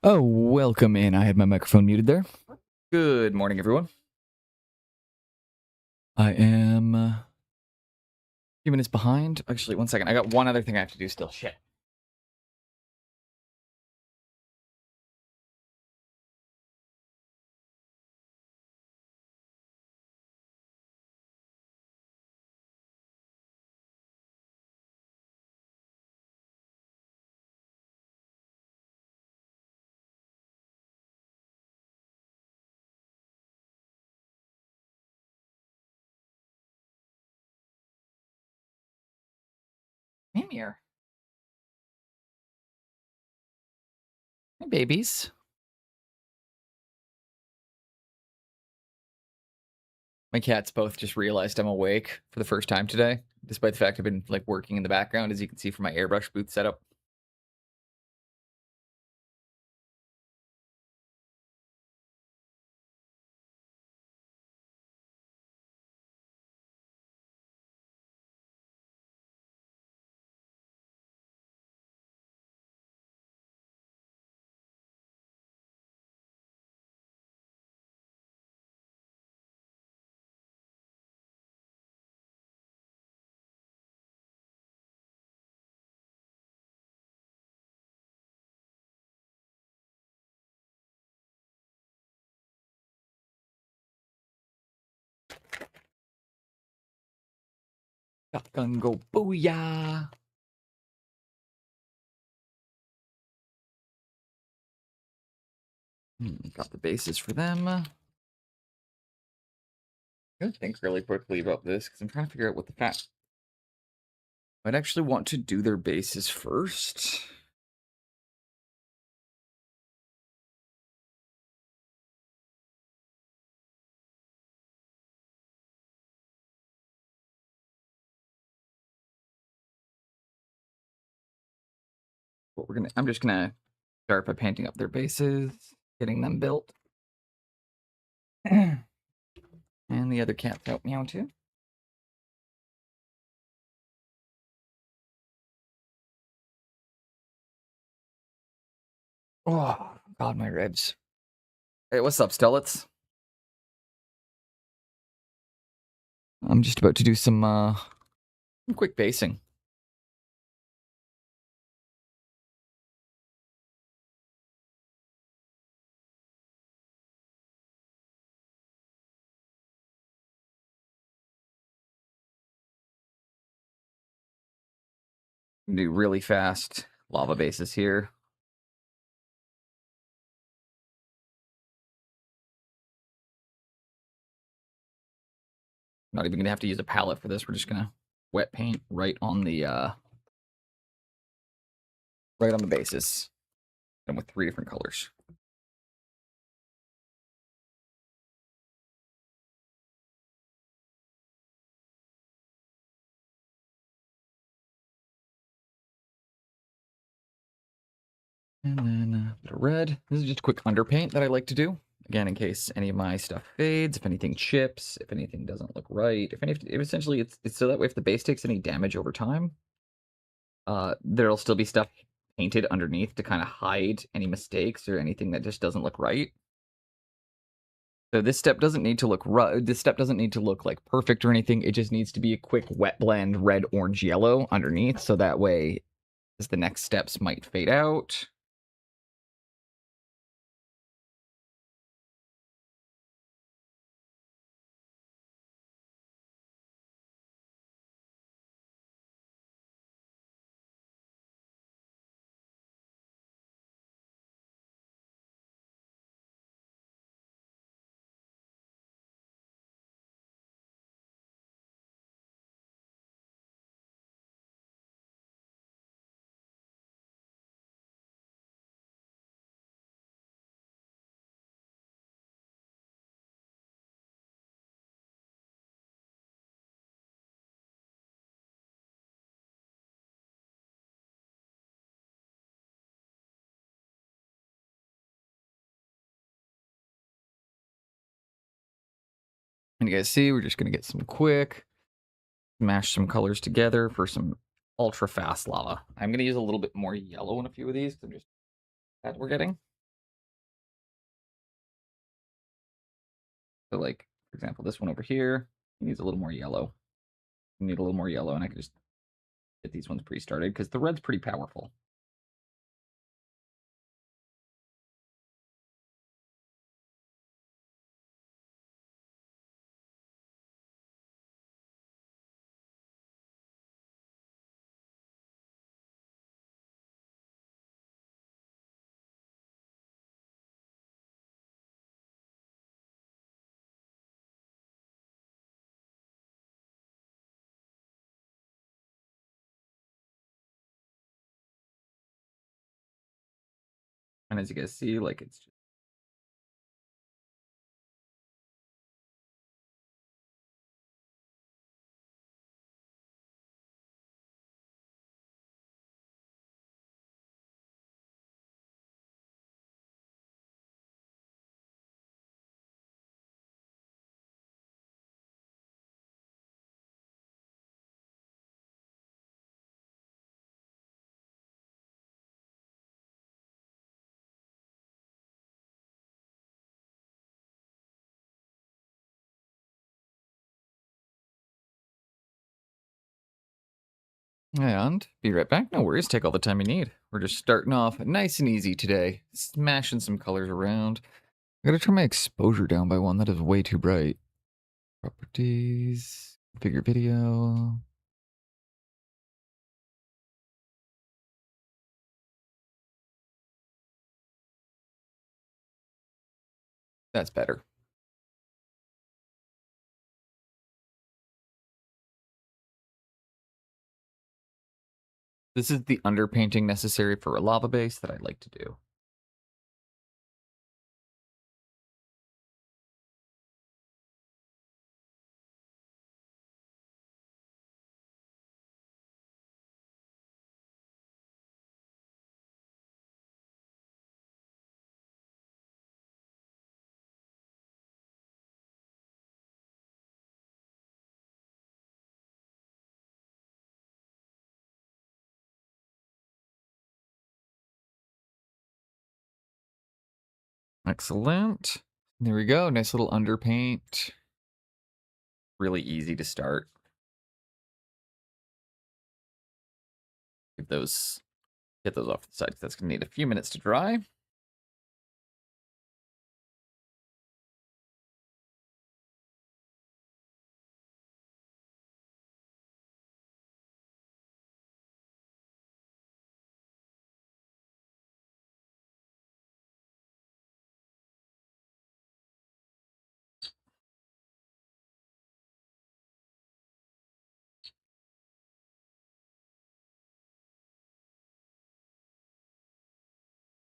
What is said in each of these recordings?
Oh, welcome in. I had my microphone muted there. Good morning, everyone. I am a few minutes behind. Actually, one second. I got one other thing I have to do still. Shit. Mimir. Hi, babies. My cats both just realized I'm awake for the first time today, despite the fact I've been like working in the background, as you can see from my airbrush booth setup. Shotgun go booyah. Got the bases for them. I'm gonna think really quickly about this because I'm trying to figure out what the fact. I'd actually want to do their bases first. I'm just gonna start by painting up their bases, getting them built. And the other cats help me out too. Oh, God, my ribs. Hey, what's up, Stellets? I'm just about to do some quick basing. Do really fast lava bases here. Not even gonna have to use a palette for this. We're just gonna wet paint right on the bases, and with 3 different colors. And then a bit of red. This is just a quick underpaint that I like to do. Again, in case any of my stuff fades, if anything chips, if anything doesn't look right, if essentially it's so that way if the base takes any damage over time, there'll still be stuff painted underneath to kind of hide any mistakes or anything that just doesn't look right. So this step doesn't need to look like perfect or anything. It just needs to be a quick wet blend red, orange, yellow underneath, so that way as the next steps might fade out. And you guys see, we're just going to get some quick, mash some colors together for some ultra fast lava. I'm going to use a little bit more yellow in a few of these, because I'm just that we're getting. So, like, for example, this one over here needs a little more yellow. You need a little more yellow, and I can just get these ones pre-started because the red's pretty powerful. And as you guys see, like it's just and be right back. No worries. Take all the time you need. We're just starting off nice and easy today. Smashing some colors around. I gotta turn my exposure down by one. That is way too bright. Properties. Figure video. That's better. This is the underpainting necessary for a lava base that I like to do. Excellent. There we go. Nice little underpaint. Really easy to start. Get those off to the side. That's gonna need a few minutes to dry.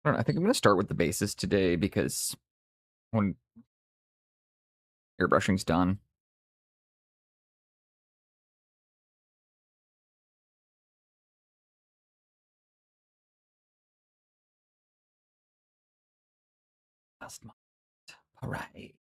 I don't know, I think I'm gonna start with the bases today because when airbrushing's done, last month. All right.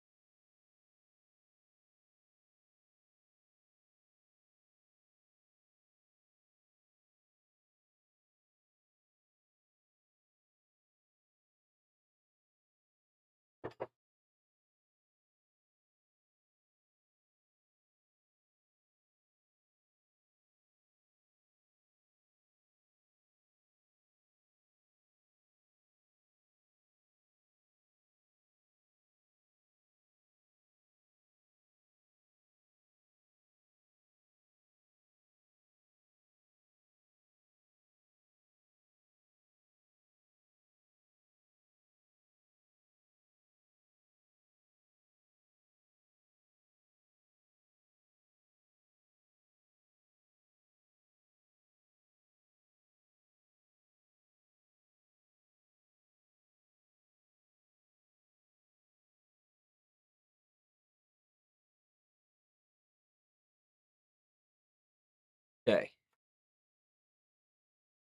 Okay.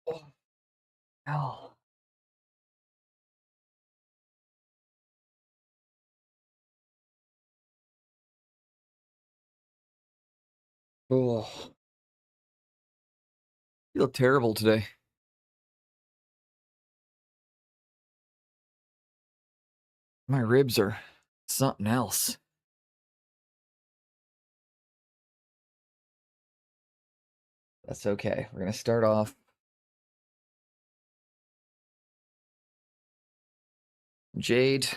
Oh, hell. Oh, feel terrible today. My ribs are something else. That's okay. We're gonna start off Jade.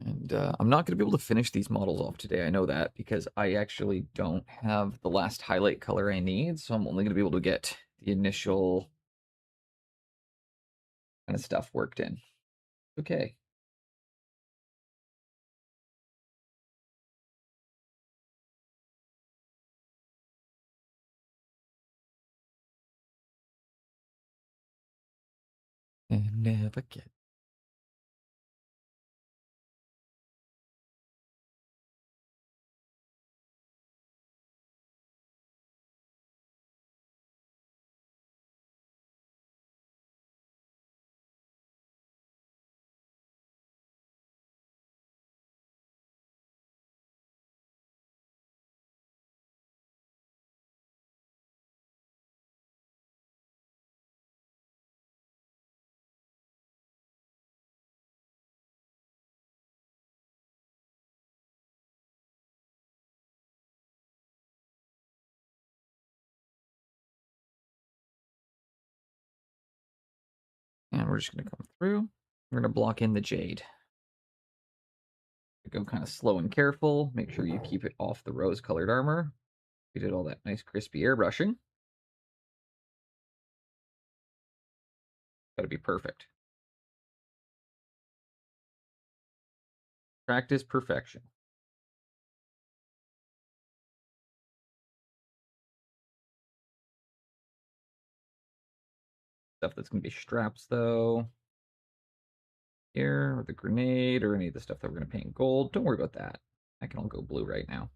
And I'm not going to be able to finish these models off today. I know that because I actually don't have the last highlight color I need. So I'm only going to be able to get the initial kind of stuff worked in. Okay. And never get. And we're just going to come through. We're going to block in the Jade. Go kind of slow and careful. Make sure you keep it off the rose-colored armor. We did all that nice crispy airbrushing. Gotta be perfect. Practice perfection. Stuff that's going to be straps, though. Here, or the grenade, or any of the stuff that we're going to paint gold. Don't worry about that. I can all go blue right now.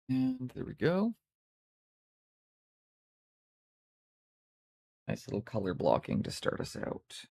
And there we go. Nice little color blocking to start us out.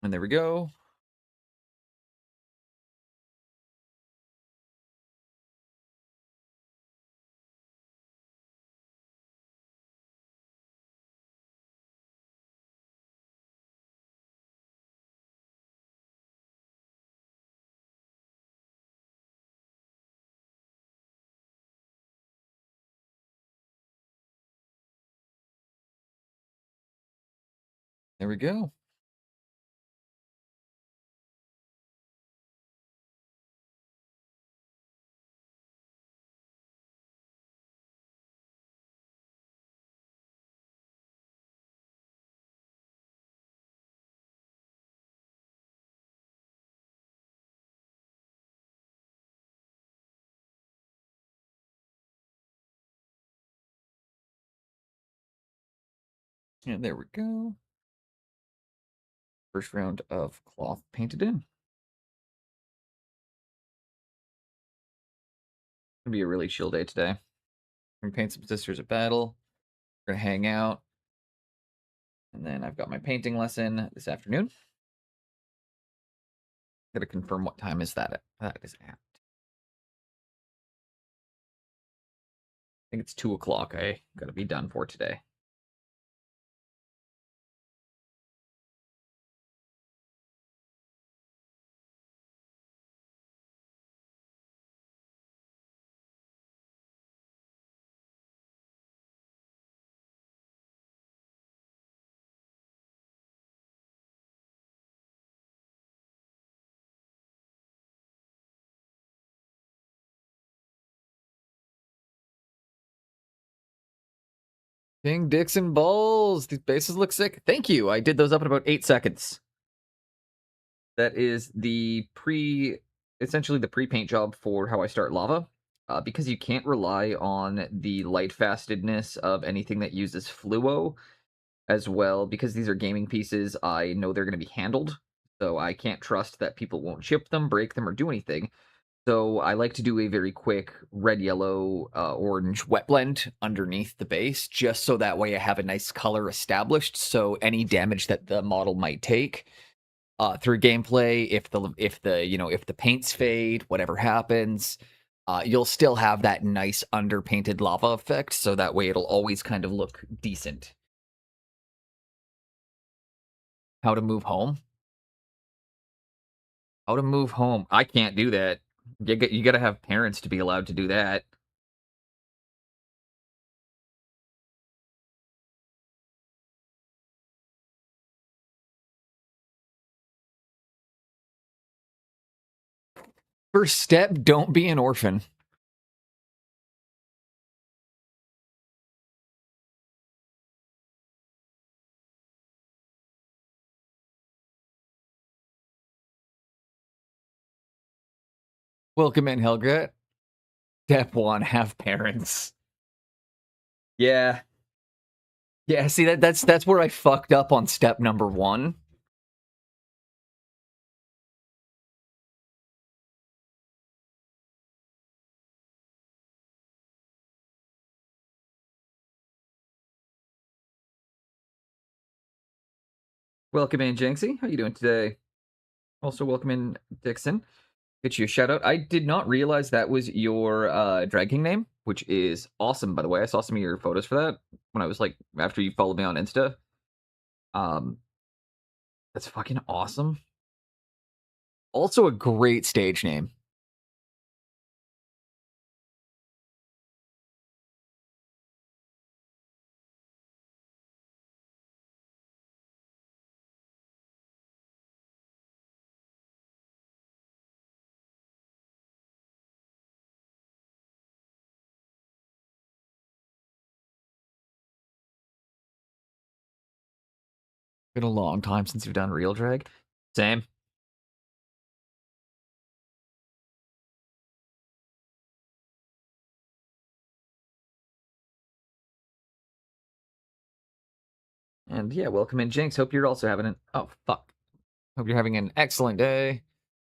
And there we go. There we go. And there we go. First round of cloth painted in. gonna be a really chill day today. I'm gonna paint some Sisters of Battle. We're gonna hang out. And then I've got my painting lesson this afternoon. Gotta confirm what time is that is at. I think it's 2 o'clock. I gotta be done for today. King Dixon balls. These bases look sick. Thank you. I did those up in about 8 seconds. That is essentially the pre-paint job for how I start lava. Because you can't rely on the light fastedness of anything that uses fluo as well. Because these are gaming pieces, I know they're going to be handled. So I can't trust that people won't chip them, break them, or do anything. So I like to do a very quick red, yellow, orange wet blend underneath the base, just so that way I have a nice color established. So any damage that the model might take through gameplay, if the paints fade, whatever happens, you'll still have that nice underpainted lava effect. So that way it'll always kind of look decent. How to move home? How to move home? I can't do that. You got to have parents to be allowed to do that. First step, don't be an orphan. Welcome in, Helgret. Step 1, have parents. Yeah. Yeah, see that's where I fucked up on step number 1. Welcome in, Jinxie. How you doing today? Also, welcome in, Dixon. Get you a shout out. I did not realize that was your Drag King name, which is awesome, by the way. I saw some of your photos for that when I was like, after you followed me on Insta. That's fucking awesome. Also a great stage name. Been a long time since you've done real drag. Same. And yeah, welcome in, Jinx. Hope you're also having an Hope you're having an excellent day.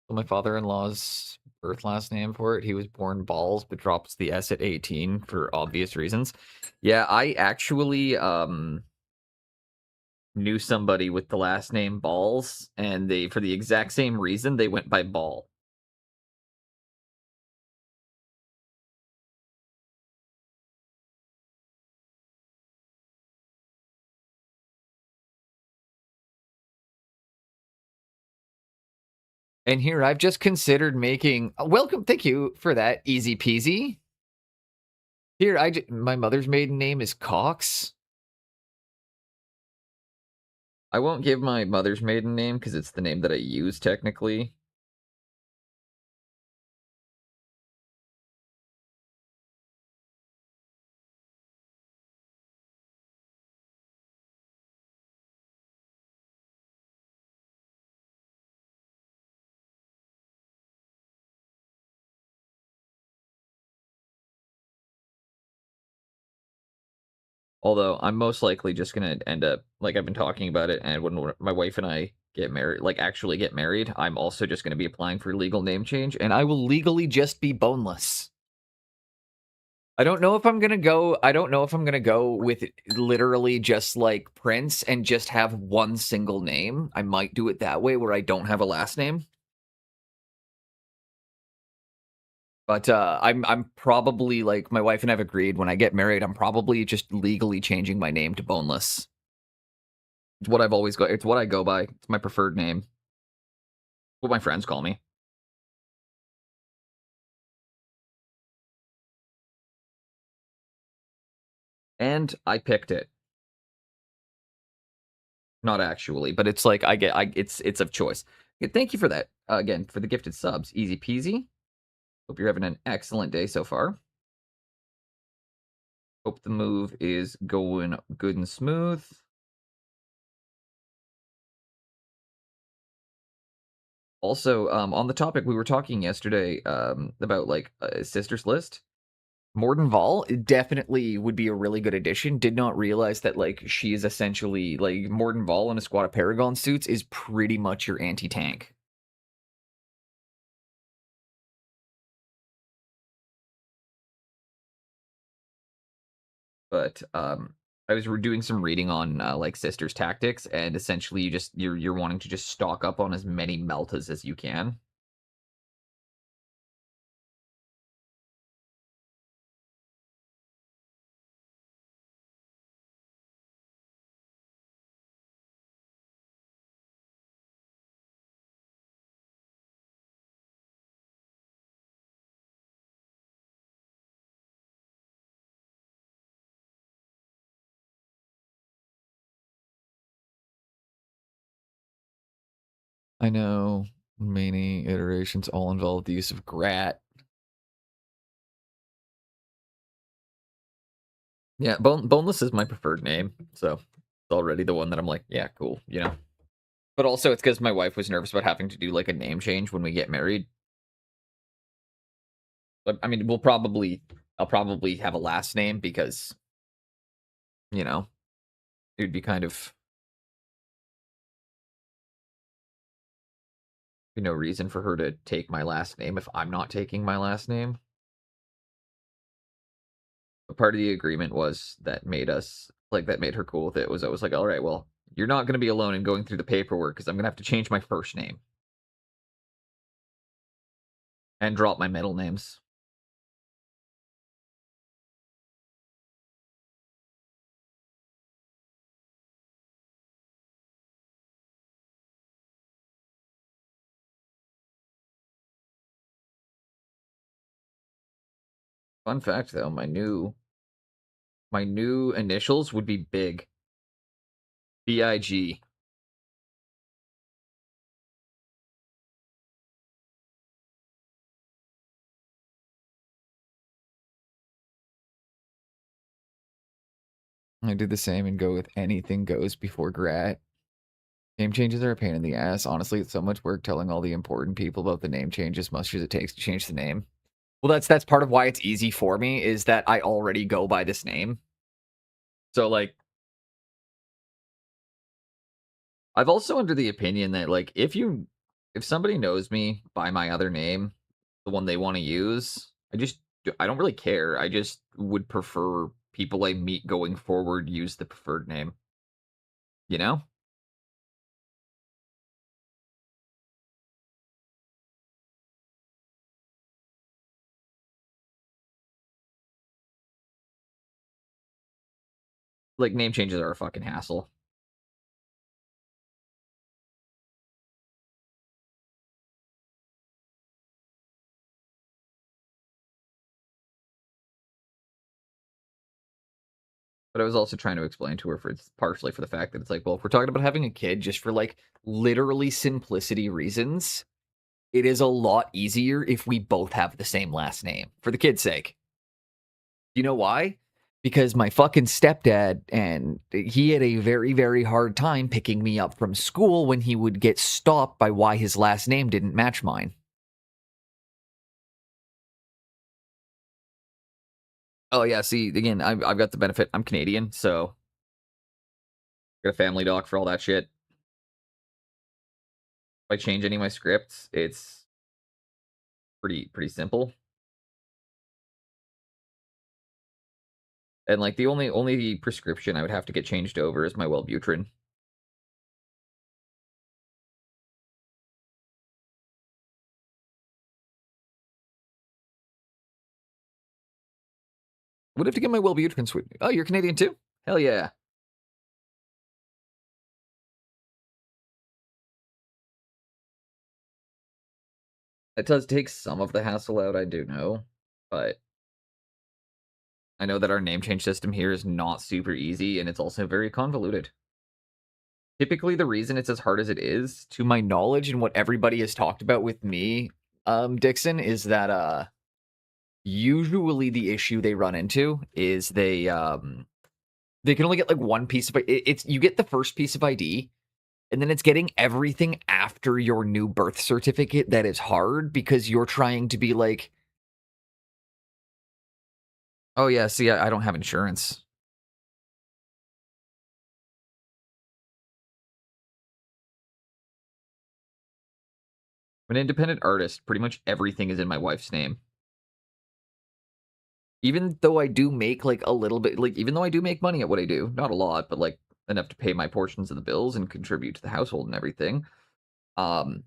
So my father-in-law's birth last name for it. He was born Balls, but drops the S at 18 for obvious reasons. Yeah, I actually knew somebody with the last name Balls, and they, for the exact same reason, they went by Ball. And here I've just considered making welcome. Thank you for that. Easy peasy. Here, my mother's maiden name is Cox. I won't give my mother's maiden name because it's the name that I use technically. Although I'm most likely just gonna end up, like I've been talking about it, and when my wife and I get married, like actually get married, I'm also just gonna be applying for legal name change, and I will legally just be boneless. I don't know if I'm gonna go. I don't know if I'm gonna go with literally just like Prince and just have one single name. I might do it that way where I don't have a last name. But I'm probably like my wife and I've agreed when I get married, I'm probably just legally changing my name to Boneless. It's what I've always go. It's what I go by. It's my preferred name. What my friends call me, and I picked it. Not actually, but it's like I get. It's of choice. Okay, thank you for that again for the gifted subs. Easy peasy. Hope you're having an excellent day so far. Hope the move is going good and smooth. Also, on the topic we were talking yesterday about like Sisters List, Mordenval definitely would be a really good addition. Did not realize that like she is essentially like Mordenval in a squad of Paragon suits is pretty much your anti-tank. But I was doing some reading on like Sisters tactics, and essentially you're wanting to just stock up on as many meltas as you can. I know many iterations all involve the use of Grat. Yeah, Boneless is my preferred name, so it's already the one that I'm like, yeah, cool, you know. But also, it's because my wife was nervous about having to do like a name change when we get married. But I mean, I'll probably have a last name because you know it would be kind of no reason for her to take my last name if I'm not taking my last name. But part of the agreement was that made us like that made her cool with it was I was like, all right, well, you're not going to be alone in going through the paperwork because I'm going to have to change my first name and drop my middle names. Fun fact though, my new initials would be big. BIG. I do the same and go with anything goes before Grat. Name changes are a pain in the ass. Honestly, it's so much work telling all the important people about the name change as much as it takes to change the name. Well, that's part of why it's easy for me is that I already go by this name. So like I've also under the opinion that like if somebody knows me by my other name, the one they want to use, I don't really care. I just would prefer people I meet going forward use the preferred name, you know? Like name changes are a fucking hassle. But I was also trying to explain to her for it's partially for the fact that it's like, well, if we're talking about having a kid just for like literally simplicity reasons, it is a lot easier if we both have the same last name for the kid's sake. You know why? Because my fucking stepdad and he had a very, very hard time picking me up from school when he would get stopped by why his last name didn't match mine. Oh yeah, see again, I've got the benefit. I'm Canadian, so got a family doc for all that shit. If I change any of my scripts, it's pretty simple. And, like, the only prescription I would have to get changed over is my Wellbutrin. Would have to get my Wellbutrin switch. Oh, you're Canadian too? Hell yeah. It does take some of the hassle out, I do know, but I know that our name change system here is not super easy, and it's also very convoluted. Typically, the reason it's as hard as it is, to my knowledge, and what everybody has talked about with me, Dixon, is that usually the issue they run into is they can only get like one piece of it's you get the first piece of ID, and then it's getting everything after your new birth certificate that is hard because you're trying to be like, oh yeah, see, I don't have insurance. I'm an independent artist. Pretty much everything is in my wife's name. Even though I do make like a little bit, like even though I do make money at what I do, not a lot, but like enough to pay my portions of the bills and contribute to the household and everything. Um,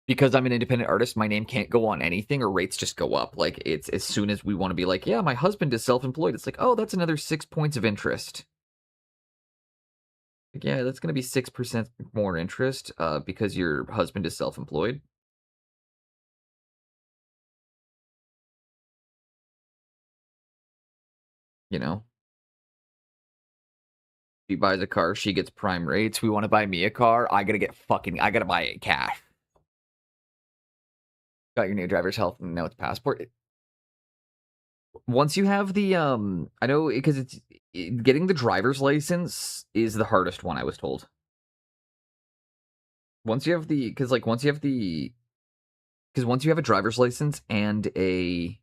because I'm an independent artist, my name can't go on anything or rates just go up. Like it's as soon as we want to be like, yeah, my husband is self-employed. It's like, oh, that's another 6 points of interest. Like, yeah, that's going to be 6% more interest because your husband is self-employed. You know, she buys a car, she gets prime rates. We want to buy me a car. I gotta buy it cash. Got your new driver's health and now it's passport. Once you have the I know because getting the driver's license is the hardest one, I was told. Once you have the once you have a driver's license and a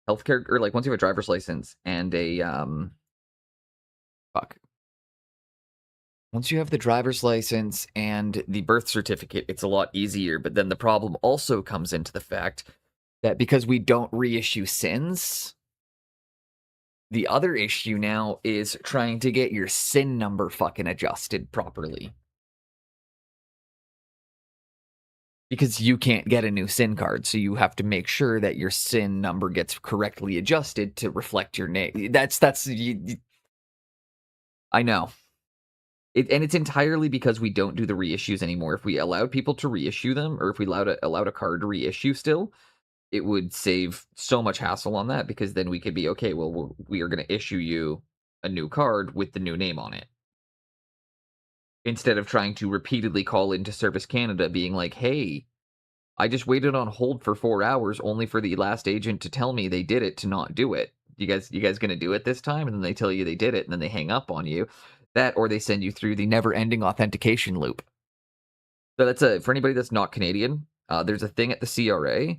healthcare, or like once you have a driver's license and a fuck. Once you have the driver's license and the birth certificate, it's a lot easier, but then the problem also comes into the fact that because we don't reissue SINs, the other issue now is trying to get your SIN number fucking adjusted properly. Because you can't get a new SIN card, so you have to make sure that your SIN number gets correctly adjusted to reflect your name. I know. And it's entirely because we don't do the reissues anymore. If we allowed people to reissue them, or if we allowed a card to reissue still, it would save so much hassle on that, because then we could be, okay, well, we are going to issue you a new card with the new name on it. Instead of trying to repeatedly call into Service Canada being like, hey, I just waited on hold for 4 hours only for the last agent to tell me they did it to not do it. You guys going to do it this time? And then they tell you they did it, and then they hang up on you. That, or they send you through the never-ending authentication loop. So that's for anybody that's not Canadian, there's a thing at the CRA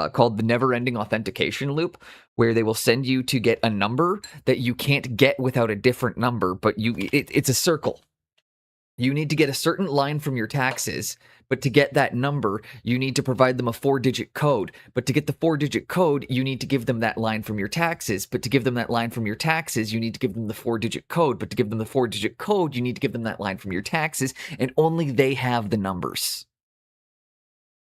called the never-ending authentication loop, where they will send you to get a number that you can't get without a different number, but it's a circle. You need to get a certain line from your taxes, but to get that number, you need to provide them a 4-digit code. But to get the 4-digit code, you need to give them that line from your taxes. But to give them that line from your taxes, you need to give them the 4-digit code. But to give them the 4-digit code, you need to give them that line from your taxes, and only they have the numbers.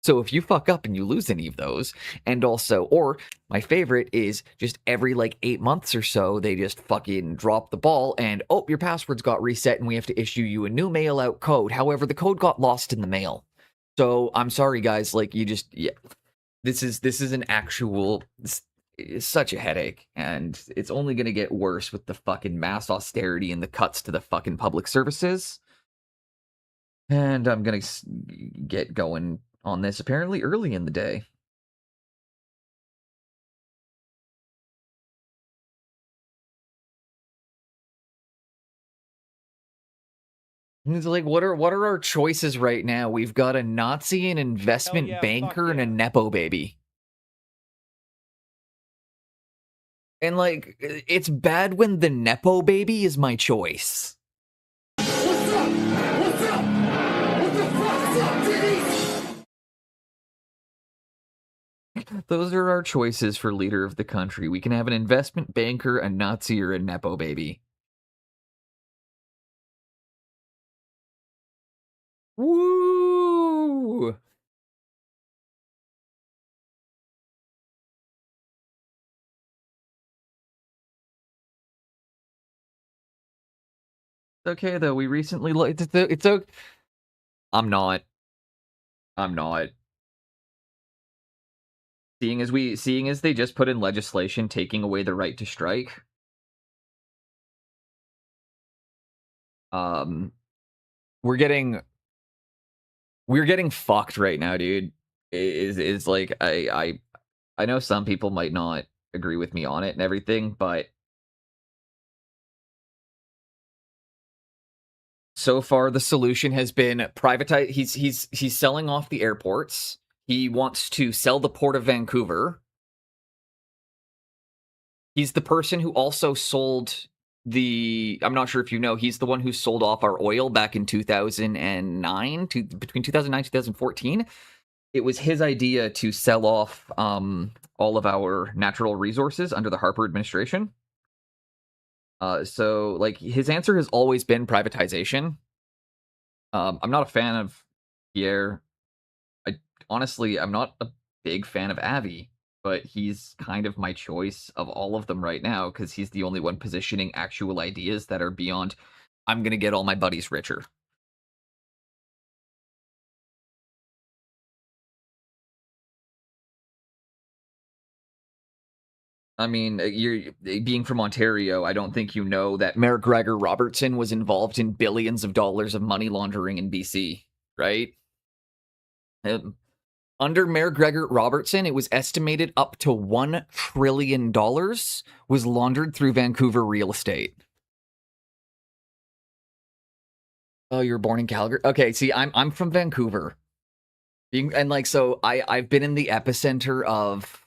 So if you fuck up and you lose any of those, and also, or my favorite is just every like 8 months or so, they just fucking drop the ball and, oh, your passwords got reset and we have to issue you a new mail out code. However, the code got lost in the mail. So I'm sorry, guys. Like, yeah, this is an actual, it's such a headache, and it's only going to get worse with the fucking mass austerity and the cuts to the fucking public services. And I'm going to get going on this apparently early in the day. It's like, what are our choices right now? We've got a Nazi, an investment banker, and a Nepo baby. And like, it's bad when the Nepo baby is my choice. What's up? What's up? What the fuck's up, titties? Those are our choices for leader of the country. We can have an investment banker, a Nazi, or a Nepo baby. Woo! Okay, though. We recently it's okay. I'm not. I'm not. Seeing as they just put in legislation taking away the right to strike, um, we're getting we're getting fucked right now, dude. Is like I know some people might not agree with me on it and everything, but so far the solution has been privatize. He's selling off the airports. He wants to sell the port of Vancouver. He's the person who also sold I'm not sure if you know, he's the one who sold off our oil back in 2009 between 2009 and 2014. It was his idea to sell off all of our natural resources under the Harper administration. So like his answer has always been privatization. I'm not a fan of Pierre. Honestly, I'm not a big fan of Avi, but he's kind of my choice of all of them right now because he's the only one positioning actual ideas that are beyond, I'm going to get all my buddies richer. I mean, you're being from Ontario. I don't think you know that Mayor Gregor Robertson was involved in billions of dollars of money laundering in BC, right? Um, Under Mayor Gregor Robertson, it was estimated up to $1 trillion was laundered through Vancouver real estate. Oh, you were born in Calgary? Okay, see, I'm from Vancouver. And like so I've been in the epicenter of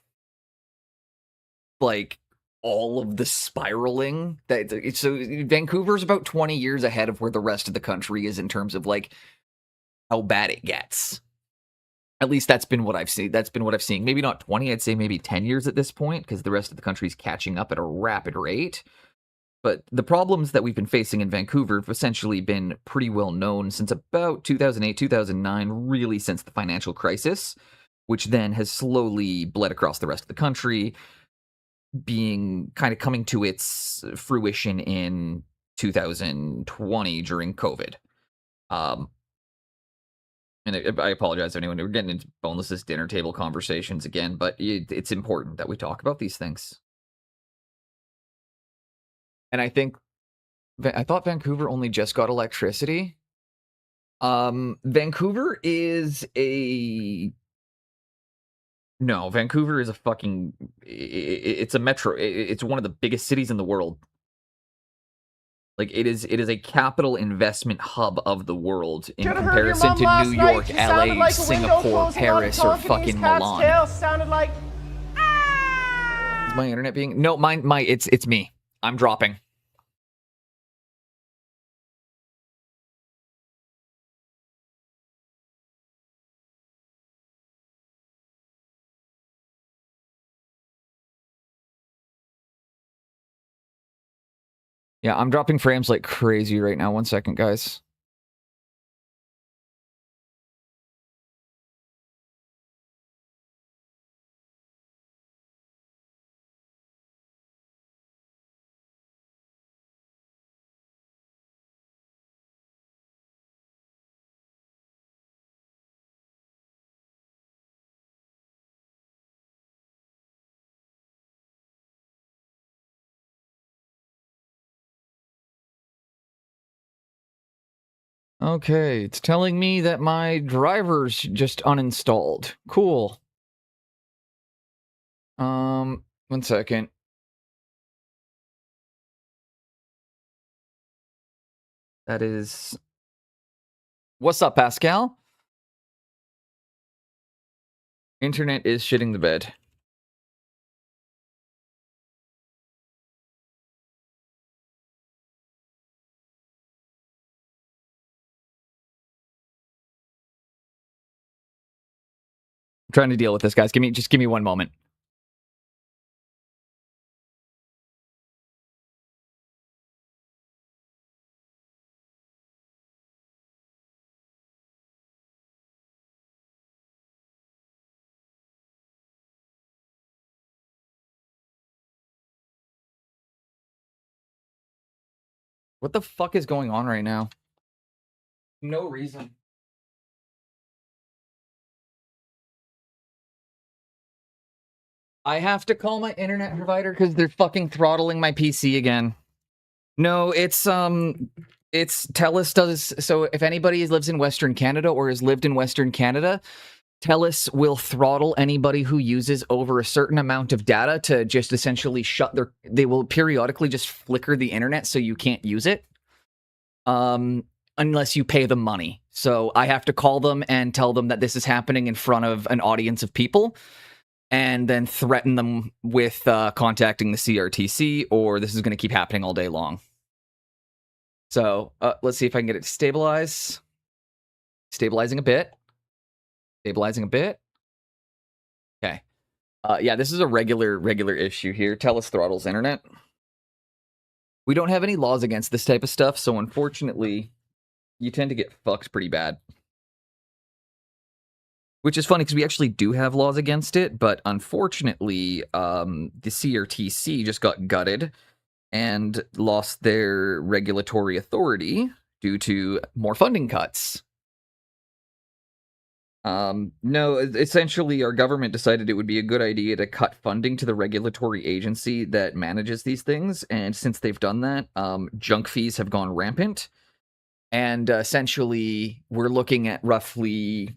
like all of the spiraling that so Vancouver's about 20 years ahead of where the rest of the country is in terms of like how bad it gets. At least that's been what I've seen. That's been what I've seen. Maybe not 20, I'd say maybe 10 years at this point, because the rest of the country's catching up at a rapid rate. But the problems that we've been facing in Vancouver have essentially been pretty well known since about 2008, 2009, really since the financial crisis, which then has slowly bled across the rest of the country, being kind of coming to its fruition in 2020 during COVID. Um, and I apologize to anyone. We're getting into boneless dinner table conversations again, but it's important that we talk about these things. And I thought Vancouver only just got electricity. Vancouver is a no. Vancouver is a fucking. It's a metro. It's one of the biggest cities in the world. Like it is a capital investment hub of the world in Should've heard your comparison mom to last New night. York, She sounded LA, like a window Singapore, closing on a Paris, or talking fucking East cat's Milan. tail. Sounded like Is my internet being no? My it's me. I'm dropping. Yeah, I'm dropping frames like crazy right now. 1 second, guys. Okay, it's telling me that my driver's just uninstalled. Cool. 1 second. That is. What's up, Pascal? Internet is shitting the bed. I'm trying to deal with this, guys. Just give me one moment. What the fuck is going on right now? No reason. I have to call my internet provider because they're fucking throttling my PC again. No, it's TELUS does. So if anybody lives in Western Canada or has lived in Western Canada, TELUS will throttle anybody who uses over a certain amount of data to just essentially shut their. They will periodically just flicker the internet so you can't use it, unless you pay them money. So I have to call them and tell them that this is happening in front of an audience of people, and then threaten them with contacting the CRTC, or this is going to keep happening all day long. So let's see if I can get it to stabilize. Stabilizing a bit. Stabilizing a bit. Okay. Yeah, this is a regular issue here. TELUS throttles internet. We don't have any laws against this type of stuff, so unfortunately, you tend to get fucked pretty bad. Which is funny because we actually do have laws against it, but unfortunately, the CRTC just got gutted and lost their regulatory authority due to more funding cuts. No, essentially, our government decided it would be a good idea to cut funding to the regulatory agency that manages these things, and since they've done that, junk fees have gone rampant, and essentially, we're looking at roughly,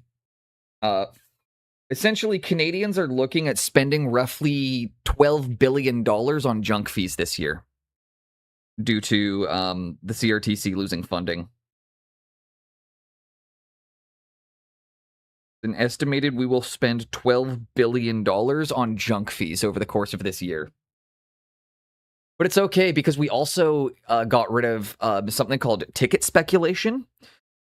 essentially, Canadians are looking at spending roughly $12 billion on junk fees this year due to the CRTC losing funding. An estimated we will spend $12 billion on junk fees over the course of this year. But it's okay because we also got rid of something called ticket speculation,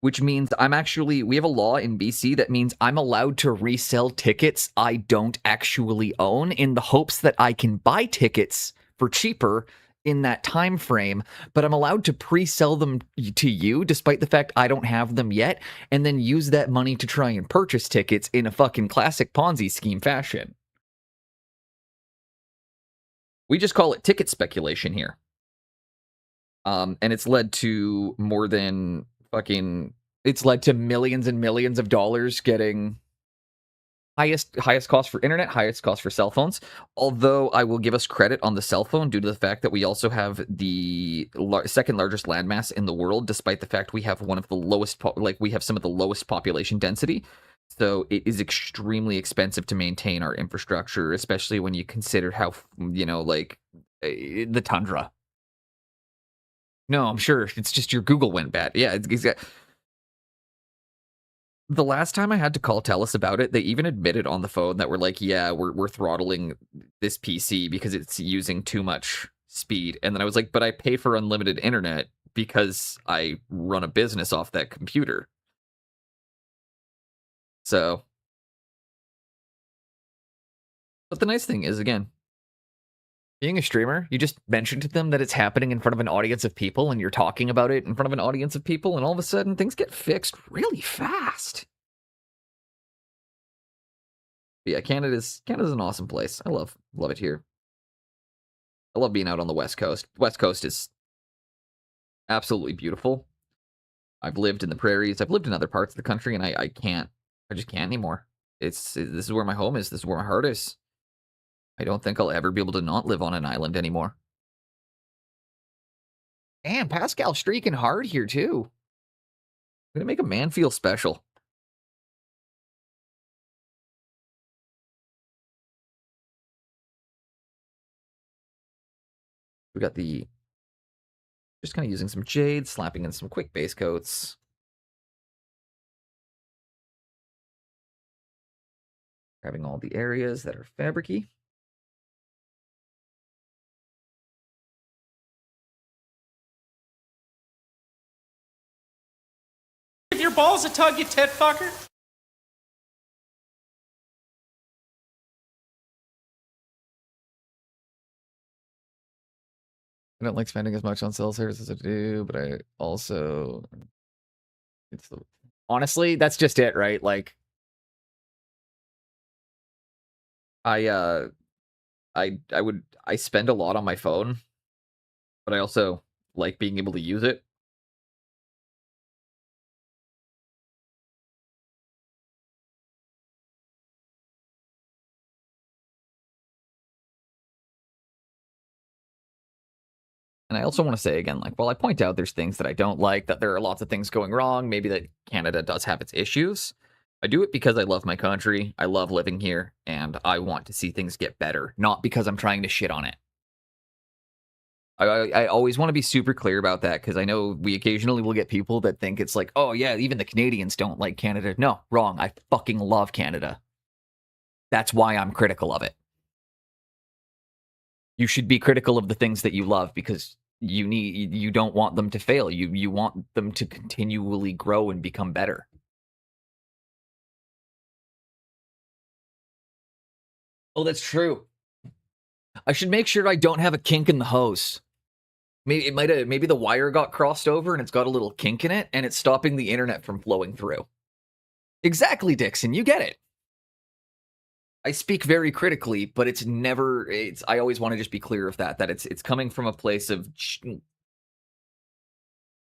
which means we have a law in BC that means I'm allowed to resell tickets I don't actually own in the hopes that I can buy tickets for cheaper in that time frame, but I'm allowed to pre-sell them to you despite the fact I don't have them yet, and then use that money to try and purchase tickets in a fucking classic Ponzi scheme fashion. We just call it ticket speculation here. And it's led to more than it's led to millions and millions of dollars getting highest cost for internet, highest cost for cell phones. Although I will give us credit on the cell phone due to the fact that we also have the second largest landmass in the world, despite the fact we have one of the lowest, we have some of the lowest population density. So it is extremely expensive to maintain our infrastructure, especially when you consider how, the tundra. No, I'm sure it's just your Google went bad. Yeah, the last time I had to call TELUS about it, they even admitted on the phone that we're like, yeah, we're throttling this PC because it's using too much speed. And then I was like, but I pay for unlimited internet because I run a business off that computer. So, but the nice thing is, again, being a streamer, you just mention to them that it's happening in front of an audience of people and you're talking about it in front of an audience of people, and all of a sudden things get fixed really fast. But yeah, Canada's an awesome place. I love it here. I love being out on the West Coast. West Coast is absolutely beautiful. I've lived in the prairies. I've lived in other parts of the country, and I just can't anymore. This is where my home is. This is where my heart is. I don't think I'll ever be able to not live on an island anymore. And Pascal streaking hard here too. I'm gonna make a man feel special. We got just kind of using some jade, slapping in some quick base coats. Grabbing all the areas that are fabricy. Give your balls a tug, you tit fucker. I don't like spending as much on cell service as I do, but I also it's the honestly, that's just it, right? Like I uh I spend a lot on my phone, but I also like being able to use it. And I also want to say again, like, while I point out there's things that I don't like, that there are lots of things going wrong, maybe that Canada does have its issues. I do it because I love my country. I love living here, and I want to see things get better, not because I'm trying to shit on it. I always want to be super clear about that because I know we occasionally will get people that think it's like, oh yeah, even the Canadians don't like Canada. No, wrong. I fucking love Canada. That's why I'm critical of it. You should be critical of the things that you love because you don't want them to fail. You want them to continually grow and become better. Oh, that's true. I should make sure I don't have a kink in the hose. Maybe it might have maybe the wire got crossed over and it's got a little kink in it and it's stopping the internet from flowing through. Exactly, Dixon, you get it. I speak very critically, but it's never it's I always want to just be clear of that it's coming from a place of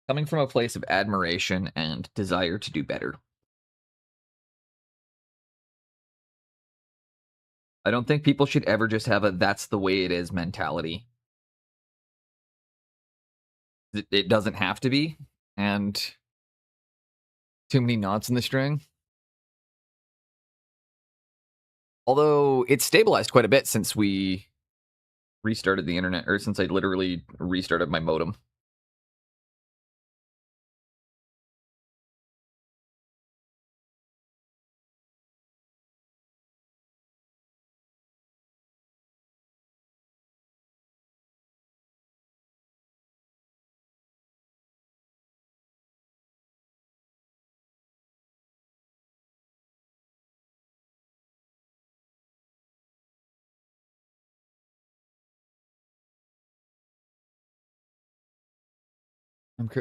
coming from a place of admiration and desire to do better. I don't think people should ever just have a "that's the way it is" mentality. It doesn't have to be, and too many knots in the string. Although it's stabilized quite a bit since we restarted the internet, or since I literally restarted my modem.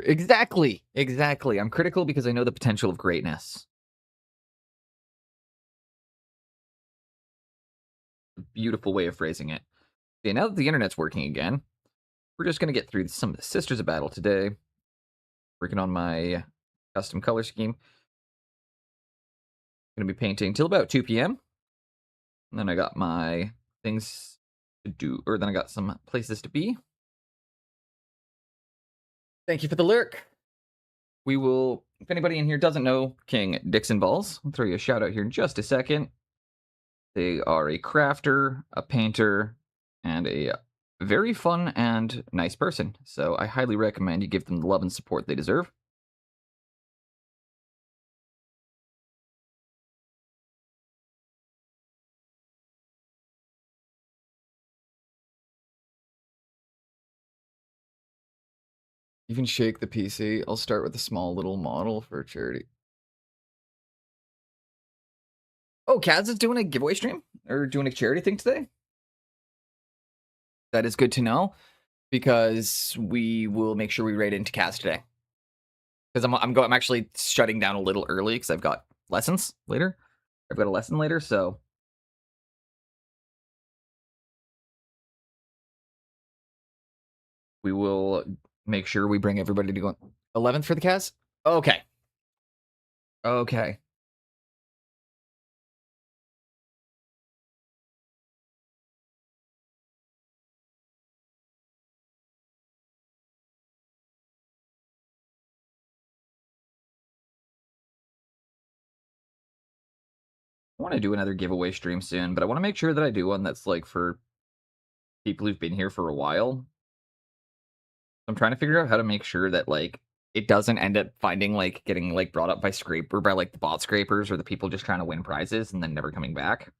Exactly. I'm critical because I know the potential of greatness. Beautiful way of phrasing it. Okay, now that the internet's working again, we're just going to get through some of the Sisters of Battle today. Working on my custom color scheme. Going to be painting till about 2 p.m. And then I got my things to do, or then I got some places to be. Thank you for the lurk. We will, if anybody in here doesn't know King Dixon Balls, I'll throw you a shout out here in just a second. They are a crafter, a painter, and a very fun and nice person. So I highly recommend you give them the love and support they deserve. Even shake the PC. I'll start with a small little model for charity. Oh, Kaz is doing a giveaway stream or doing a charity thing today. That is good to know because we will make sure we raid into Kaz today. Because I'm actually shutting down a little early because I've got lessons later. I've got a lesson later, so we will make sure we bring everybody to go 11th for the Kaz. Okay. Okay. I want to do another giveaway stream soon, but I want to make sure that I do one that's like for people who've been here for a while. I'm trying to figure out how to make sure that like it doesn't end up finding like getting like brought up by scraper by like the bot scrapers or the people just trying to win prizes and then never coming back.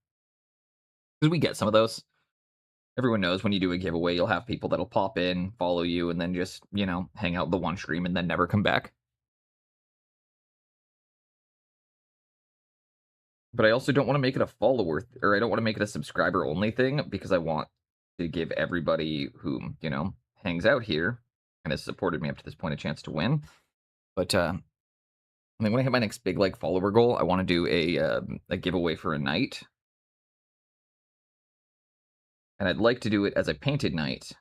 Because we get some of those. Everyone knows when you do a giveaway, you'll have people that'll pop in, follow you, and then just, hang out the one stream and then never come back. But I also don't want to make it a follower, or I don't want to make it a subscriber only thing because I want to give everybody who, hangs out here and has supported me up to this point a chance to win. But I mean, when I hit my next big like follower goal, I want to do a giveaway for a night, and I'd like to do it as a painted night,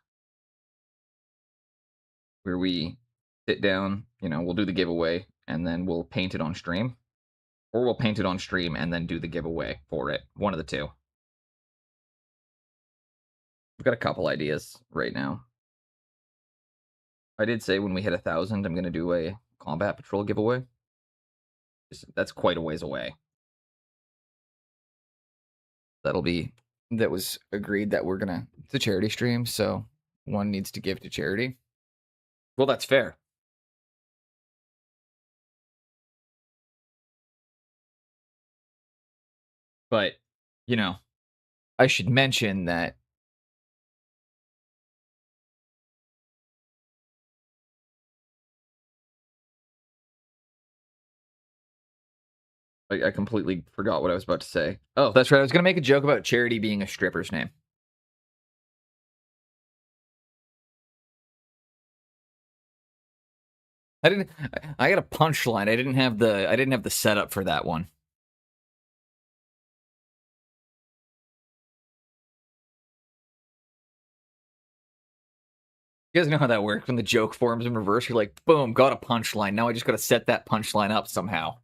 where we sit down. We'll do the giveaway, and then we'll paint it on stream, or we'll paint it on stream and then do the giveaway for it. One of the two. I've got a couple ideas right now. I did say when we hit 1,000, I'm going to do a combat patrol giveaway. That's quite a ways away. That was agreed that it's a charity stream, so one needs to give to charity. Well, that's fair. But, I should mention that I completely forgot what I was about to say. Oh, that's right. I was going to make a joke about charity being a stripper's name. I got a punchline. I didn't have the setup for that one. You guys know how that works when the joke forms in reverse. You're like, boom, got a punchline. Now I just got to set that punchline up somehow.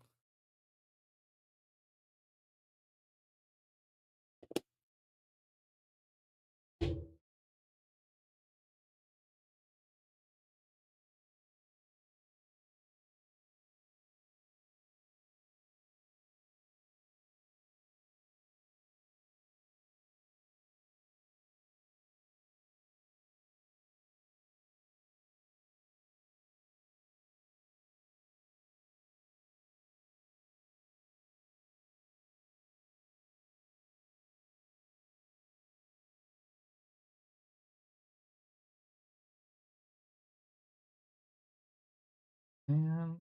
Um,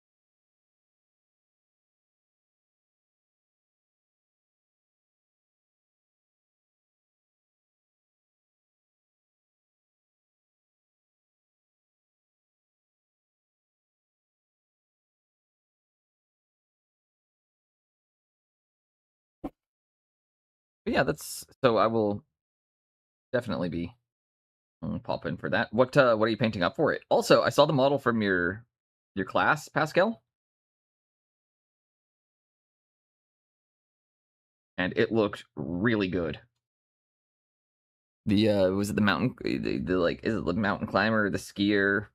But yeah, so I will definitely be pop in for that. What are you painting up for it? Also, I saw the model from your class, Pascal, and it looked really good. Was it the mountain like is it the mountain climber or the skier?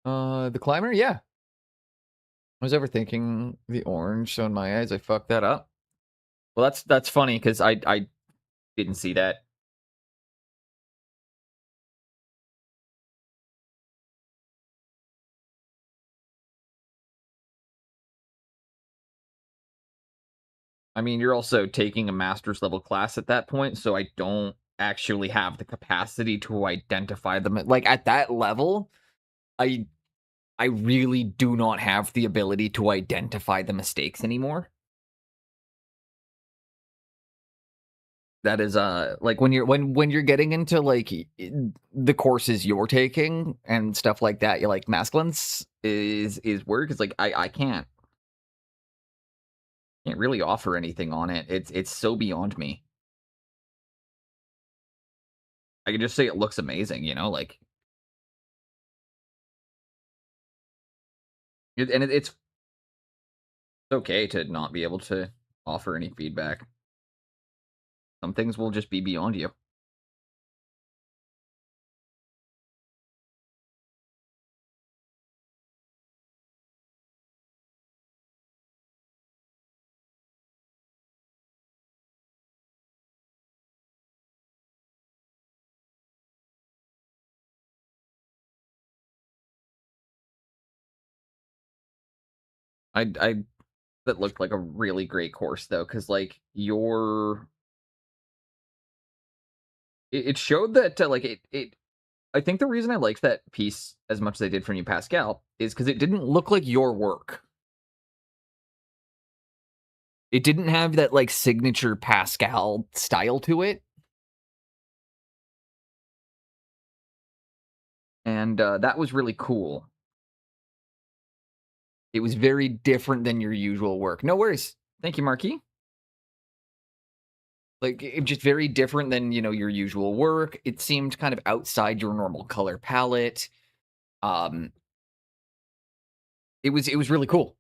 The climber, yeah. I was overthinking the orange, so in my eyes, I fucked that up. Well, that's funny because I didn't see that. I mean, you're also taking a master's level class at that point, so I don't actually have the capacity to identify them. Like at that level, I really do not have the ability to identify the mistakes anymore. That is like when you're getting into like the courses you're taking and stuff like that, you like masculines is work. It's like I can't really offer anything on it. It's so beyond me. I can just say it looks amazing, like it's okay to not be able to offer any feedback. Some things will just be beyond you. I that looked like a really great course though, because like it showed that like it. I think the reason I liked that piece as much as I did from you, Pascal, is because it didn't look like your work. It didn't have that like signature Pascal style to it, and that was really cool. It was very different than your usual work. No worries. Thank you, Marquis. Like, it just very different than, your usual work. It seemed kind of outside your normal color palette. Um, it was really cool.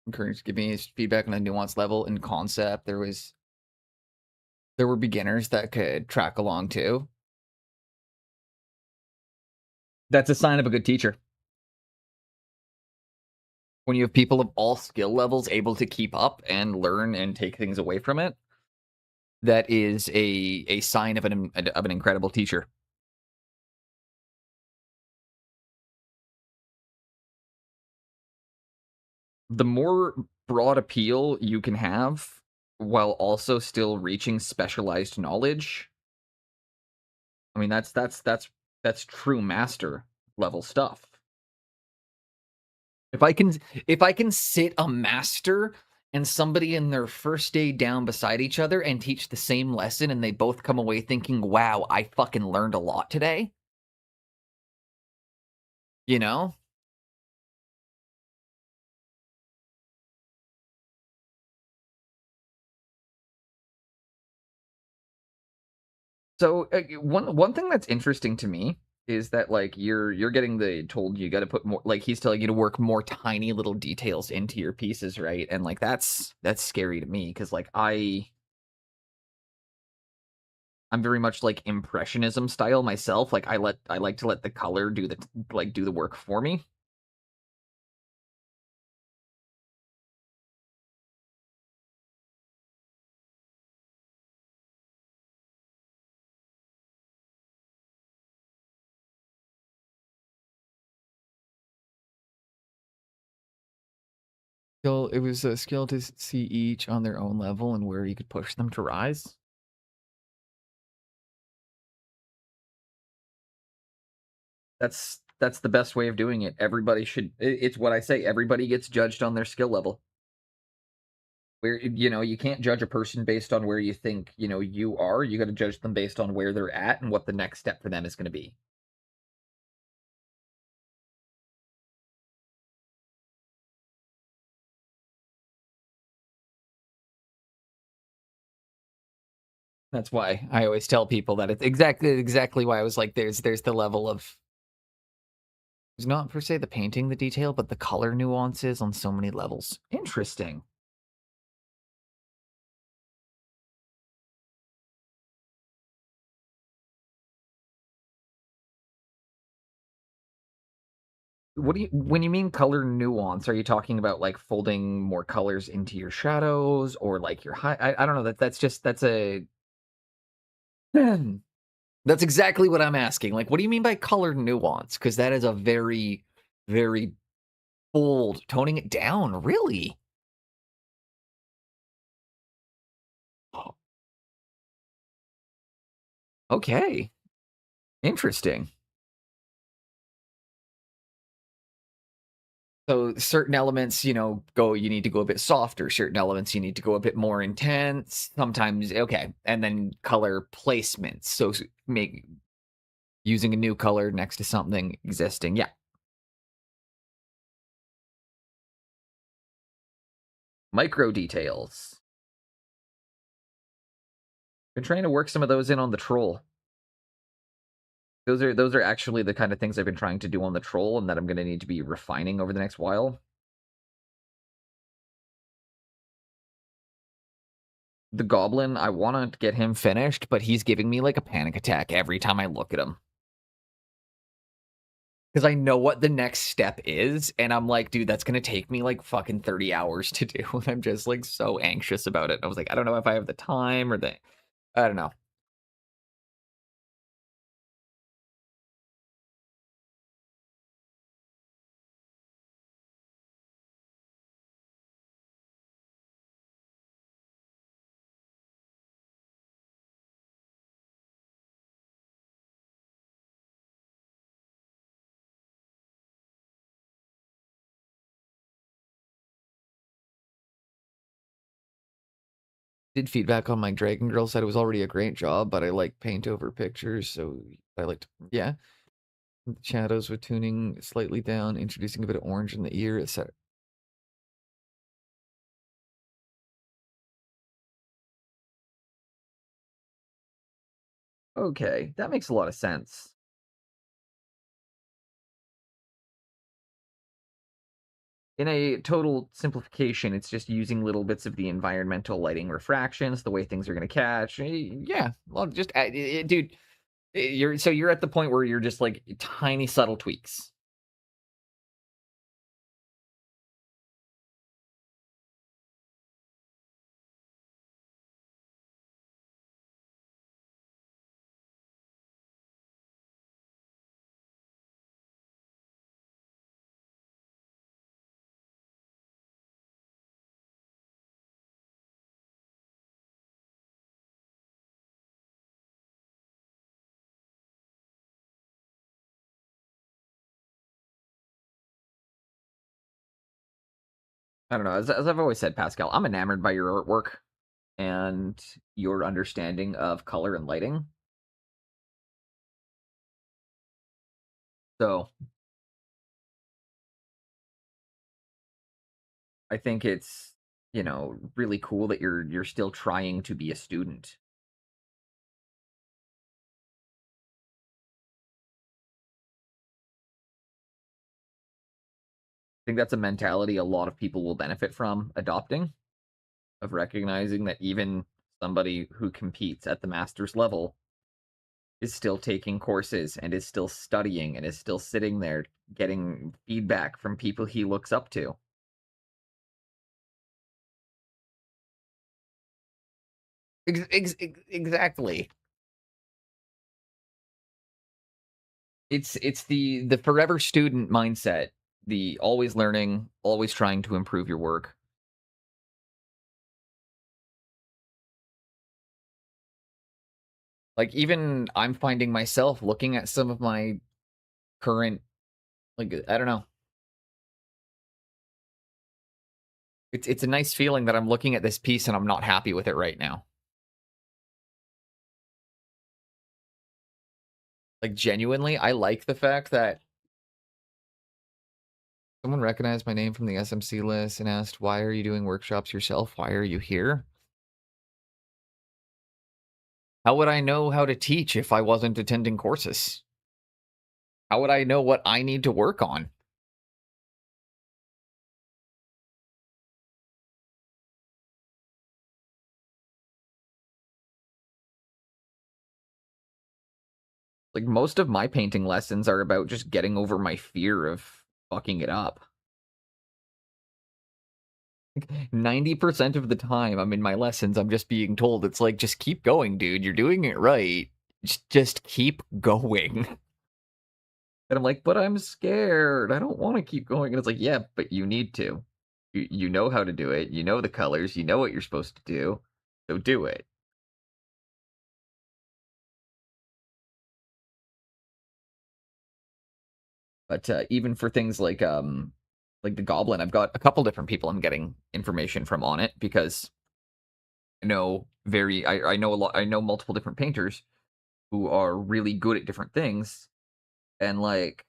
Encouraged to give me his feedback on a nuanced level and concept. There were beginners that could track along too. That's a sign of a good teacher. When you have people of all skill levels able to keep up and learn and take things away from it, that is a sign of an incredible teacher. The more broad appeal you can have while also still reaching specialized knowledge, I mean that's true master level stuff. If I can if I can sit a master and somebody in their first day down beside each other and teach the same lesson and they both come away thinking, "Wow, I fucking learned a lot today." You know? So, one thing that's interesting to me is that, like, you're getting the told you gotta put more like, he's telling you to work more tiny little details into your pieces, right? And, like, that's scary to me because like, I'm very much, like, impressionism style myself, like, I like to let the color do the work for me. It was a skill to see each on their own level and where you could push them to rise. That's the best way of doing it. Everybody should it's what I say, everybody gets judged on their skill level. Where you can't judge a person based on where you think, you are. You gotta judge them based on where they're at and what the next step for them is gonna be. That's why I always tell people that it's exactly why I was like, there's the level of it's not per se the painting the detail, but the color nuances on so many levels. Interesting. What do you when you mean color nuance, are you talking about, like, folding more colors into your shadows or, like, your high I don't know, that's a that's exactly what I'm asking, like, what do you mean by color nuance? Because that is a very, very bold toning it down, really? Oh, okay, interesting. So, certain elements, you need to go a bit softer, certain elements, you need to go a bit more intense, sometimes okay, and then color placements, so make using a new color next to something existing. Yeah. Micro details. Been trying to work some of those in on the troll. Those are actually the kind of things I've been trying to do on the troll and that I'm gonna need to be refining over the next while. The goblin, I wanna get him finished, but he's giving me, like, a panic attack every time I look at him. Because I know what the next step is, and I'm like, "Dude, that's gonna take me, like, fucking 30 hours to do," and I'm just, like, so anxious about it. I was like, "I don't know if I have the time or the" I don't know. Did feedback on my Dragon Girl, said it was already a great job, but I like paint over pictures, so I liked yeah. Shadows with tuning slightly down, introducing a bit of orange in the ear, etc. Okay, that makes a lot of sense. In a total simplification, it's just using little bits of the environmental lighting refractions, the way things are going to catch. Yeah, well, just dude, you're at the point where you're just like tiny subtle tweaks. I don't know. As I've always said, Pascal, I'm enamored by your artwork and your understanding of color and lighting. So I think it's really cool that you're still trying to be a student. I think that's a mentality a lot of people will benefit from adopting, of recognizing that even somebody who competes at the master's level is still taking courses and is still studying and is still sitting there getting feedback from people he looks up to. Exactly. It's the forever student mindset, the always learning, always trying to improve your work. Like even I'm finding myself looking at some of my current I don't know. It's a nice feeling that I'm looking at this piece and I'm not happy with it right now. Like genuinely, I like the fact that someone recognized my name from the SMC list and asked, "Why are you doing workshops yourself? Why are you here?" How would I know how to teach if I wasn't attending courses? How would I know what I need to work on? Like most of my painting lessons are about just getting over my fear of fucking it up. 90% of the time I'm in my lessons, I'm just being told it's like, just keep going, dude. You're doing it right. Just keep going. And I'm like, but I'm scared. I don't want to keep going. And it's like, yeah, but you need to. You know how to do it. You know the colors. You know what you're supposed to do. So do it. But even for things like the Goblin, I've got a couple different people I'm getting information from on it because I know a lot. I know multiple different painters who are really good at different things, and like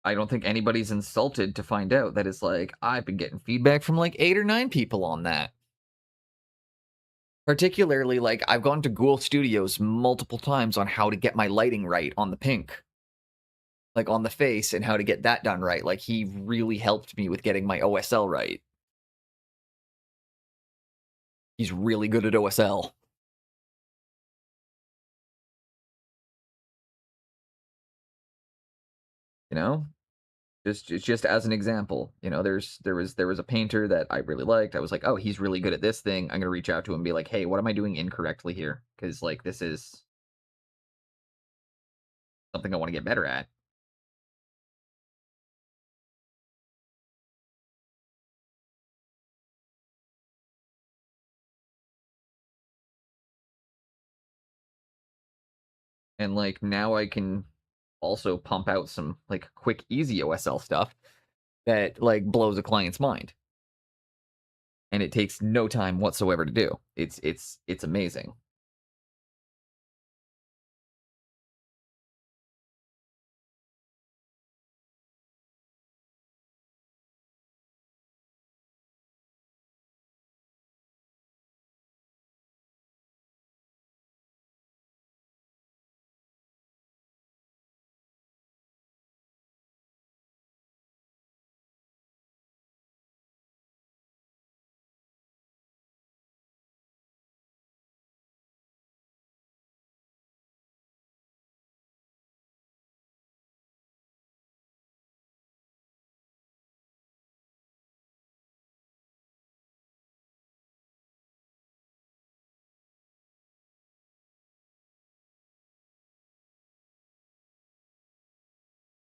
I don't think anybody's insulted to find out that it's like I've been getting feedback from like 8 or 9 people on that. Particularly, like, I've gone to Ghoul Studios multiple times on how to get my lighting right on the pink, like, on the face, and how to get that done right. Like, he really helped me with getting my OSL right. He's really good at OSL. You know? Just as an example, you know, there was a painter that I really liked. I was like, "Oh, he's really good at this thing. I'm gonna reach out to him and be like, hey, what am I doing incorrectly here? Because, like, this is something I wanna get better at." And, like, now I can also pump out some, like, quick, easy OSL stuff that, like, blows a client's mind, and it takes no time whatsoever to do. It's amazing.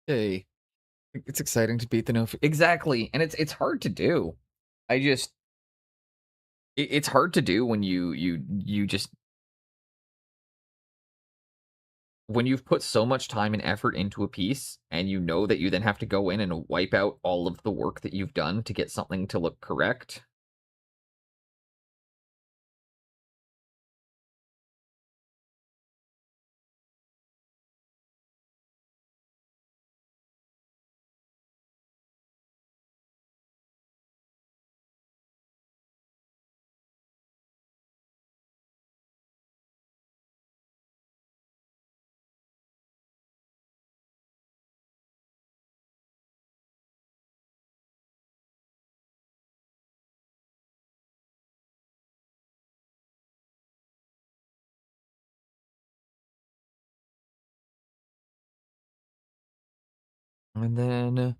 Hey, it's exciting to beat the no exactly, and it's hard to do. I just it's hard to do when you just when you've put so much time and effort into a piece, and you know that you then have to go in and wipe out all of the work that you've done to get something to look correct. And then,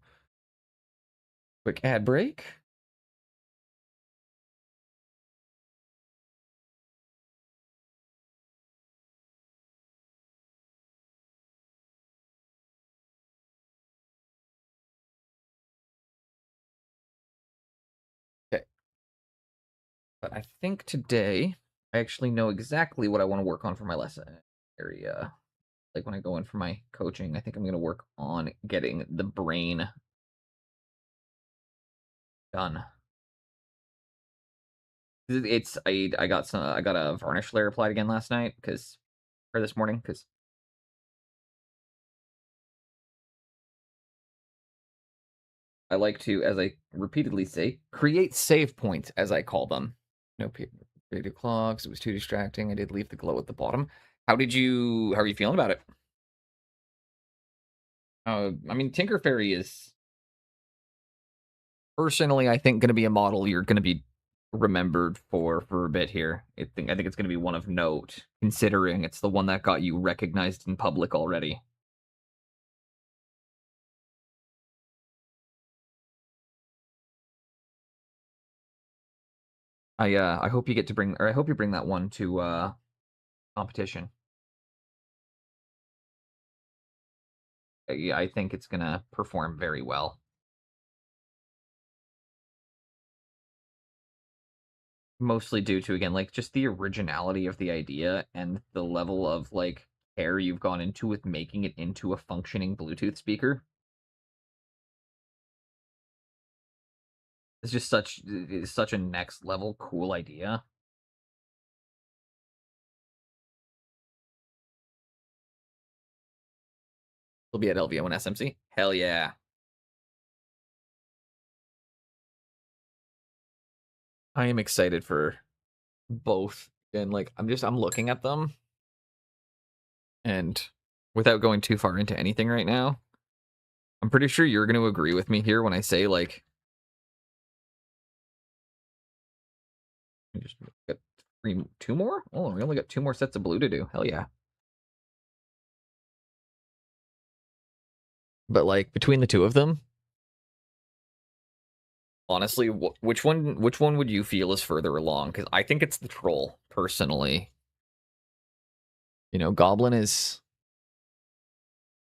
quick ad break. Okay, but I think today I actually know exactly what I wanna work on for my lesson area. Like, when I go in for my coaching, I think I'm gonna work on getting the brain done. It's I got a varnish layer applied again last night because or this morning because I like to, as I repeatedly say, create save points, as I call them. No video clogs. It was too distracting. I did leave the glow at the bottom. How are you feeling about it? I mean, Tinker Fairy is personally, I think, going to be a model you're going to be remembered for a bit here. I think it's going to be one of note, considering it's the one that got you recognized in public already. I hope you get to bring, or I hope you bring that one to competition. I think it's going to perform very well. Mostly due to, again, like, just the originality of the idea and the level of, like, care you've gone into with making it into a functioning Bluetooth speaker. It's such a next level cool idea. It'll be at LVO and SMC. Hell yeah. I am excited for both And like I'm looking at them, and without going too far into anything right now, I'm pretty sure you're going to agree with me here when I say like we just got two more. Oh, we only got 2 more sets of blue to do. Hell yeah! But like between the two of them, honestly, which one would you feel is further along? Because I think it's the troll personally. You know, Goblin is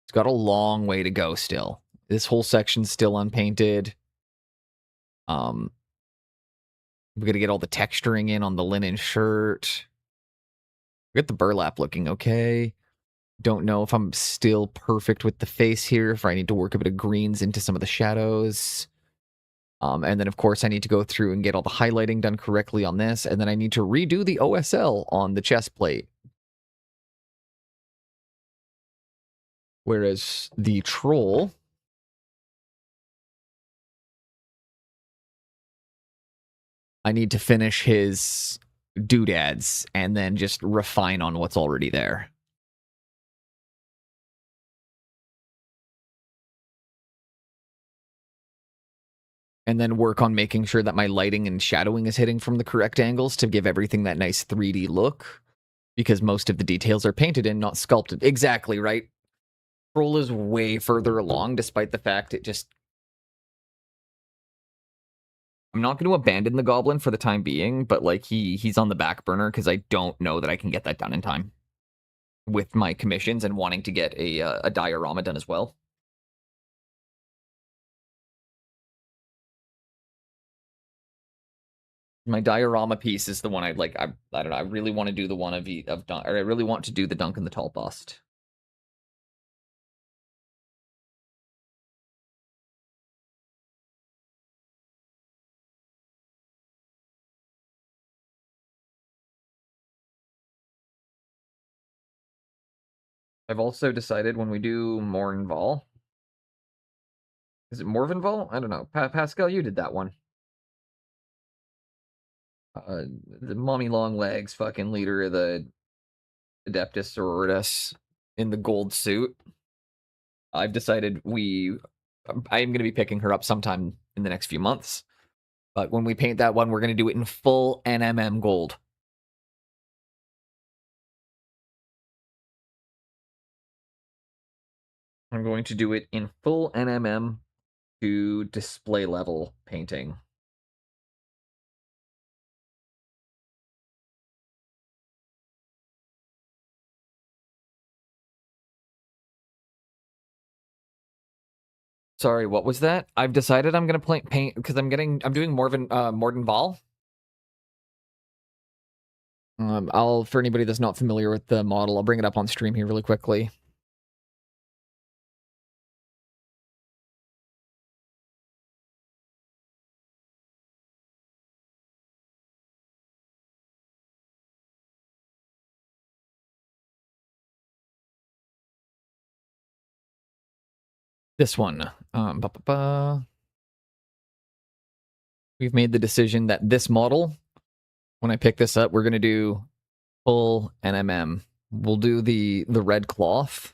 it's got a long way to go still. This whole section's still unpainted. Um, we got to get all the texturing in on the linen shirt. We got the burlap looking okay. Don't know if I'm still perfect with the face here, if I need to work a bit of greens into some of the shadows. And then, of course, I need to go through and get all the highlighting done correctly on this. And then I need to redo the OSL on the chest plate. Whereas the troll, I need to finish his doodads and then just refine on what's already there. And then work on making sure that my lighting and shadowing is hitting from the correct angles to give everything that nice 3D look. Because most of the details are painted and not sculpted. Exactly, right? Troll is way further along, despite the fact it just... I'm not going to abandon the Goblin for the time being, but like he's on the back burner because I don't know that I can get that done in time. With my commissions and wanting to get a diorama done as well. My diorama piece is the one I'd like. I don't know. I really want to do the one of Dunk, or I really want to do the Duncan the Tall bust. I've also decided when we do Mornval, is it Morvenval? I don't know. Pascal, you did that one. The mommy long legs, fucking leader of the Adeptus Sororitas in the gold suit. I've decided I am going to be picking her up sometime in the next few months. But when we paint that one, we're going to do it in full NMM gold. I'm going to do it in full NMM to display level painting. Sorry, what was that? I've decided I'm going to paint because I'm doing Mordenval. For anybody that's not familiar with the model, I'll bring it up on stream here really quickly. This one. We've made the decision that this model, when I pick this up, we're going to do full NMM. We'll do the red cloth,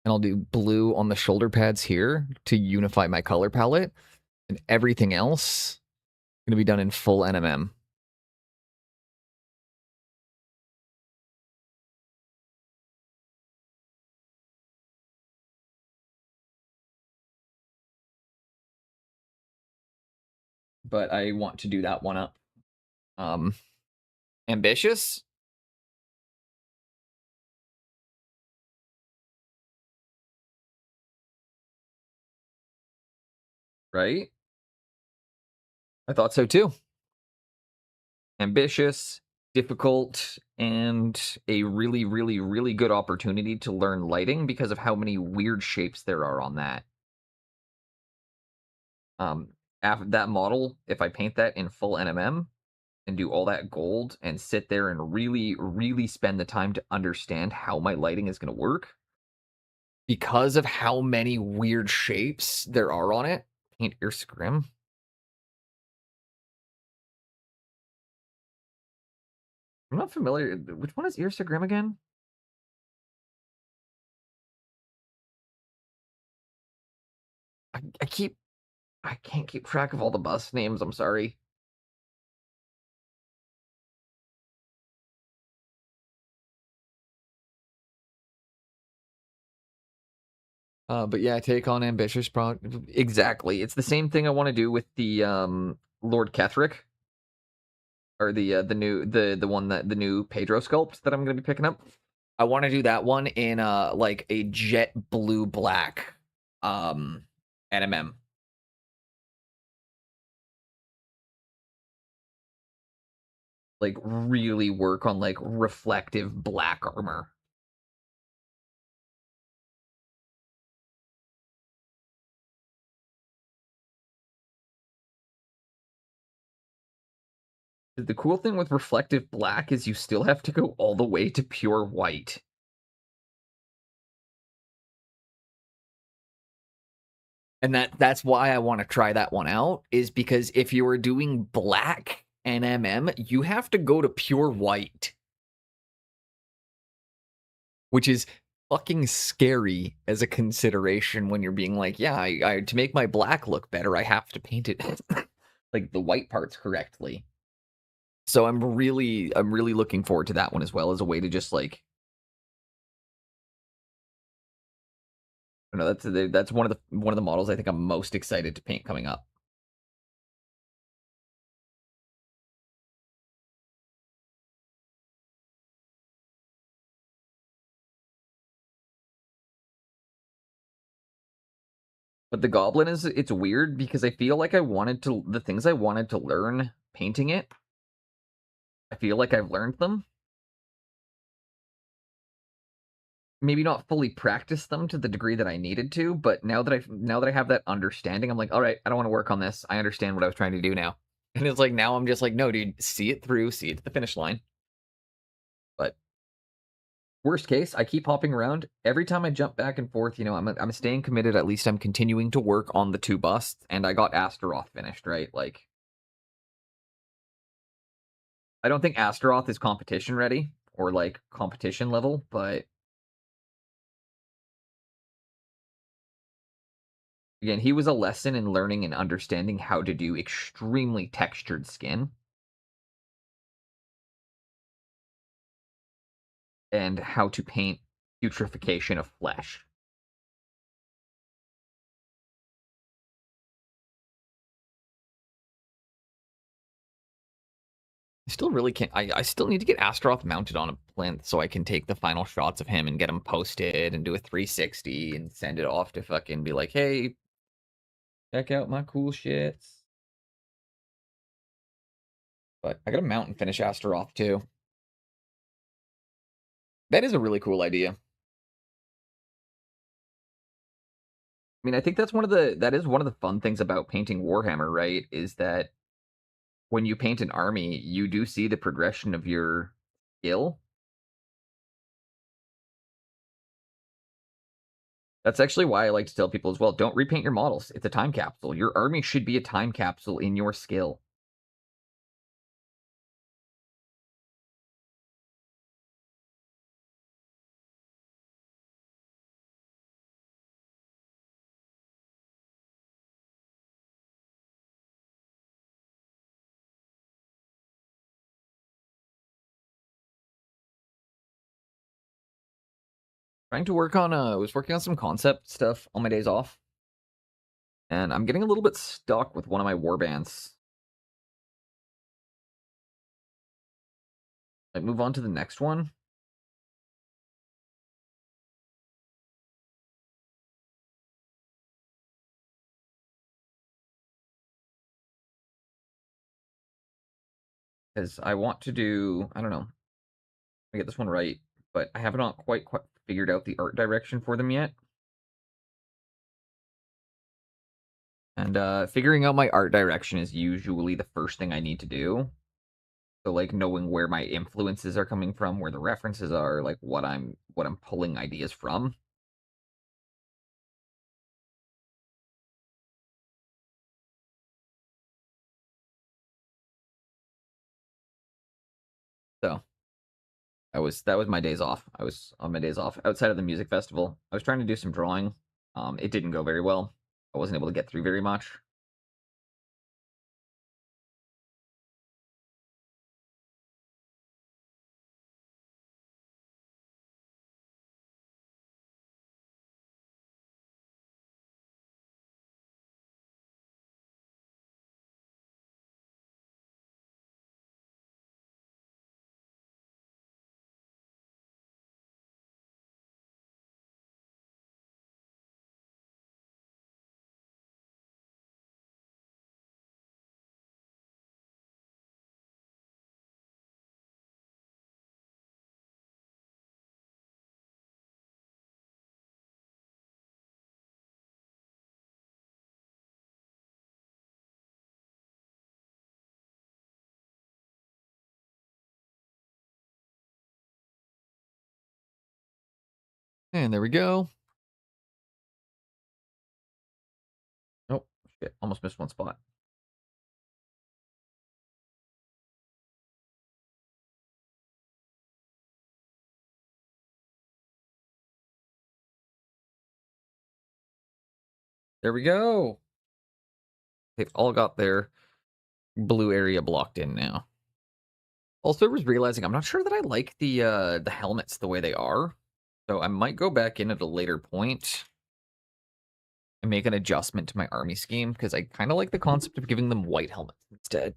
and I'll do blue on the shoulder pads here to unify my color palette, and everything else going to be done in full NMM. But I want to do that one up. Ambitious? Right? I thought so too. Ambitious, difficult, and a really, really, really good opportunity to learn lighting because of how many weird shapes there are on that. That model, if I paint that in full NMM and do all that gold and sit there and really, really spend the time to understand how my lighting is going to work, because of how many weird shapes there are on it, paint your scrim. I'm not familiar. Which one is Instagram again? I keep I can't keep track of all the bus names. I'm sorry. But yeah, take on ambitious pro. Exactly. It's the same thing I want to do with the Lord Ketherick, or the new the one that the new Pedro sculpt that I'm gonna be picking up. I want to do that one in like a jet blue black NMM. Like really work on like reflective black armor. The cool thing with reflective black is you still have to go all the way to pure white. And that's why I want to try that one out, is because if you were doing black NMM, you have to go to pure white, which is fucking scary as a consideration when you're being like, yeah, I to make my black look better, I have to paint it like the white parts correctly. So I'm really looking forward to that one as well, as a way to just like, I don't know, that's one of the models I think I'm most excited to paint coming up. But the goblin is, it's weird because I feel like the things I wanted to learn painting it, I feel like I've learned them. Maybe not fully practiced them to the degree that I needed to, but now that I have that understanding, I'm like, all right, I don't want to work on this. I understand what I was trying to do now. And it's like now I'm just like, no, dude, see it through, see it to the finish line. But worst case, I keep hopping around. Every time I jump back and forth, I'm staying committed. At least I'm continuing to work on the two busts, and I got Astaroth finished, right? Like, I don't think Astaroth is competition ready or like competition level, but again, he was a lesson in learning and understanding how to do extremely textured skin and how to paint putrefaction of flesh. I still really can't. I still need to get Astaroth mounted on a plinth so I can take the final shots of him and get him posted and do a 360 and send it off to fucking be like, hey, check out my cool shits. But I gotta mount and finish Astaroth too. That is a really cool idea. I mean, I think that is one of the fun things about painting Warhammer, right? Is that when you paint an army, you do see the progression of your skill. That's actually why I like to tell people as well, don't repaint your models. It's a time capsule. Your army should be a time capsule in your skill. Trying to work on I was working on some concept stuff on my days off. And I'm getting a little bit stuck with one of my warbands. Like move on to the next one. Because I want to do, I don't know, I get this one right, but I have not quite figured out the art direction for them yet. And figuring out my art direction is usually the first thing I need to do. So like knowing where my influences are coming from, where the references are, like what I'm pulling ideas from. So That was my days off. I was on my days off outside of the music festival. I was trying to do some drawing. It didn't go very well. I wasn't able to get through very much. And there we go. Oh, shit. Almost missed one spot. There we go. They've all got their blue area blocked in now. Also, I was realizing I'm not sure that I like the helmets the way they are. So I might go back in at a later point and make an adjustment to my army scheme because I kind of like the concept of giving them white helmets instead.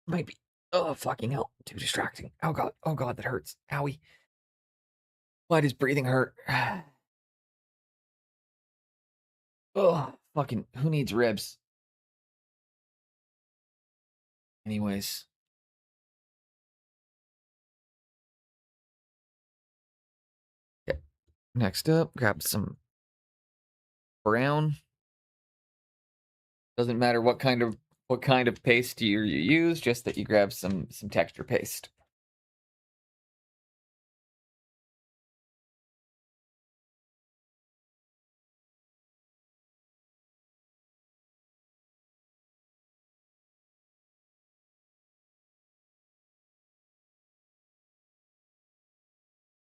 Might be. Oh, fucking hell. Too distracting. Oh, God. Oh, God. That hurts. Owie. Why does breathing hurt? Oh, fucking. Who needs ribs? Anyways. Yeah. Next up, grab some brown. Doesn't matter what kind of paste you use, just that you grab some texture paste.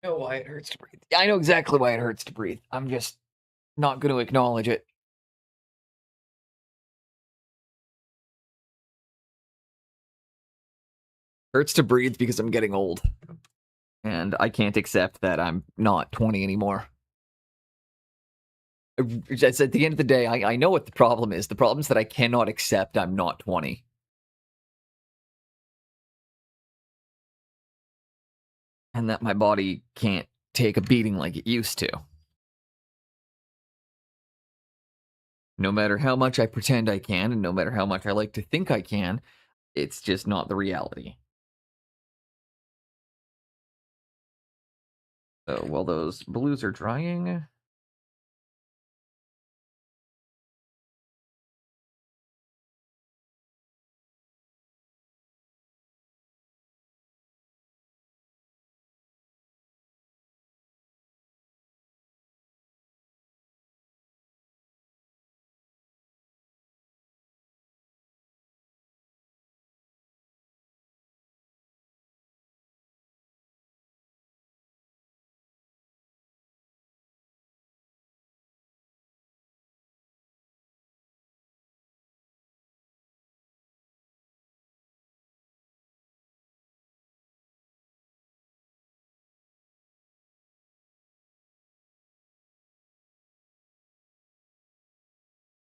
I know why it hurts to breathe. I know exactly why it hurts to breathe. I'm just not going to acknowledge it. Hurts to breathe because I'm getting old. And I can't accept that I'm not 20 anymore. Just at the end of the day, I know what the problem is. The problem is that I cannot accept I'm not 20. And that my body can't take a beating like it used to. No matter how much I pretend I can, and no matter how much I like to think I can, it's just not the reality. So while those blues are drying,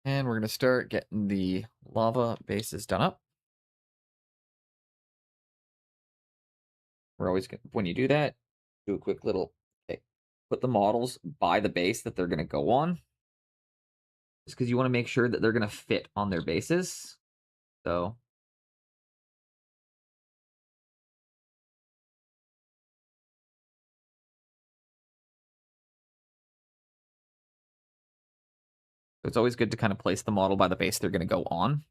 and we're going to start getting the lava bases done up. We're always going to, when you do that, do a quick little, okay, put the models by the base that they're going to go on. Just because you want to make sure that they're going to fit on their bases. So it's always good to kind of place the model by the base they're going to go on.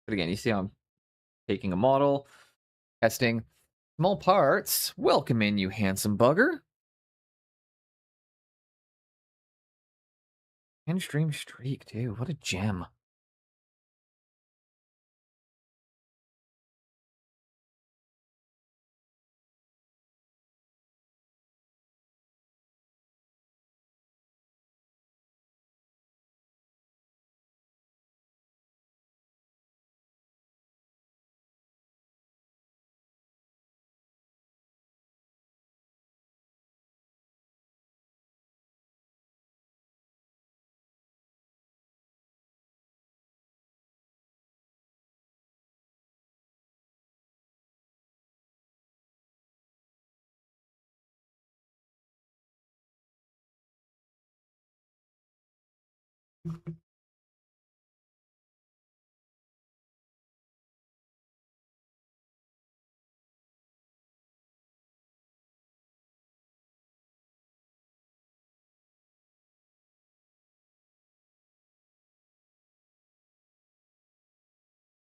But again, you see how I'm taking a model, testing small parts. Welcome in, you handsome bugger. And stream streak, too. What a gem.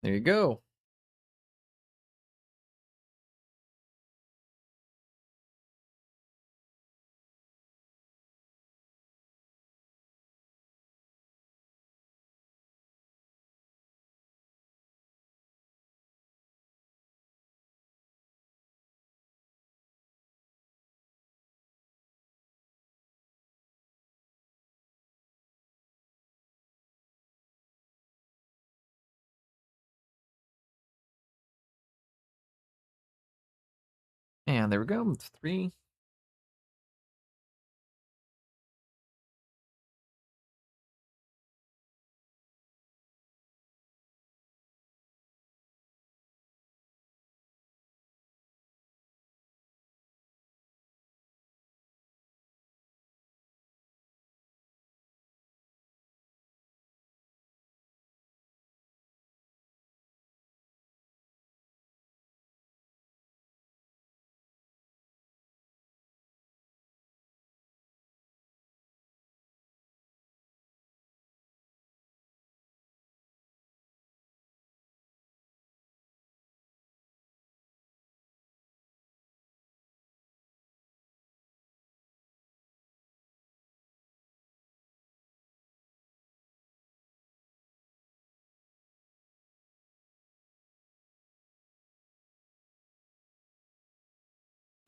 There you go. And there we go. It's 3.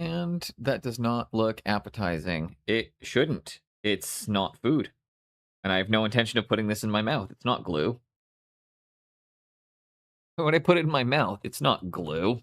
And that does not look appetizing. It shouldn't. It's not food. And I have no intention of putting this in my mouth. It's not glue. When I put it in my mouth, it's not glue.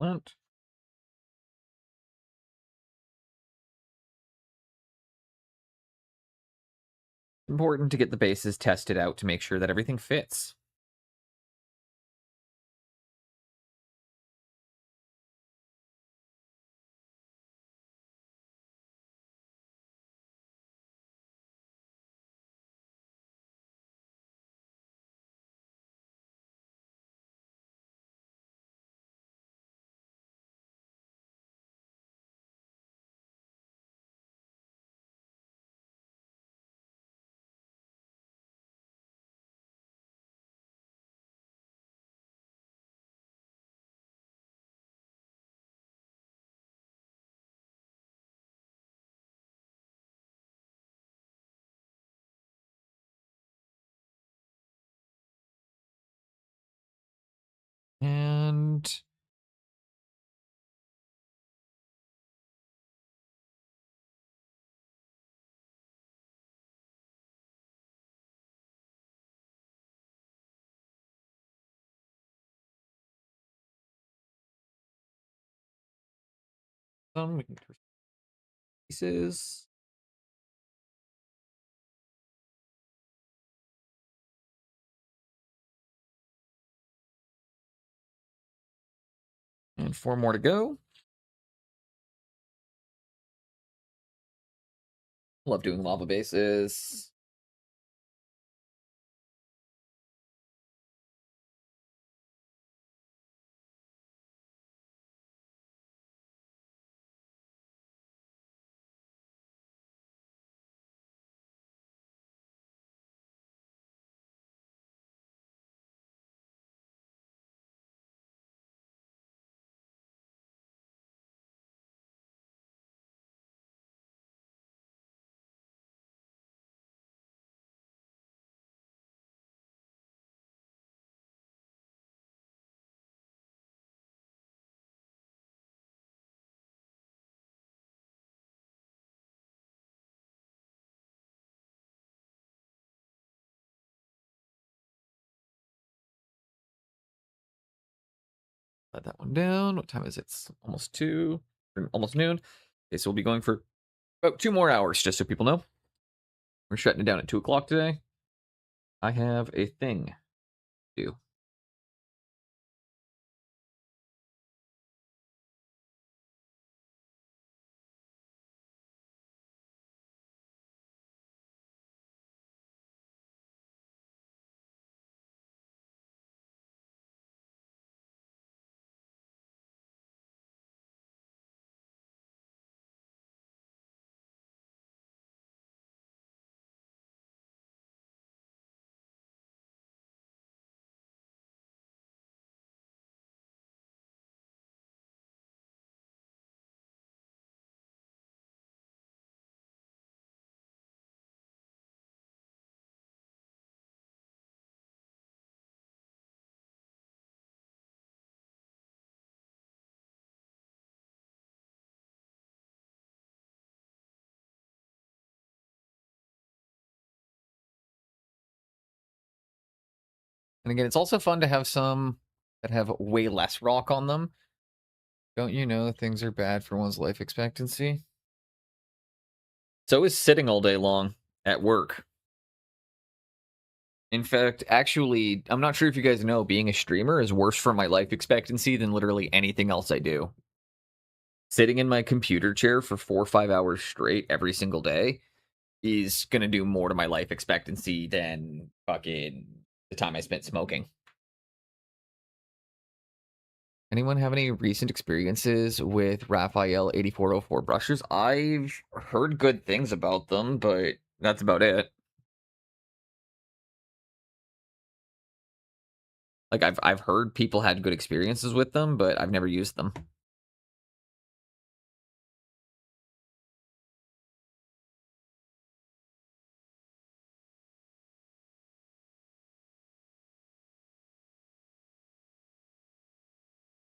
What? Important to get the bases tested out to make sure that everything fits. Some we can turn pieces. And 4 more to go. Love doing lava bases. Let that one down. What time is it? It's almost 2, or almost noon. Okay, so we'll be going for about 2 more hours, just so people know. We're shutting it down at 2 o'clock today. I have a thing to do. And again, it's also fun to have some that have way less rock on them. Don't you know things are bad for one's life expectancy? So is sitting all day long at work. In fact, actually, I'm not sure if you guys know, being a streamer is worse for my life expectancy than literally anything else I do. Sitting in my computer chair for 4 or 5 hours straight every single day is gonna do more to my life expectancy than fucking the time I spent smoking. Anyone have any recent experiences with Raphael 8404 brushes? I've heard good things about them, but that's about it. Like I've heard people had good experiences with them, but I've never used them.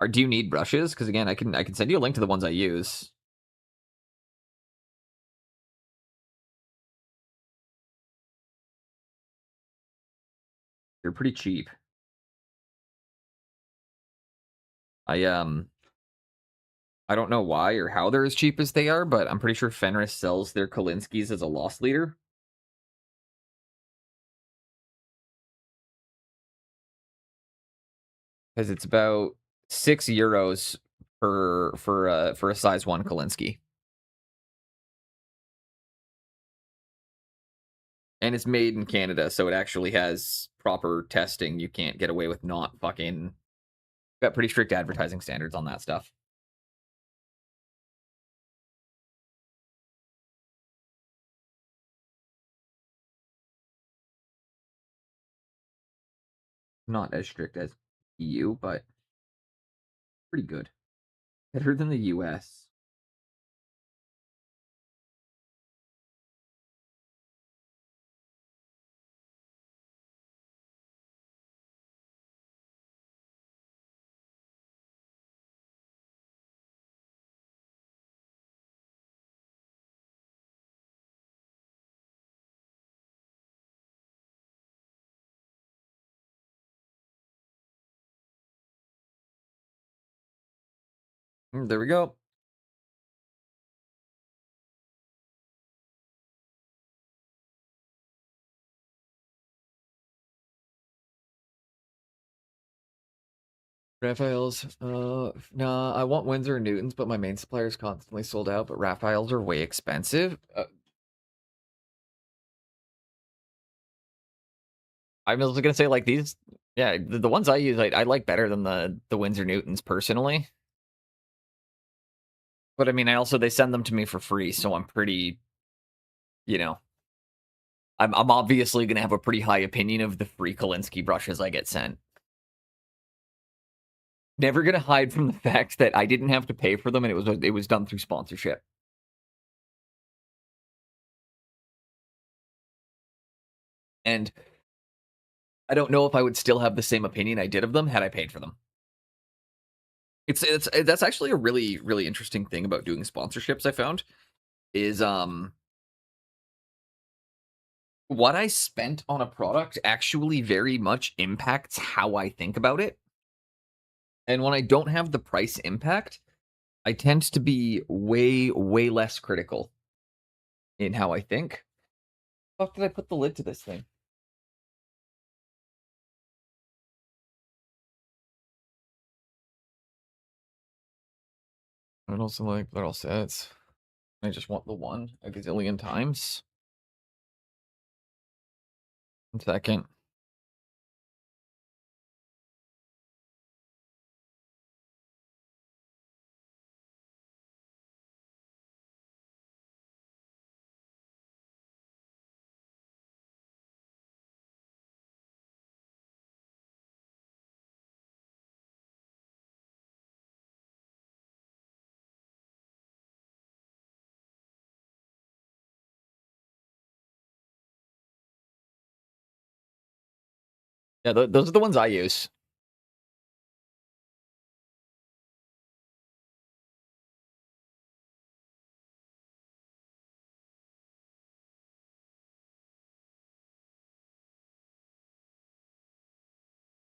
Or do you need brushes? Because again, I can send you a link to the ones I use. They're pretty cheap. I I don't know why or how they're as cheap as they are, but I'm pretty sure Fenris sells their Kalinskis as a loss leader. Because it's about €6 for a size 1 Kalinsky. And it's made in Canada, so it actually has proper testing. You can't get away with not fucking got pretty strict advertising standards on that stuff. Not as strict as EU, but pretty good. Better than the US. There we go. Raphaels, nah, I want Windsor and Newtons, but my main supplier is constantly sold out, but Raphaels are way expensive. I was gonna say, like, these, yeah, the ones I use, I like better than the Windsor Newtons, personally. But, I mean, I also they send them to me for free, so I'm pretty, you know, I'm obviously gonna have a pretty high opinion of the free Kolinsky brushes I get sent. Never gonna hide from the fact that I didn't have to pay for them, and it was done through sponsorship. And I don't know if I would still have the same opinion I did of them had I paid for them. That's actually a really, really interesting thing about doing sponsorships, I found, is, what I spent on a product actually very much impacts how I think about it. And when I don't have the price impact, I tend to be way, way less critical in how I think. Fuck, did I put the lid to this thing? I don't select little sets. I just want the one a gazillion times. 1 second. Yeah, those are the ones I use.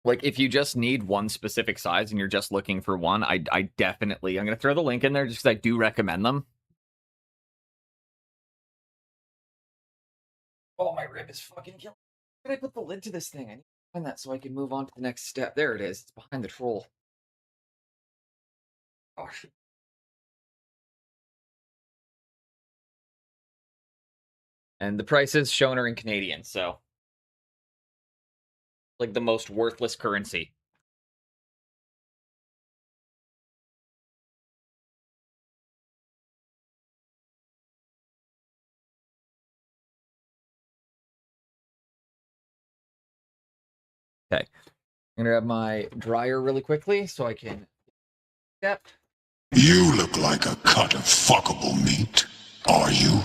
Like, if you just need one specific size and you're just looking for one, I definitely, I'm gonna throw the link in there just because I do recommend them. Oh, my rib is fucking killing. Where did I put the lid to this thing? I need to find that so I can move on to the next step. There it is. It's behind the troll. Oh shit. And the prices shown are in Canadian, so like the most worthless currency. Okay. I'm gonna grab my dryer really quickly so I can step. You look like a cut of fuckable meat. Are you?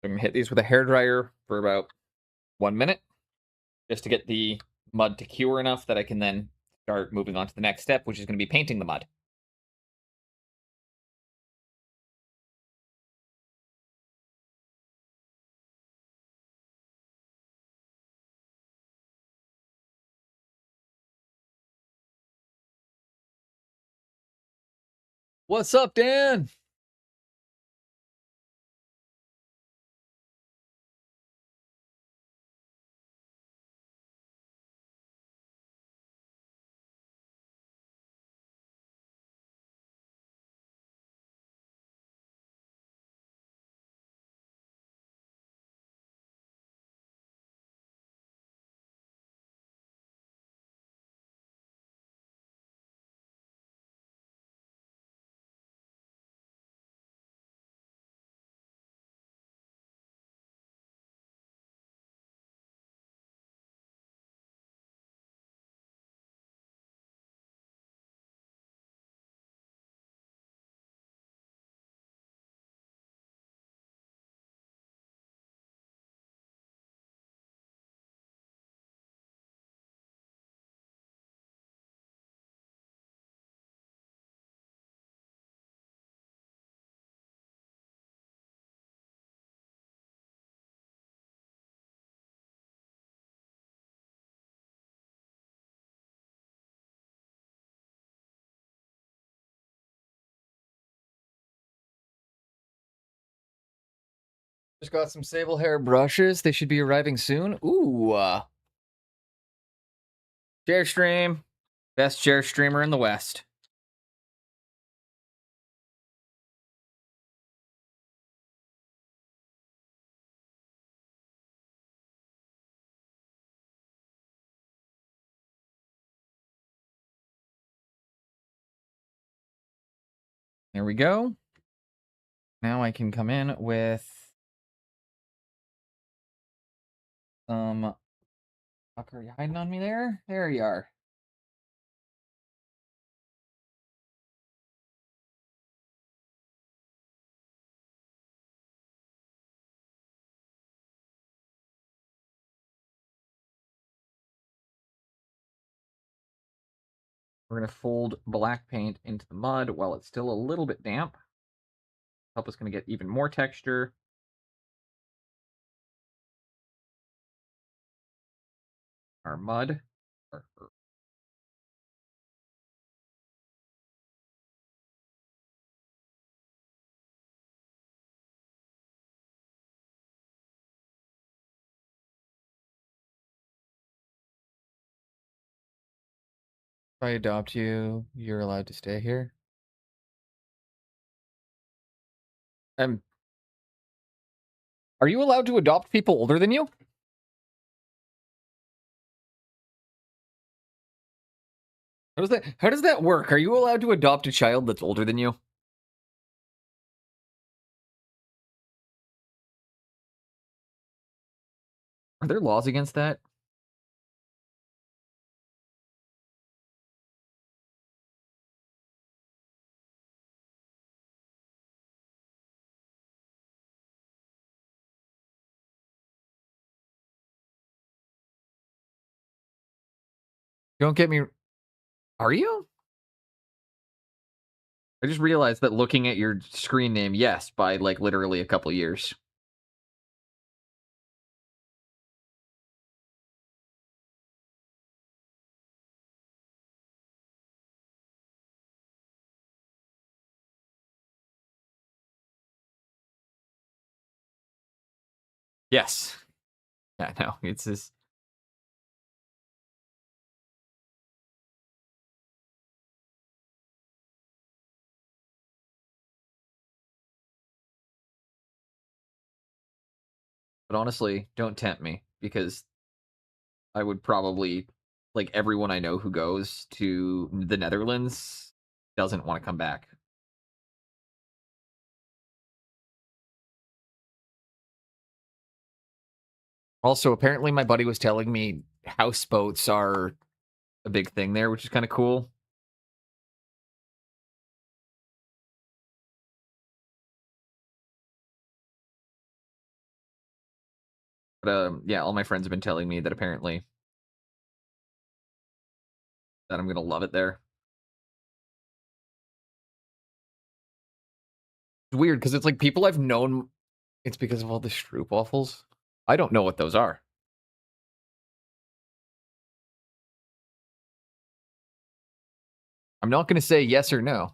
I'm gonna hit these with a hair dryer for about 1 minute just to get the mud to cure enough that I can then start moving on to the next step, which is gonna be painting the mud. What's up, Dan? Just got some sable hair brushes. They should be arriving soon. Ooh, share stream. Best share streamer in the West. There we go. Now I can come in with some... Fuck, are you hiding on me there? There you are. We're going to fold black paint into the mud while it's still a little bit damp. Help us going to get even more texture. Our mud. If I adopt you, you're allowed to stay here. Are you allowed to adopt people older than you? How does that work? Are you allowed to adopt a child that's older than you? Are there laws against that? Don't get me... Are you? I just realized that looking at your screen name, yes, by like literally a couple years. Yes. Yeah, no, it's just... But honestly, don't tempt me, because I would probably... Like, everyone I know who goes to the Netherlands doesn't want to come back. Also, apparently my buddy was telling me houseboats are a big thing there, which is kind of cool. But yeah, all my friends have been telling me that apparently that I'm gonna love it there. It's weird because it's like people I've known. It's because of all the stroopwafels. I don't know what those are. I'm not gonna say yes or no.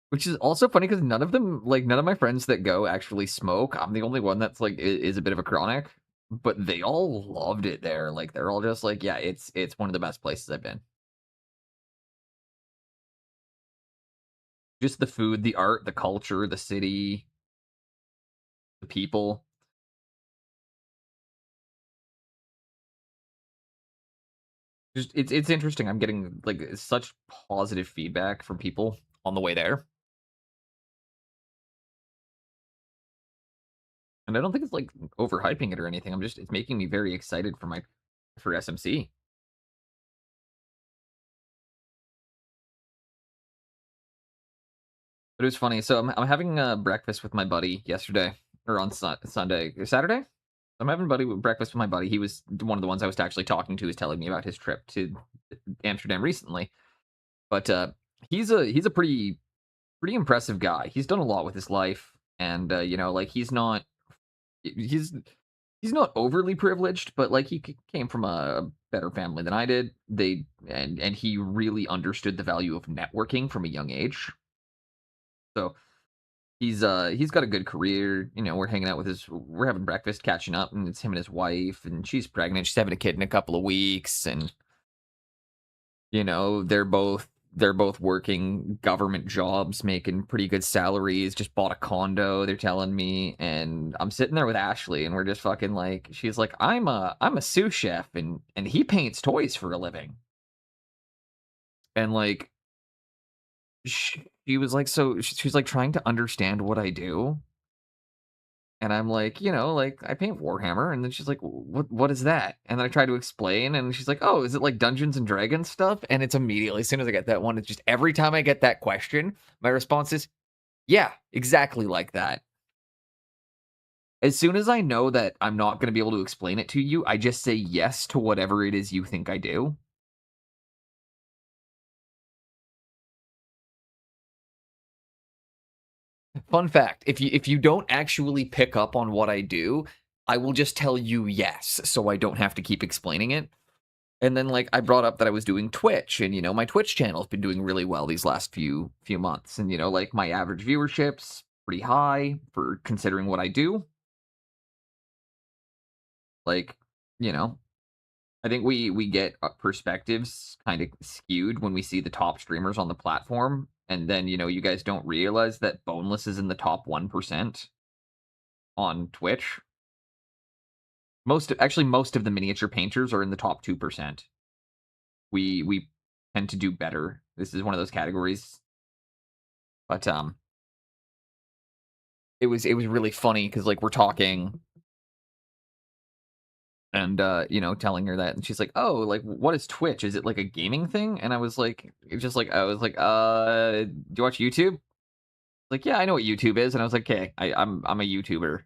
Which is also funny because none of them, like none of my friends that go actually smoke. I'm the only one that's like is a bit of a chronic, but they all loved it there. Like they're all just like, yeah, it's one of the best places I've been. Just the food, the art, the culture, the city, the people. Just it's interesting. I'm getting like such positive feedback from people on the way there. And I don't think it's like overhyping it or anything. It's making me very excited for SMC. But it was funny. So I'm having breakfast with my buddy yesterday or on Sunday, Saturday. I'm having breakfast with my buddy. He was one of the ones I was actually talking to. Is telling me about his trip to Amsterdam recently. But he's a pretty impressive guy. He's done a lot with his life, and you know, like he's he's not overly privileged, but like he came from a better family than I did. And he really understood the value of networking from a young age. So He's got a good career. We're hanging out with we're having breakfast, catching up, and it's him and his wife, and she's pregnant. She's having a kid in a couple of weeks, and they're both working government jobs, making pretty good salaries. Just bought a condo, they're telling me, and I'm sitting there with Ashley, and we're just fucking like, she's like, I'm a sous chef, and he paints toys for a living, and like she was like, so she's like trying to understand what I do. And I'm like, like, I paint Warhammer. And then she's like, what is that? And then I try to explain, and she's like, oh, is it like Dungeons and Dragons stuff? And it's immediately, as soon as I get that one, it's just every time I get that question, my response is, yeah, exactly like that. As soon as I know that I'm not going to be able to explain it to you, I just say yes to whatever it is you think I do. Fun fact, if you don't actually pick up on what I do, I will just tell you yes, so I don't have to keep explaining it. And then, like, I brought up that I was doing Twitch, and my Twitch channel's been doing really well these last few months, and like, my average viewership's pretty high for considering what I do. Like, you know, I think we get perspectives kind of skewed when we see the top streamers on the platform, and then you guys don't realize that Boneless is in the top 1% on Twitch. Most of the miniature painters are in the top 2%. We tend to do better. This is one of those categories. But it was really funny because, like, we're talking and telling her that, and she's like, "Oh, like, what is Twitch? Is it like a gaming thing?" And I was like, "Do you watch YouTube?" Like, "Yeah, I know what YouTube is." And I was like, "Okay, I'm a YouTuber."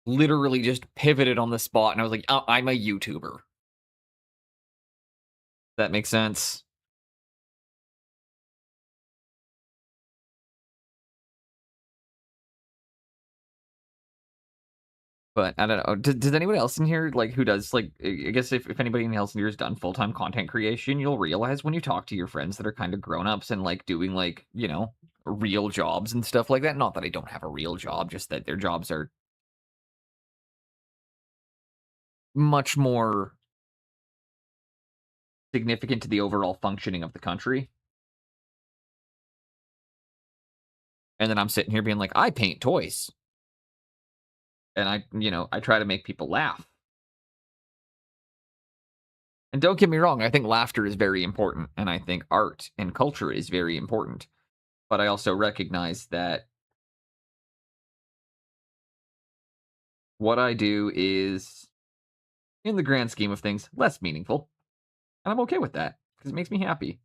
Literally just pivoted on the spot, and I was like, "Oh, I'm a YouTuber." That makes sense. But I don't know. Does anybody else in here, like, who does, like, I guess if anybody else in here has done full-time content creation, you'll realize when you talk to your friends that are kind of grown-ups and, like, doing, like, real jobs and stuff like that. Not that I don't have a real job, just that their jobs are much more significant to the overall functioning of the country. And then I'm sitting here being like, I paint toys. And I try to make people laugh. And don't get me wrong, I think laughter is very important, and I think art and culture is very important. But I also recognize that what I do is, in the grand scheme of things, less meaningful. And I'm okay with that because it makes me happy.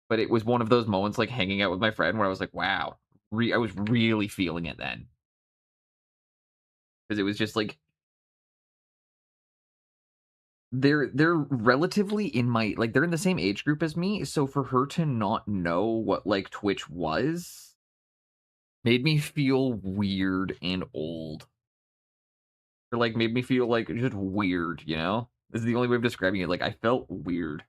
But it was one of those moments, like hanging out with my friend, where I was like, wow, I was really feeling it then. Because it was just like, they're relatively in my, like, they're in the same age group as me. So for her to not know what, like, Twitch was made me feel weird and old. Or, like, made me feel like just weird, you know? This is the only way of describing it. Like, I felt weird.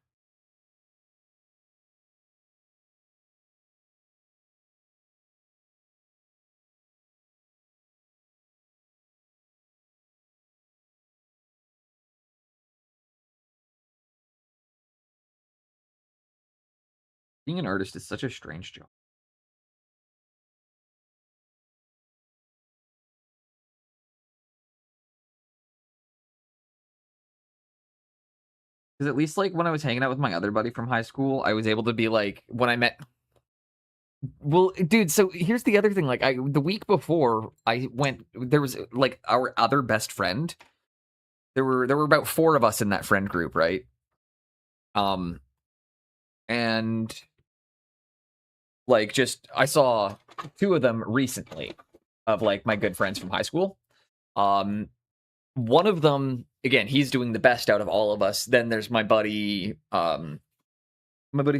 Being an artist is such a strange job. Because at least, like, when I was hanging out with my other buddy from high school, I was able to be like, when I met. Well, dude, so here's the other thing. Like, the week before I went, there was, like, our other best friend. There were about 4 of us in that friend group, right? Um, and like, just I saw 2 of them recently, of, like, my good friends from high school. Um, One of them, again, he's doing the best out of all of us. Then there's my buddy who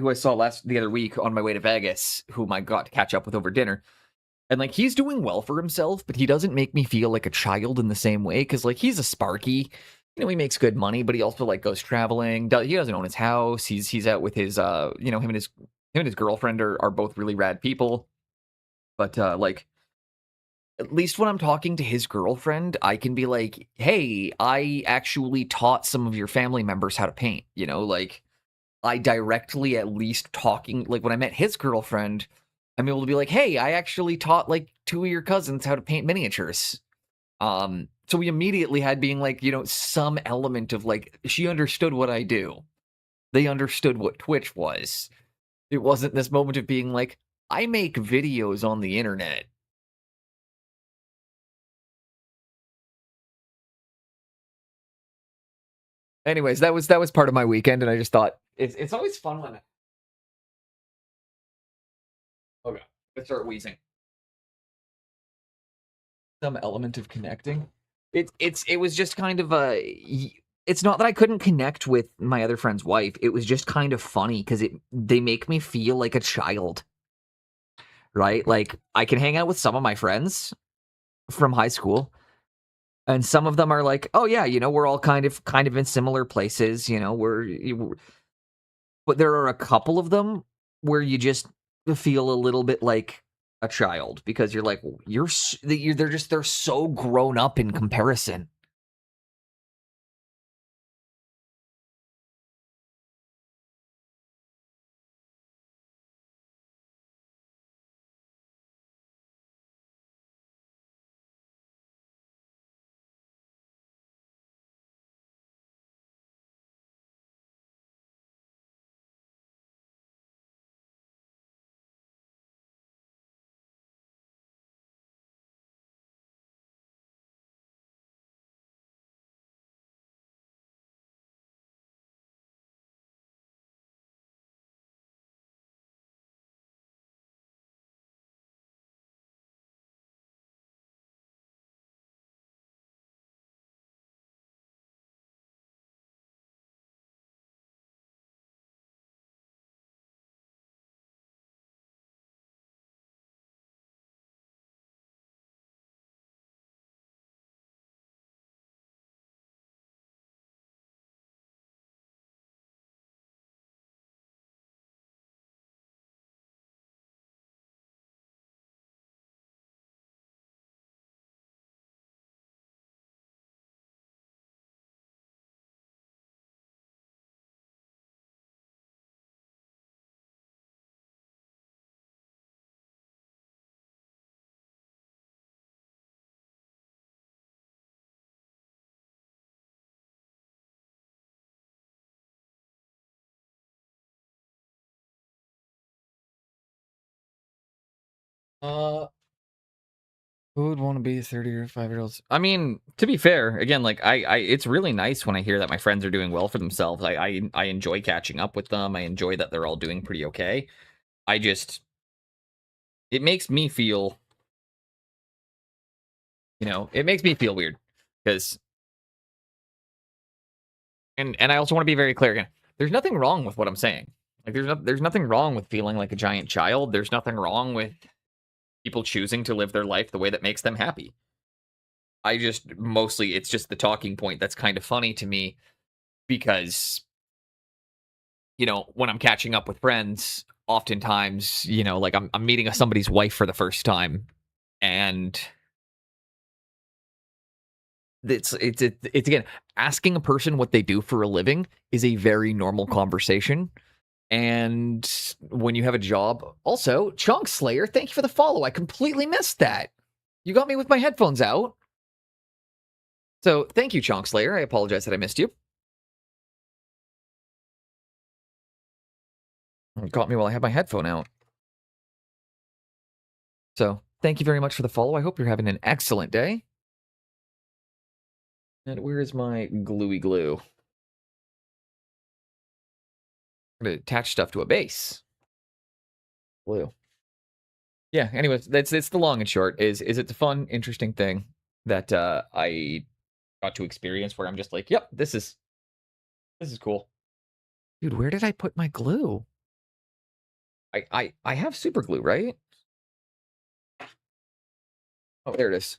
I saw the other week on my way to Vegas, whom I got to catch up with over dinner. And, like, he's doing well for himself, but he doesn't make me feel like a child in the same way. Cause, like, he's a Sparky. He makes good money, but he also, like, goes traveling. He doesn't own his house. He's out with his, him and his Him and his girlfriend are both really rad people, but, like, at least when I'm talking to his girlfriend, I can be like, "Hey, I actually taught some of your family members how to paint," you know, like, I directly at least talking like, when I met his girlfriend, I'm able to be like, "Hey, I actually taught, like, 2 of your cousins how to paint miniatures." So we immediately had being like, some element of, like, she understood what I do. They understood what Twitch was. It wasn't this moment of being like, "I make videos on the internet." Anyways, that was part of my weekend, and I just thought it's always fun when okay, I start wheezing. Some element of connecting. It was just kind of it's not that I couldn't connect with my other friend's wife. It was just kind of funny because they make me feel like a child, right? Like I can hang out with some of my friends from high school, and some of them are like, "Oh yeah, we're all kind of in similar places, but there are a couple of them where you just feel a little bit like a child because you're like, they're so grown up in comparison. Uh, who would want to be 30 or 5-year-olds? I mean, to be fair, again, like it's really nice when I hear that my friends are doing well for themselves. I enjoy catching up with them. I enjoy that they're all doing pretty okay. I just it makes me feel, it makes me feel weird because and I also want to be very clear again. There's nothing wrong with what I'm saying. Like there's nothing wrong with feeling like a giant child. There's nothing wrong with people choosing to live their life the way that makes them happy. I just mostly it's just the talking point that's kind of funny to me because when I'm catching up with friends, oftentimes, like I'm meeting somebody's wife for the first time, and it's again asking a person what they do for a living is a very normal conversation. And when you have a job, also, Chunk Slayer, thank you for the follow. I completely missed that. You got me with my headphones out. So thank you, Chunk Slayer. I apologize that I missed you. You caught me while I had my headphone out. So thank you very much for the follow. I hope you're having an excellent day. And where is my gluey glue? I'm going to attach stuff to a base. Glue. Yeah, anyways, that's it's the long and short is it's a fun, interesting thing that I got to experience where I'm just like, yep, this is cool. Dude, where did I put my glue? I have super glue, right? Oh, there it is.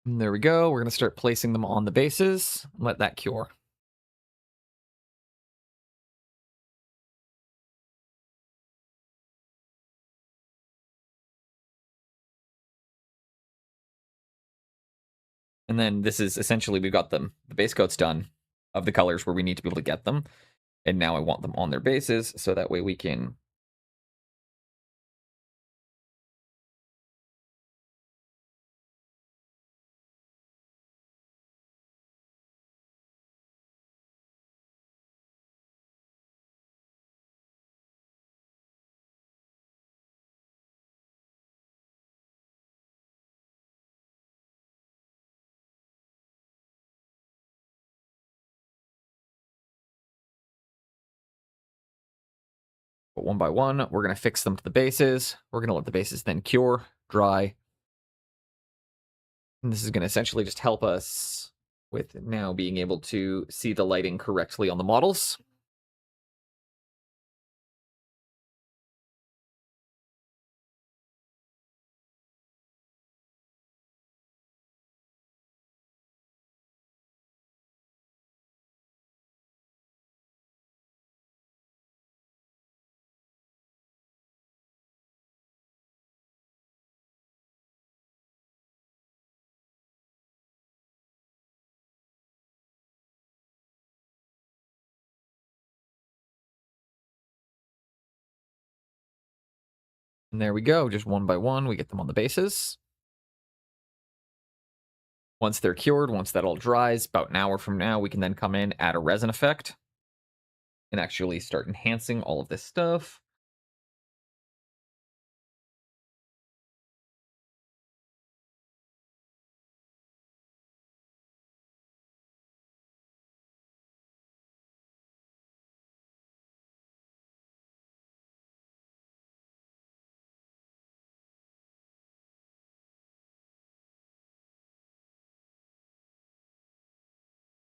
And there we go. We're going to start placing them on the bases. Let that cure. And then this is essentially, we've got them, the base coat's done of the colors where we need to be able to get them. And now I want them on their bases, so that way we can... But one by one, we're going to fix them to the bases. We're going to let the bases then cure, dry. And this is going to essentially just help us with now being able to see the lighting correctly on the models. And there we go, just one by one, we get them on the bases. Once they're cured, once that all dries, about an hour from now, we can then come in, add a resin effect, and actually start enhancing all of this stuff.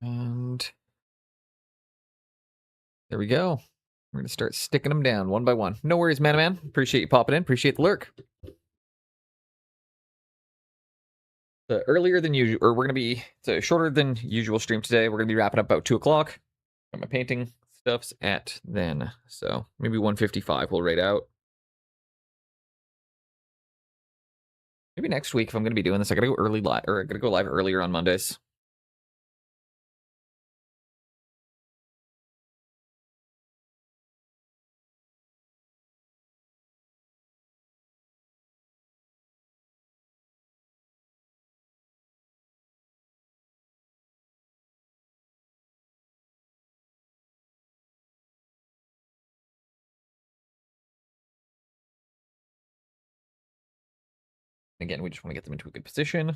And there we go. We're going to start sticking them down one by one. No worries, man. Appreciate you popping in. Appreciate the lurk. Earlier than usual, or we're going to be, it's a shorter than usual stream today. We're going to be wrapping up about 2 o'clock. Got my painting stuff's at then. So maybe 1:55 we'll rate out. Maybe next week if I'm going to be doing this, I got to go early live, or I got to go live earlier on Mondays. Again, we just want to get them into a good position.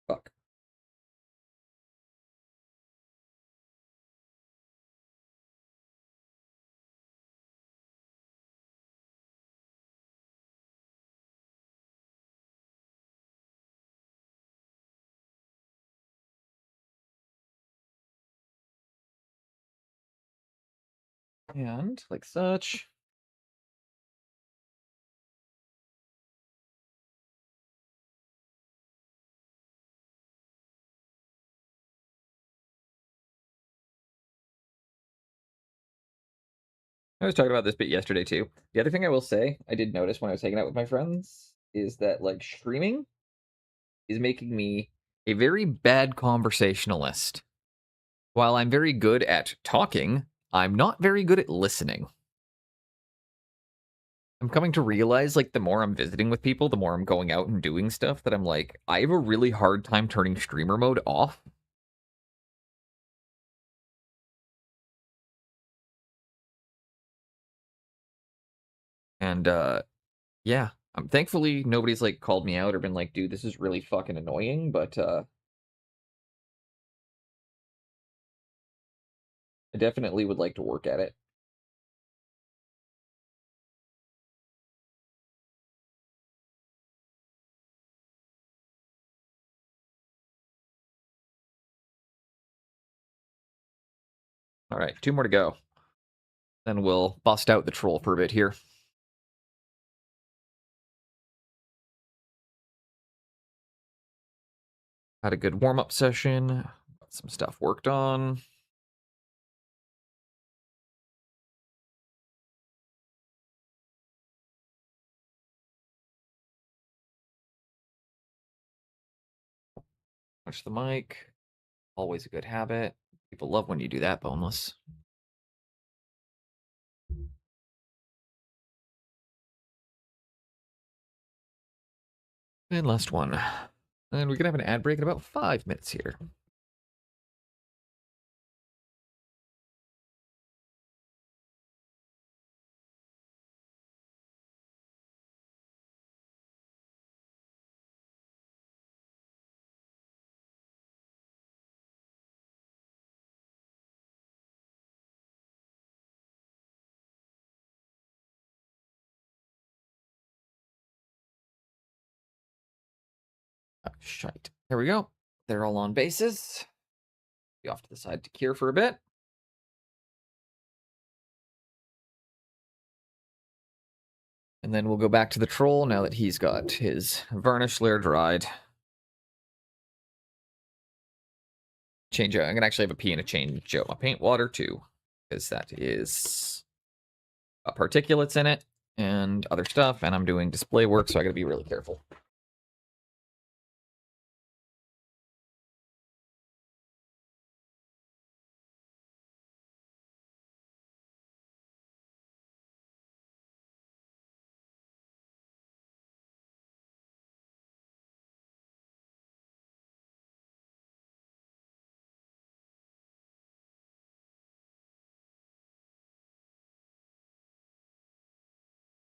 Fuck. And like such. I was talking about this bit yesterday too. The other thing I will say, I did notice when I was hanging out with my friends, is that like streaming is making me a very bad conversationalist. While I'm very good at talking, I'm not very good at listening. I'm coming to realize, like, the more I'm visiting with people, the more I'm going out and doing stuff, that I'm like, I have a really hard time turning streamer mode off. And, yeah. Thankfully, nobody's like called me out or been like, dude, this is really fucking annoying, but I definitely would like to work at it. All right, 2 more to go. Then we'll bust out the troll for a bit here. Had a good warm-up session. Got some stuff worked on. Touch the mic. Always a good habit. People love when you do that, Boneless. And last one. And we can have an ad break in about 5 minutes here. Oh, shite. There we go. They're all on bases. Be off to the side to cure for a bit. And then we'll go back to the troll now that he's got his varnish layer dried. Change out. I'm gonna actually have a pee and a change out my paint water too, because that is particulates in it and other stuff, and I'm doing display work, so I gotta be really careful.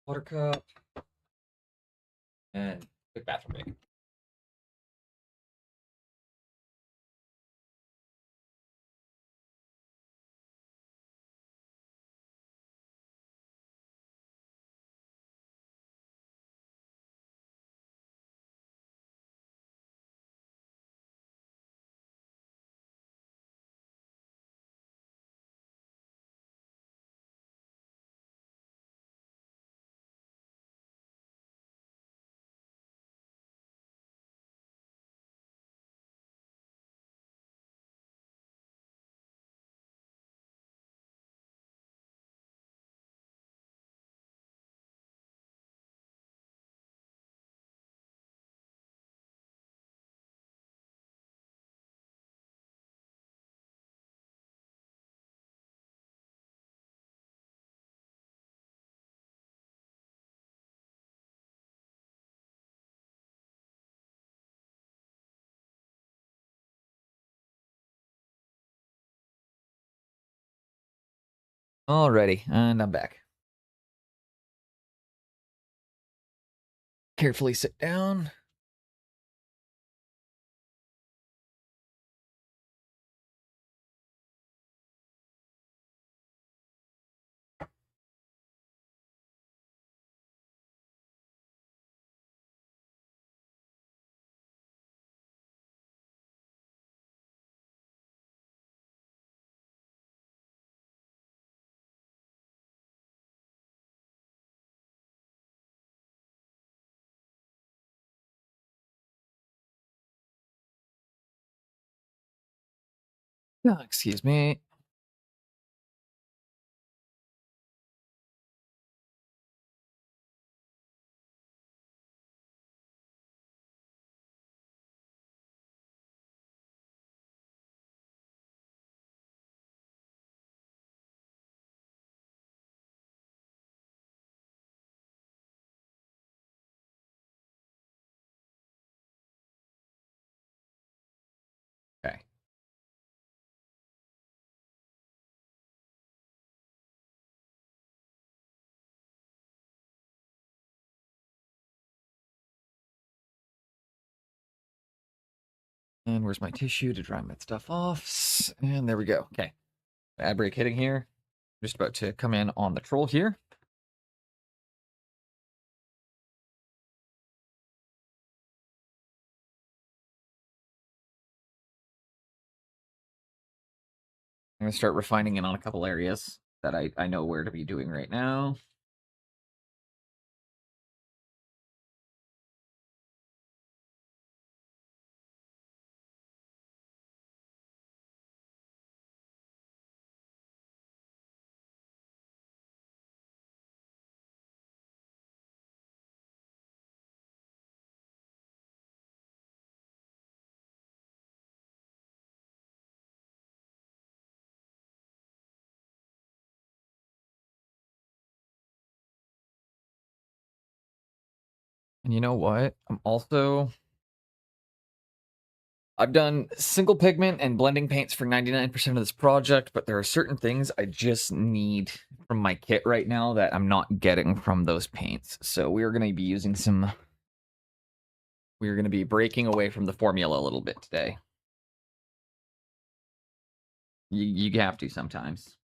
Water cup and quick bathroom break. Alrighty, and I'm back. Carefully sit down. Oh, excuse me. Okay. And where's my tissue to dry my stuff off? And there we go. Okay. Ad break hitting here. Just about to come in on the troll here. I'm going to start refining in on a couple areas that I know where to be doing right now. And you know what? I've done single pigment and blending paints for 99% of this project, but there are certain things I just need from my kit right now that I'm not getting from those paints. So we're going to be using we're going to be breaking away from the formula a little bit today. You have to sometimes.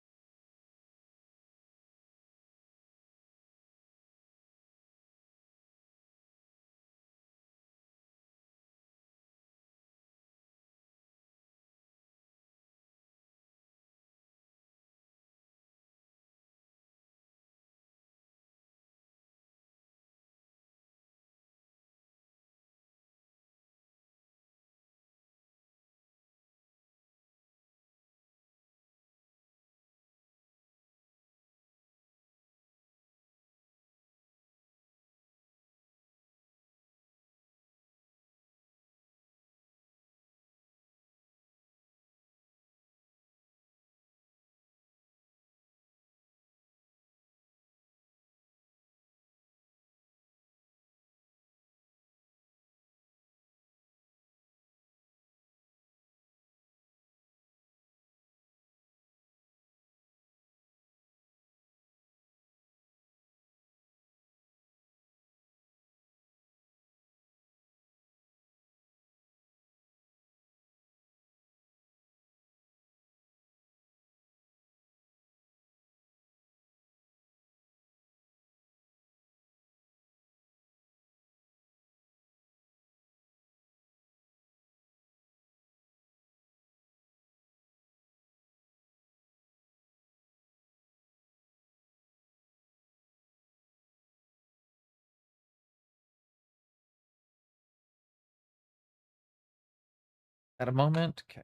At a moment. Okay.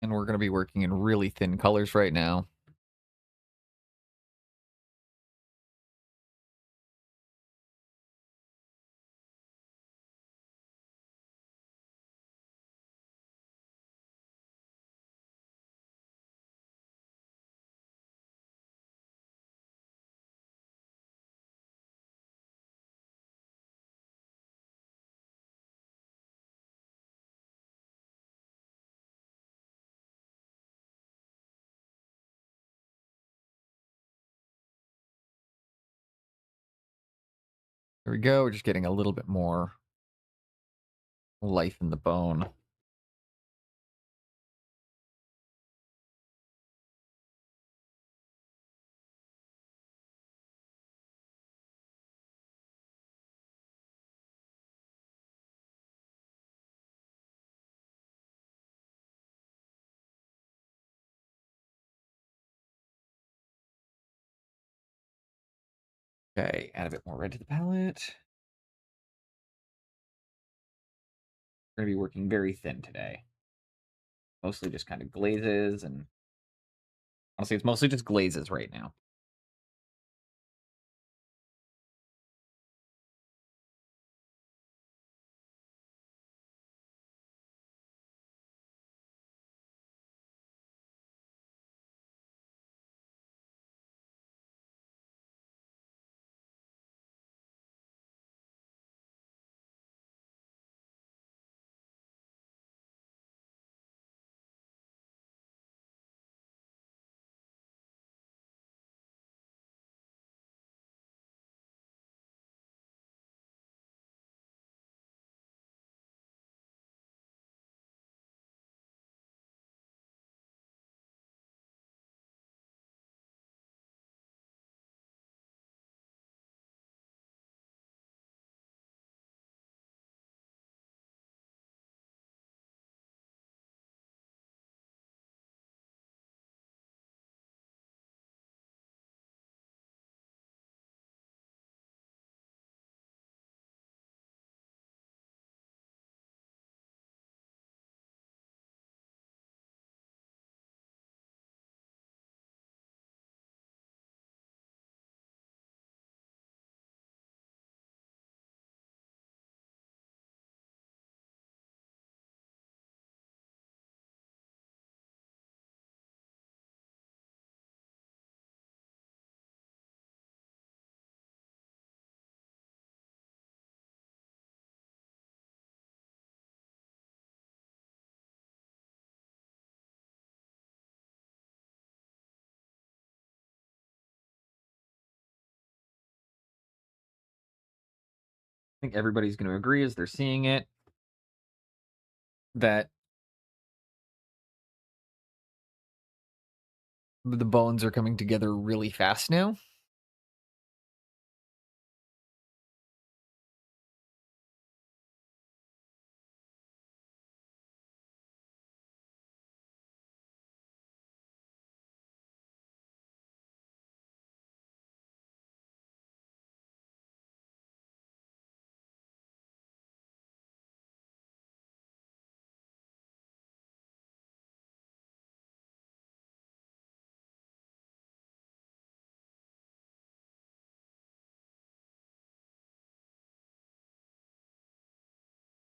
And we're going to be working in really thin colors right now. There we go. We're just getting a little bit more life in the bone. Okay, add a bit more red to the palette. We're going to be working very thin today. Mostly just kind of glazes, and honestly, it's mostly just glazes right now. I think everybody's going to agree as they're seeing it that the bones are coming together really fast now.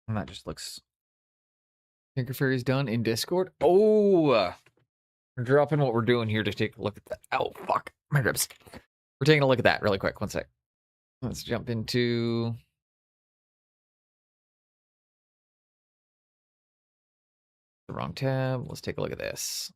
And that just looks... Tinker Fairy's done in Discord. Oh! We're dropping what we're doing here to take a look at that. Oh, fuck. My ribs. We're taking a look at that really quick. One sec. Let's jump into... the wrong tab. Let's take a look at this.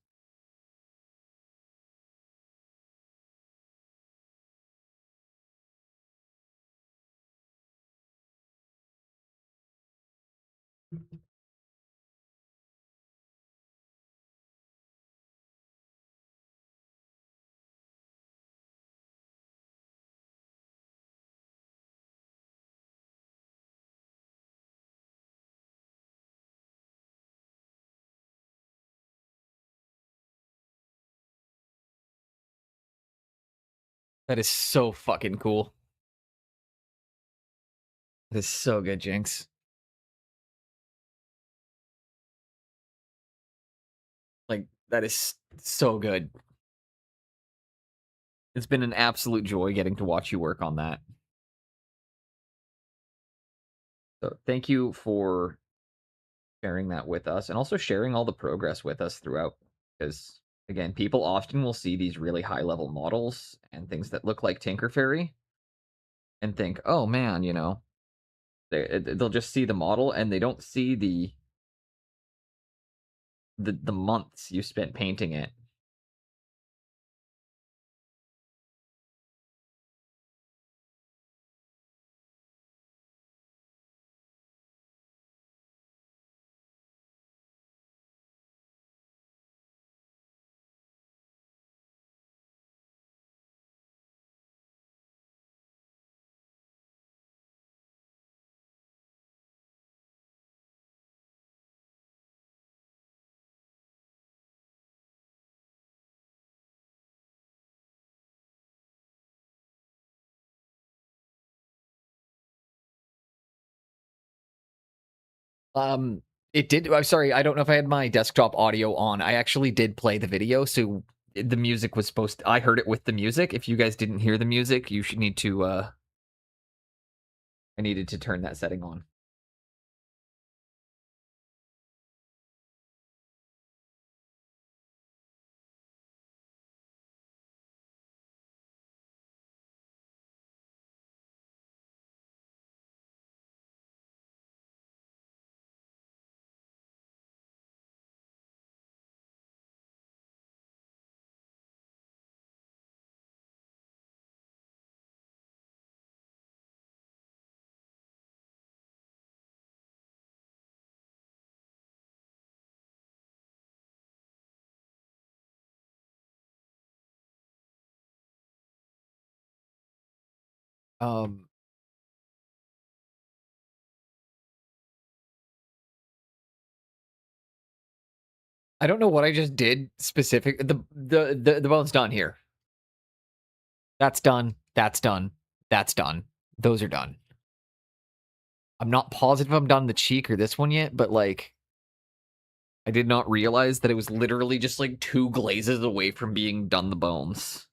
That is so fucking cool. That is so good, Jinx. That is so good. It's been an absolute joy getting to watch you work on that. So thank you for sharing that with us and also sharing all the progress with us throughout. Because again, people often will see these really high level models and things that look like Tinker Fairy and think, oh man, they'll just see the model and they don't see the months you spent painting it. Um, it did. I'm sorry, I don't know if I had my desktop audio on. I actually did play the video, so the music was supposed to, I heard it with the music. If you guys didn't hear the music, you should need to I needed to turn that setting on. Um, I don't know what I just did specific. The bone's done here. That's done. That's done. That's done. Those are done. I'm not positive I'm done the cheek or this one yet, but like I did not realize that it was literally just like 2 glazes away from being done the bones.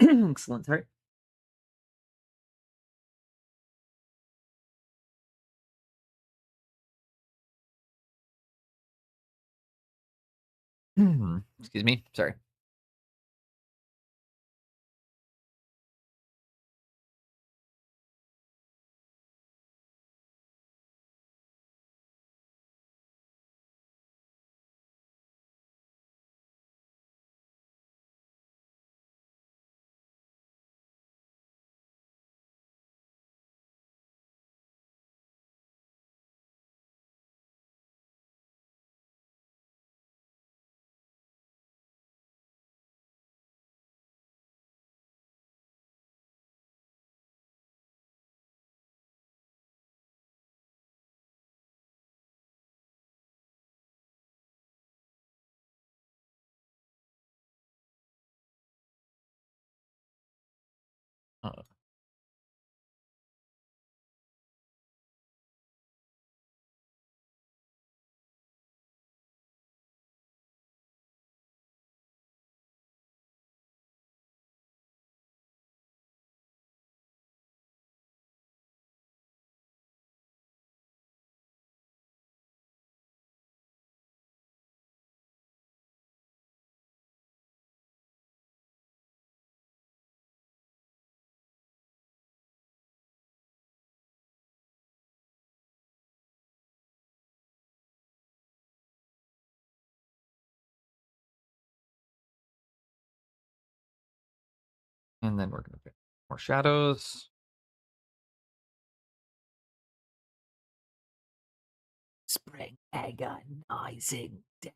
Excellent. Sorry. Excuse me. Sorry. Uh, And then we're going to pick more shadows. Spring agonizing death.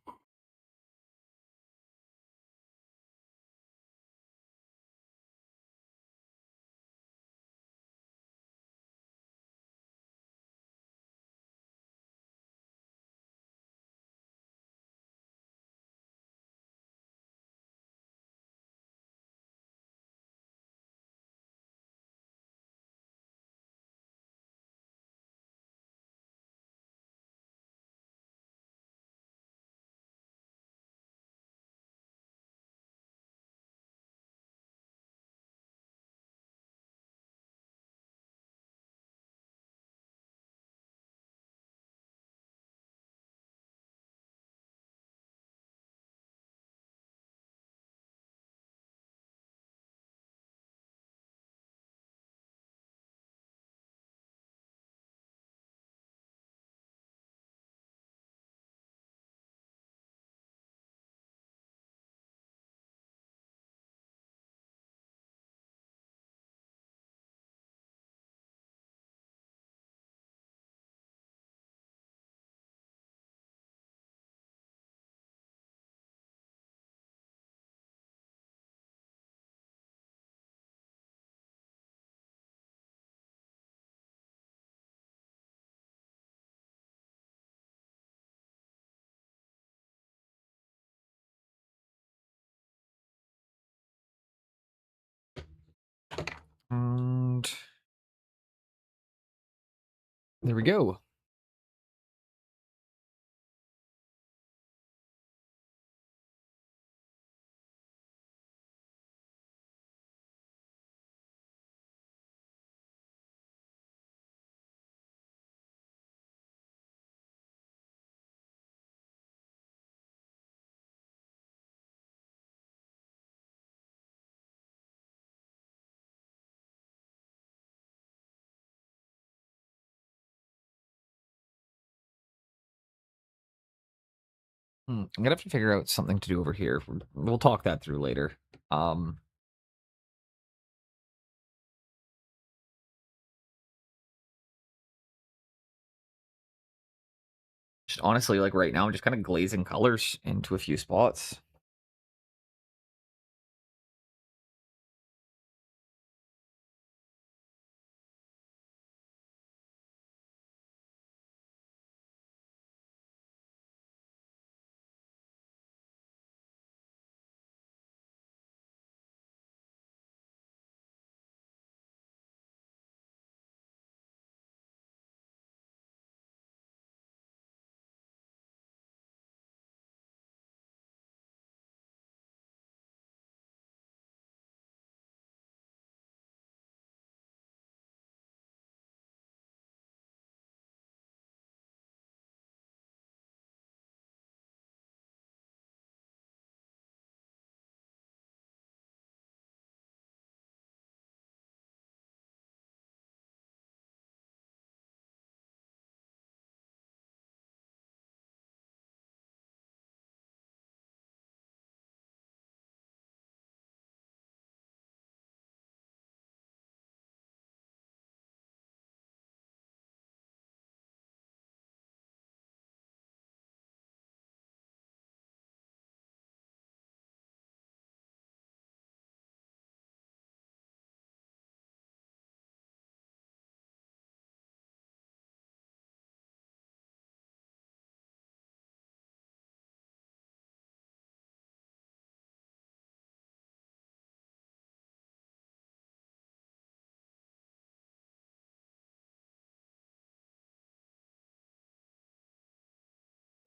And there we go. I'm gonna have to figure out something to do over here. We'll talk that through later. Um, just honestly, like right now, I'm just kind of glazing colors into a few spots.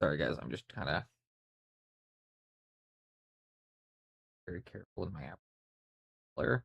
Sorry, guys, I'm just kind of very careful in my app player.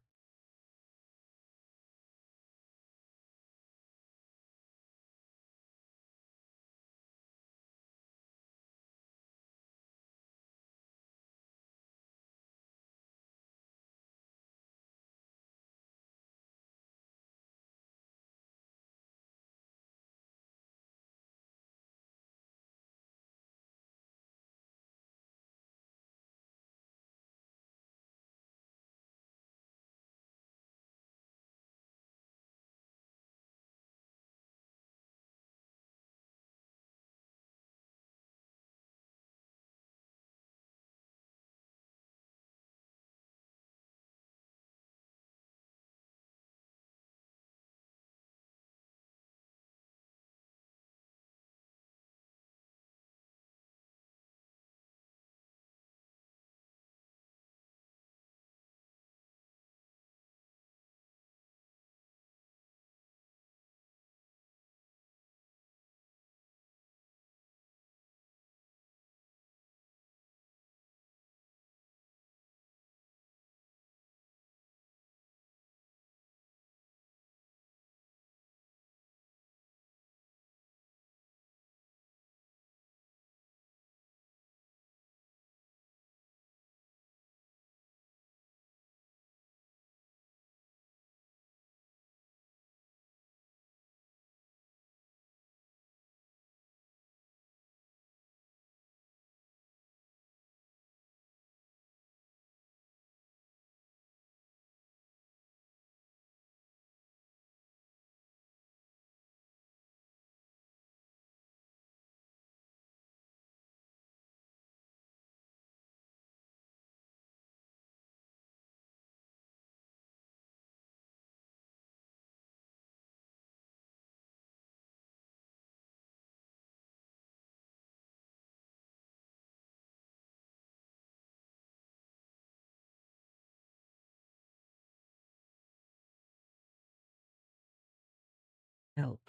Hell,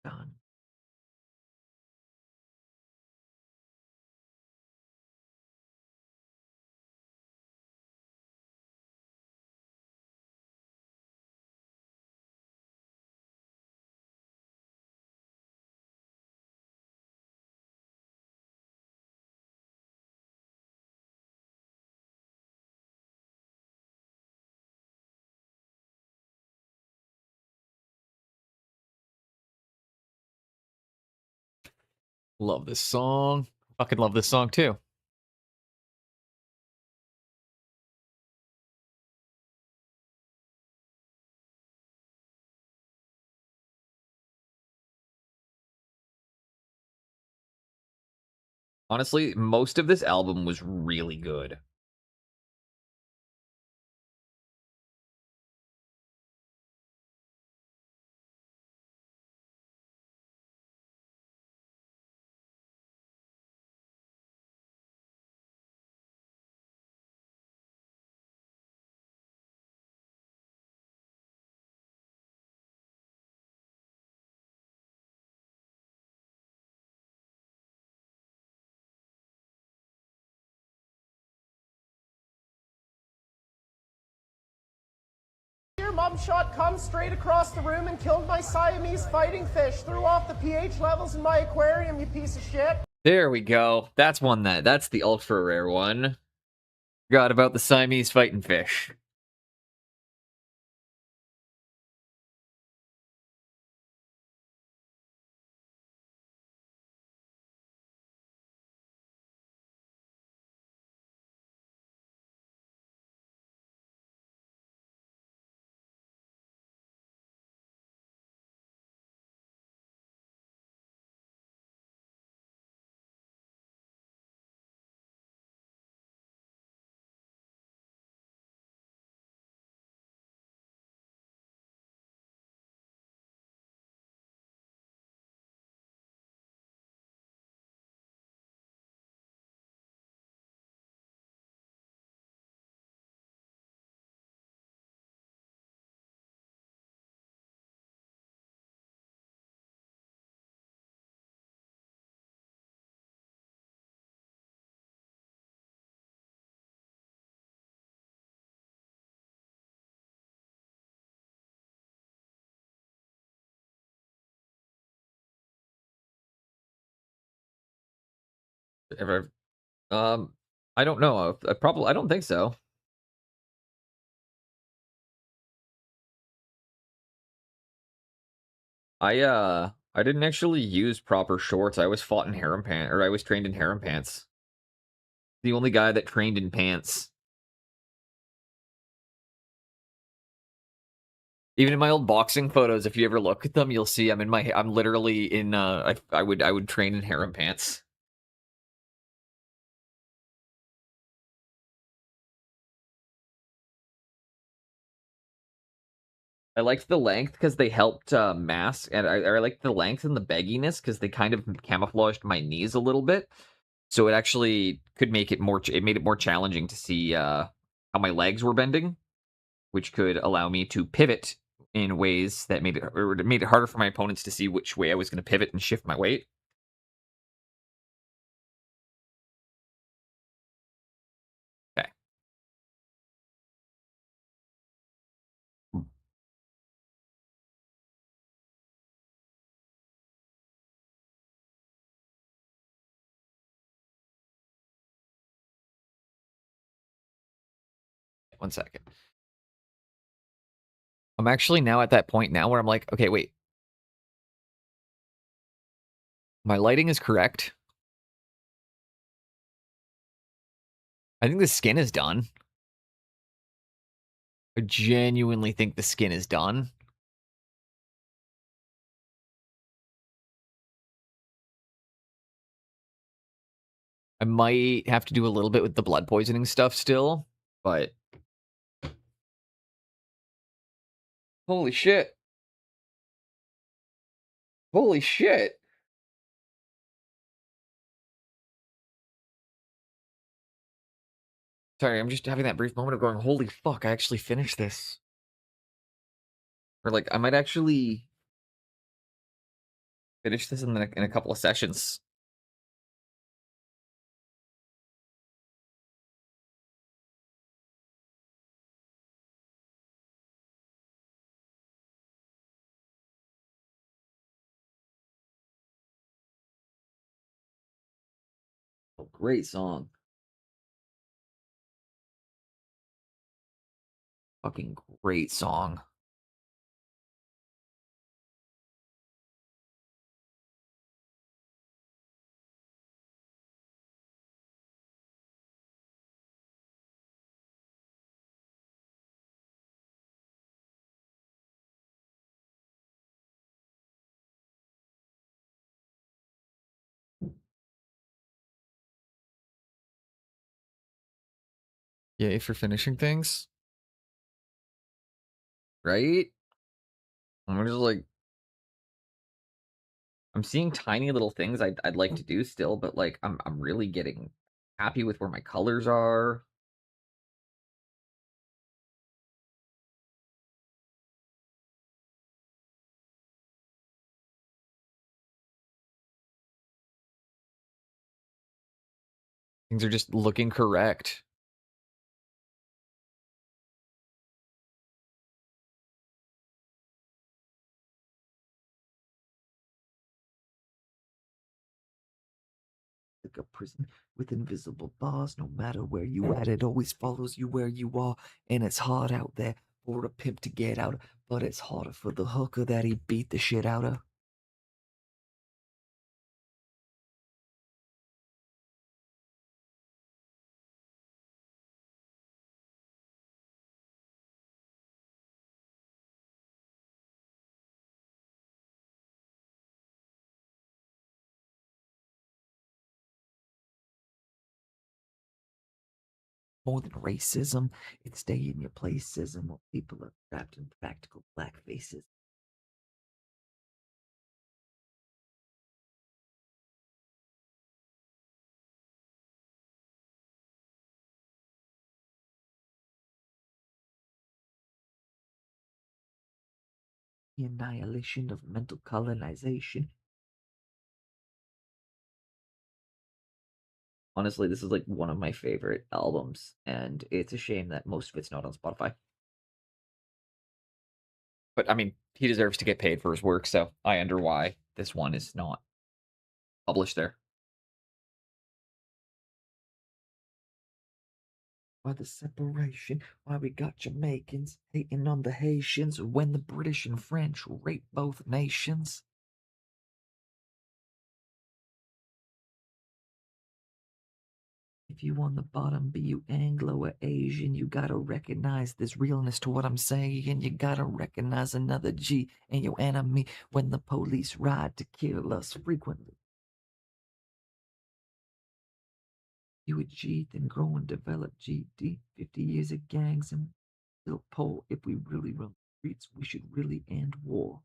gone. Love this song. Fucking love this song too. Honestly, most of this album was really good. Your mum shot come straight across the room and killed my Siamese fighting fish. Threw off the pH levels in my aquarium, you piece of shit. There we go. That's that's the ultra rare one. Forgot about the Siamese fighting fish. Ever, I don't know. I don't think so. I didn't actually use proper shorts. I was fought in harem pants, or I was trained in harem pants. The only guy that trained in pants. Even in my old boxing photos, if you ever look at them, you'll see I'm literally in I would train in harem pants. I liked the length because they helped mask, and I liked the length and the bagginess because they kind of camouflaged my knees a little bit. So it actually could make it more. It made it more challenging to see how my legs were bending, which could allow me to pivot in ways that made it harder for my opponents to see which way I was going to pivot and shift my weight. Okay. 1 second. I'm actually now at that point now where I'm like, okay, wait. My lighting is correct. I think the skin is done. I genuinely think the skin is done. I might have to do a little bit with the blood poisoning stuff still, but holy shit. Holy shit. Sorry, I'm just having that brief moment of going, holy fuck, I actually finished this. Or like, I might actually Finish this in a couple of sessions. Oh, great song. Fucking great song. Yay for finishing things. Right? I'm just like, I'm seeing tiny little things I'd like to do still, but like I'm really getting happy with where my colors are. Things are just looking correct. Like a prison with invisible bars. No matter where you at, it always follows you where you are. And it's hard out there for a pimp to get out, but it's harder for the hooker that he beat the shit out of. More than racism, it's stay in your placism while people are trapped in practical black faces. The annihilation of mental colonization. Honestly, this is like one of my favorite albums, and it's a shame that most of it's not on Spotify. But I mean, he deserves to get paid for his work, so I wonder why this one is not published there. Why the separation? Why we got Jamaicans hating on the Haitians when the British and French rape both nations? If you on the bottom, be you Anglo or Asian, you gotta recognize there's realness to what I'm saying. You gotta recognize another G and your enemy when the police ride to kill us frequently. You a G, then grow and develop GD. 50 years of gangs and still poor. If we really run the streets, we should really end war.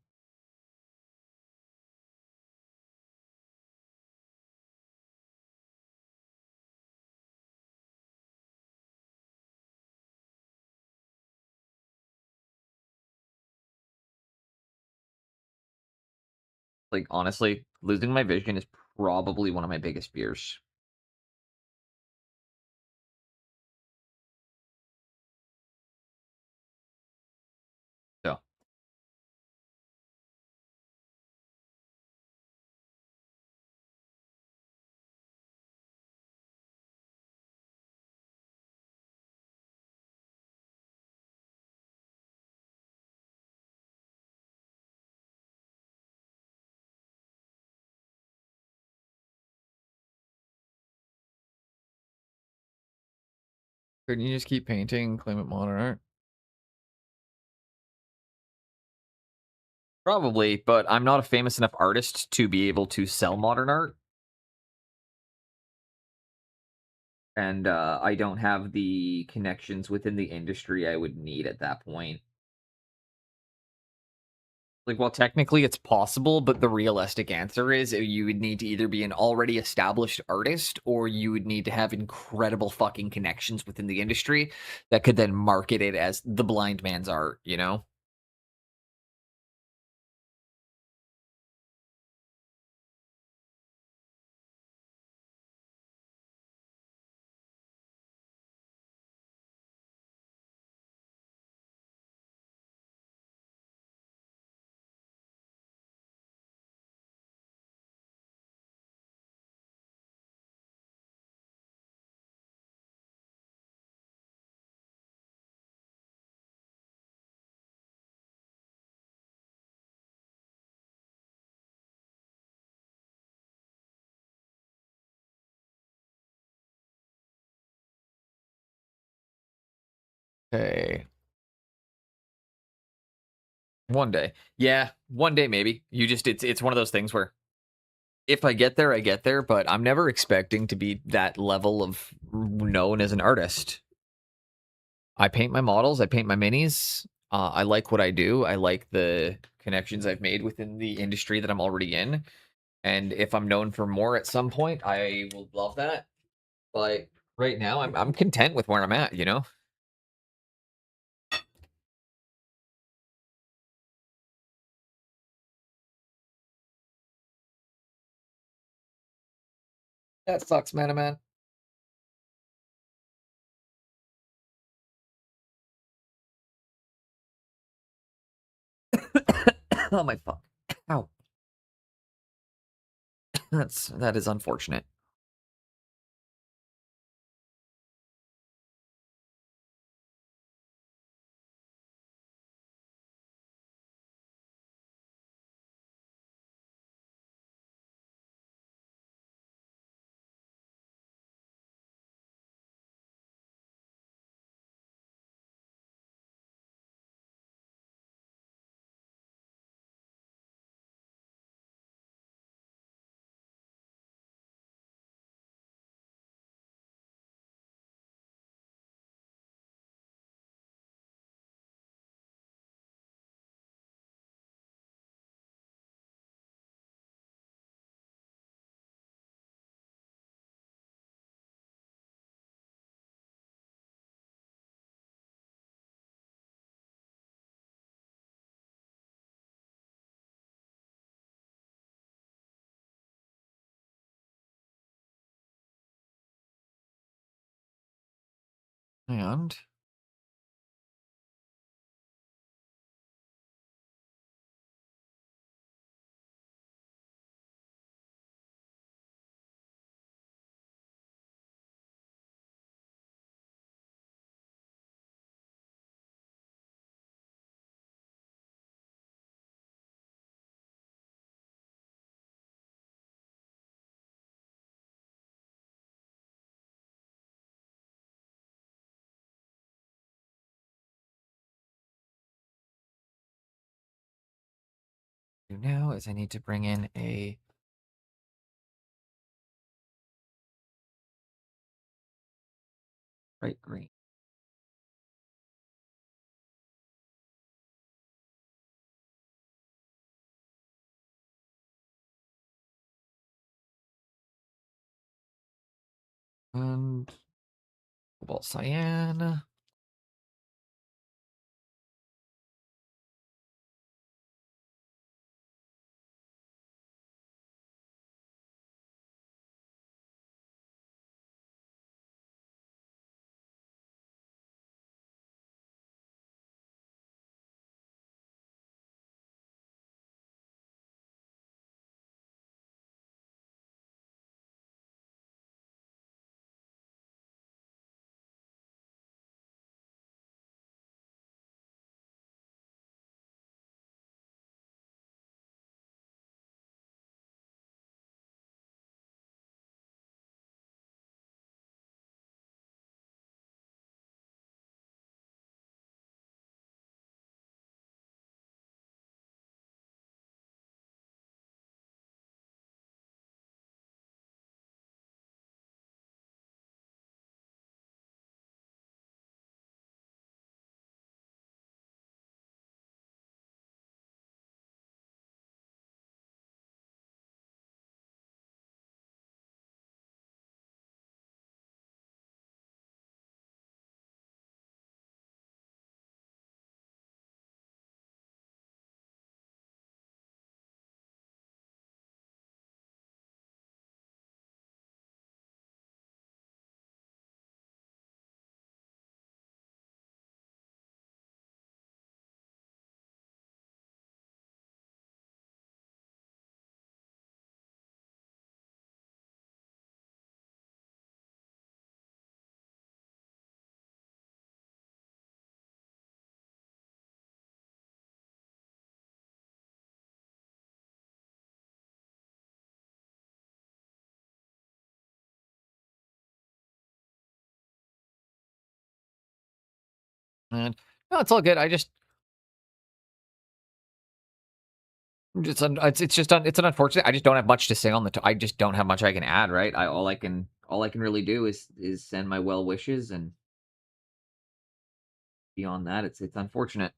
Like honestly, losing my vision is probably one of my biggest fears. So couldn't you just keep painting and claim it modern art? Probably, but I'm not a famous enough artist to be able to sell modern art. And I don't have the connections within the industry I would need at that point. Like, well, technically it's possible, but the realistic answer is you would need to either be an already established artist or you would need to have incredible fucking connections within the industry that could then market it as the blind man's art, you know? Okay. One day. Yeah, one day maybe. It's one of those things where if I get there, I get there, but I'm never expecting to be that level of known as an artist. I paint my models, I paint my minis. I like what I do. I like the connections I've made within the industry that I'm already in. And if I'm known for more at some point, I will love that. But right now, I'm content with where I'm at, you know? That sucks, man. Oh my fuck. Ow. That is unfortunate. And now is I need to bring in a bright green. And cobalt cyan. And no, it's all good. It's an unfortunate. I just don't have much to say on I just don't have much I can add, right? All I can really do is send my well wishes, and beyond that, it's unfortunate.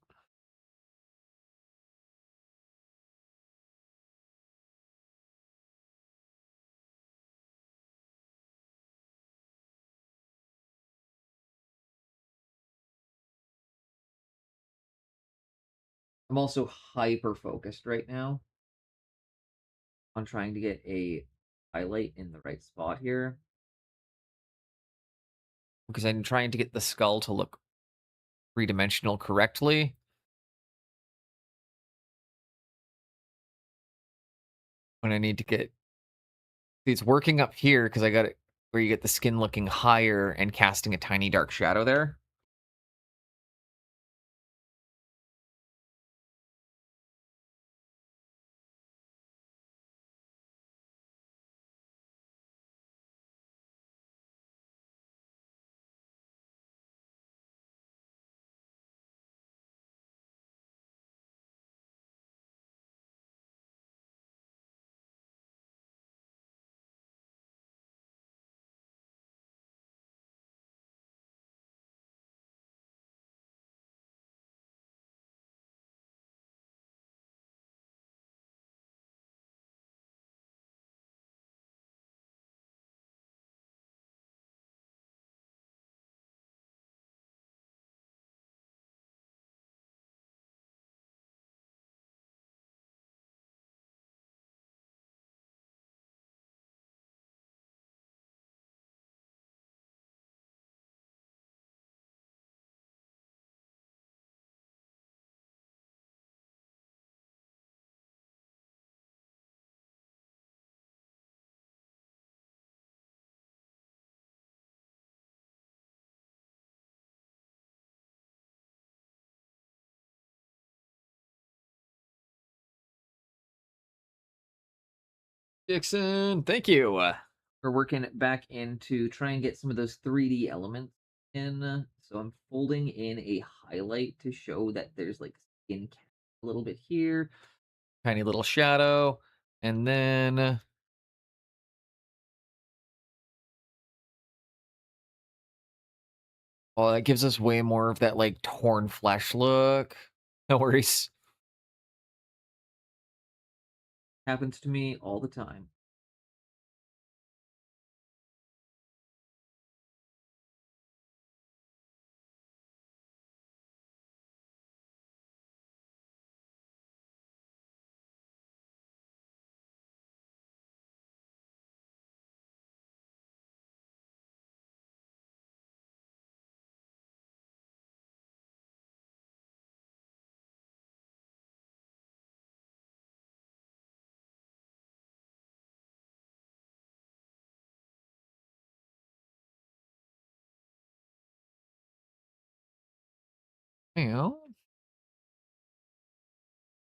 I'm also hyper focused right now on trying to get a highlight in the right spot here, because I'm trying to get the skull to look three-dimensional correctly. When I need to get it's working up here because I got it where you get the skin looking higher and casting a tiny dark shadow there. Dixon, thank you. We're working back in to try and get some of those 3D elements in. So I'm folding in a highlight to show that there's like skin a little bit here, tiny little shadow, and then well, that gives us way more of that like torn flesh look. No worries. Happens to me all the time. Well,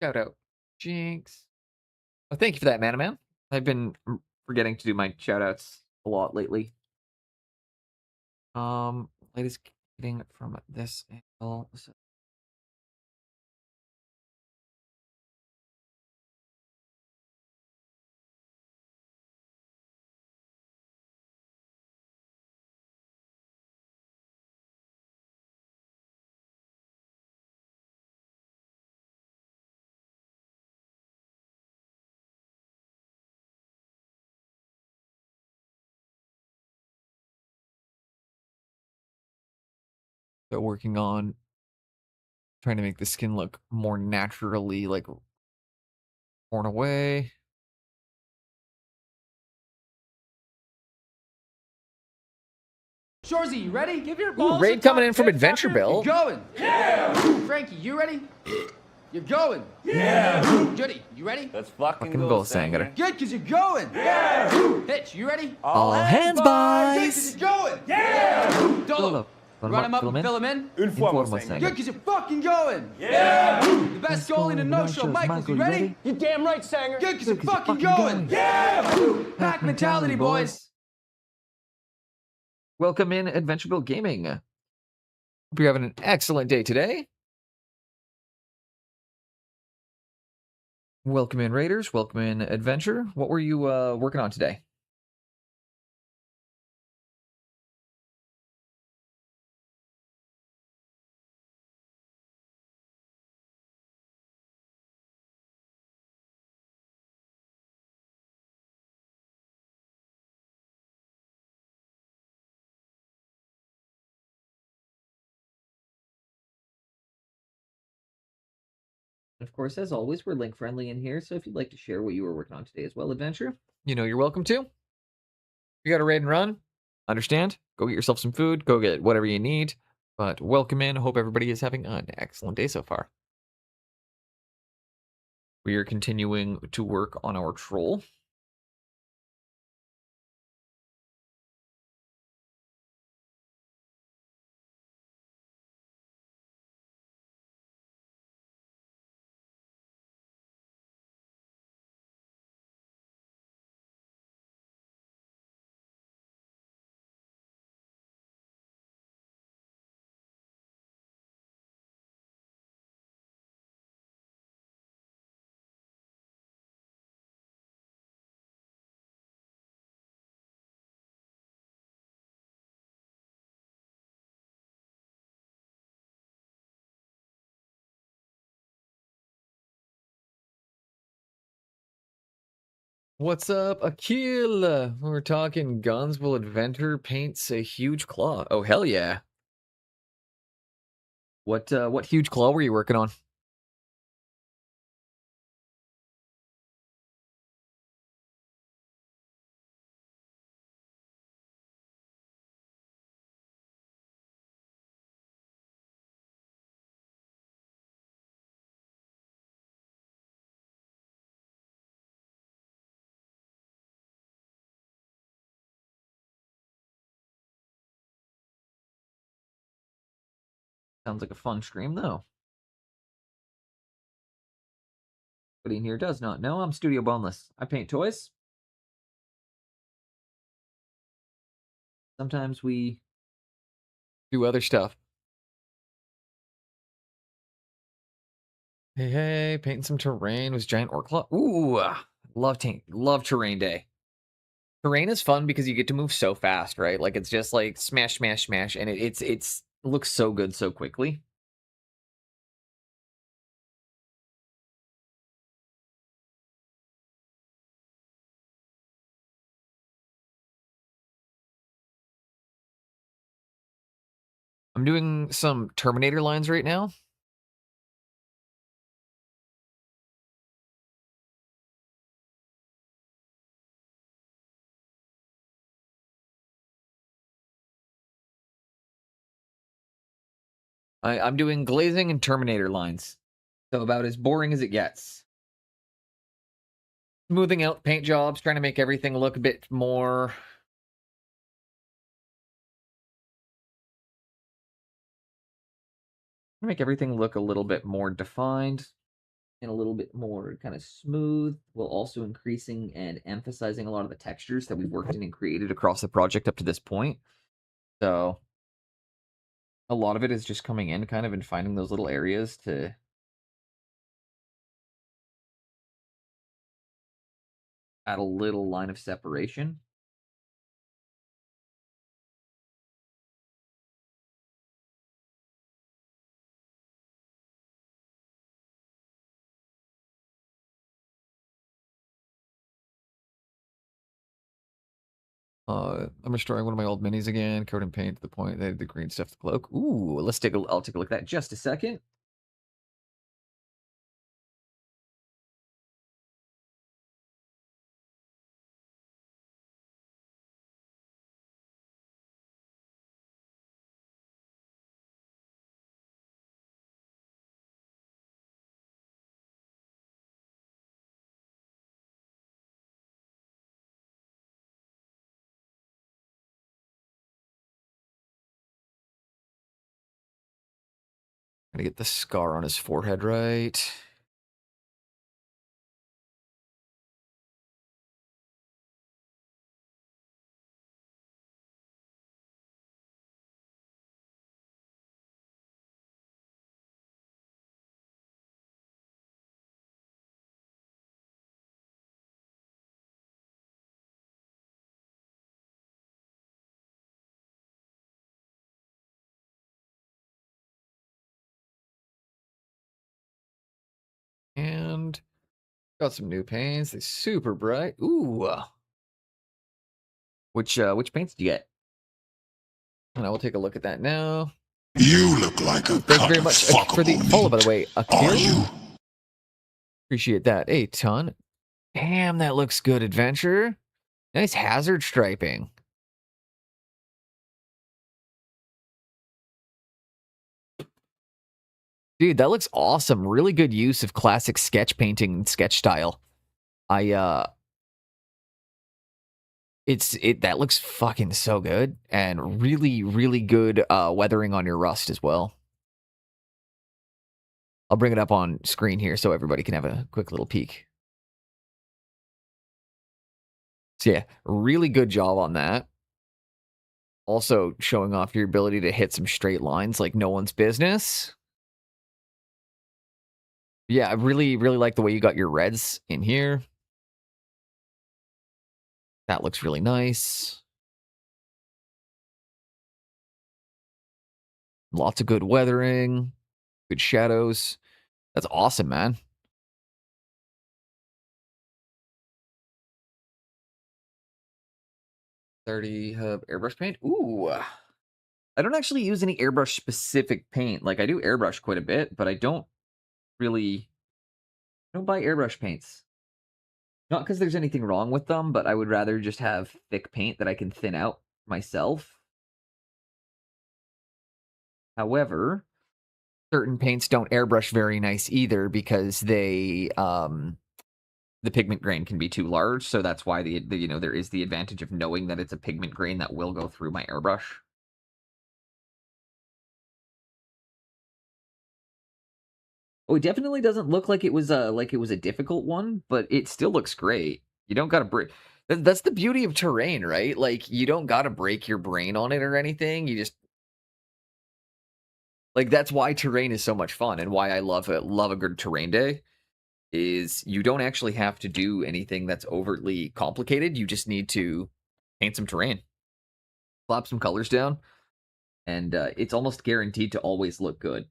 shout out Jinx. Oh, thank you for that, man. I've been forgetting to do my shout outs a lot lately. Light is getting from this angle. So working on trying to make the skin look more naturally like worn away. Shorzy, you ready? Give your Ooh, balls raid a coming top in from tip, Adventure fucker. Bill. You're going. Yeah. Frankie, you ready? You're going. Yeah. Judy, you ready? Let's fucking Fucking go, Sanger. Good, because you're going. Yeah. Hitch, you ready? All hands Good, boys. because you're going. Yeah. Dolo, run him up and fill him in. Informal Good, Sanger. because you're fucking going. Yeah. The best goalie in the no-show, Michaels, you ready? You damn right, Sanger. Good, because you're fucking going. Yeah. Pack mentality, boys. Welcome in Adventure Bill Gaming. Hope you're having an excellent day today. Welcome in, Raiders. Welcome in, Adventure. What were you working on today? Of course, as always, we're link friendly in here, so if you'd like to share what you were working on today as well, Adventure, you know you're welcome to. You got a raid and run? Understand? Go get yourself some food, go get whatever you need. But welcome in. Hope everybody is having an excellent day so far. We are continuing to work on our troll. What's up, Akil? We're talking guns. Will Adventure paints a huge claw? Oh, hell yeah. What huge claw were you working on? Sounds like a fun stream, though. But in here does not know. I'm Studio Boneless. I paint toys. Sometimes we do other stuff. Hey, painting some terrain with giant orc claw. Ooh, love terrain day. Terrain is fun because you get to move so fast, right? Like it's just like smash, smash, smash, and it looks so good so quickly. I'm doing some Terminator lines right now. I'm doing glazing and Terminator lines. So about as boring as it gets. Smoothing out paint jobs, trying to make everything look a bit more... Make everything look a little bit more defined and a little bit more kind of smooth, while also increasing and emphasizing a lot of the textures that we've worked in and created across the project up to this point. So a lot of it is just coming in kind of and finding those little areas to add a little line of separation. I'm restoring one of my old minis again, covered in paint to the point that the green stuff the cloak. Ooh, I'll take a look at that in just a second. Gotta get the scar on his forehead right. And got some new paints. They're super bright. Ooh. Which paints do you get? And I will take a look at that now. You look like a Thank you cut very of much for the fuckable follow, by meat. the way. Are Akira? you? Appreciate that a ton. Damn, that looks good, Adventure. Nice hazard striping. Dude, that looks awesome. Really good use of classic sketch painting and sketch style. That looks fucking so good, and really, really good weathering on your rust as well. I'll bring it up on screen here so everybody can have a quick little peek. So yeah, really good job on that. Also showing off your ability to hit some straight lines like no one's business. Yeah, I really, really like the way you got your reds in here. That looks really nice. Lots of good weathering, good shadows. That's awesome, man. $30 hub airbrush paint. Ooh. I don't actually use any airbrush specific paint. Like I do airbrush quite a bit, but I don't buy airbrush paints. Not because there's anything wrong with them, but I would rather just have thick paint that I can thin out myself. However, certain paints don't airbrush very nice either because they the pigment grain can be too large, so that's why there is the advantage of knowing that it's a pigment grain that will go through my airbrush. Oh, it definitely doesn't look like it was a difficult one, but it still looks great. You don't gotta break. That's the beauty of terrain, right? Like you don't gotta break your brain on it or anything. You just like that's why terrain is so much fun and why I love a good terrain day. Is you don't actually have to do anything that's overtly complicated. You just need to paint some terrain, slap some colors down, and it's almost guaranteed to always look good.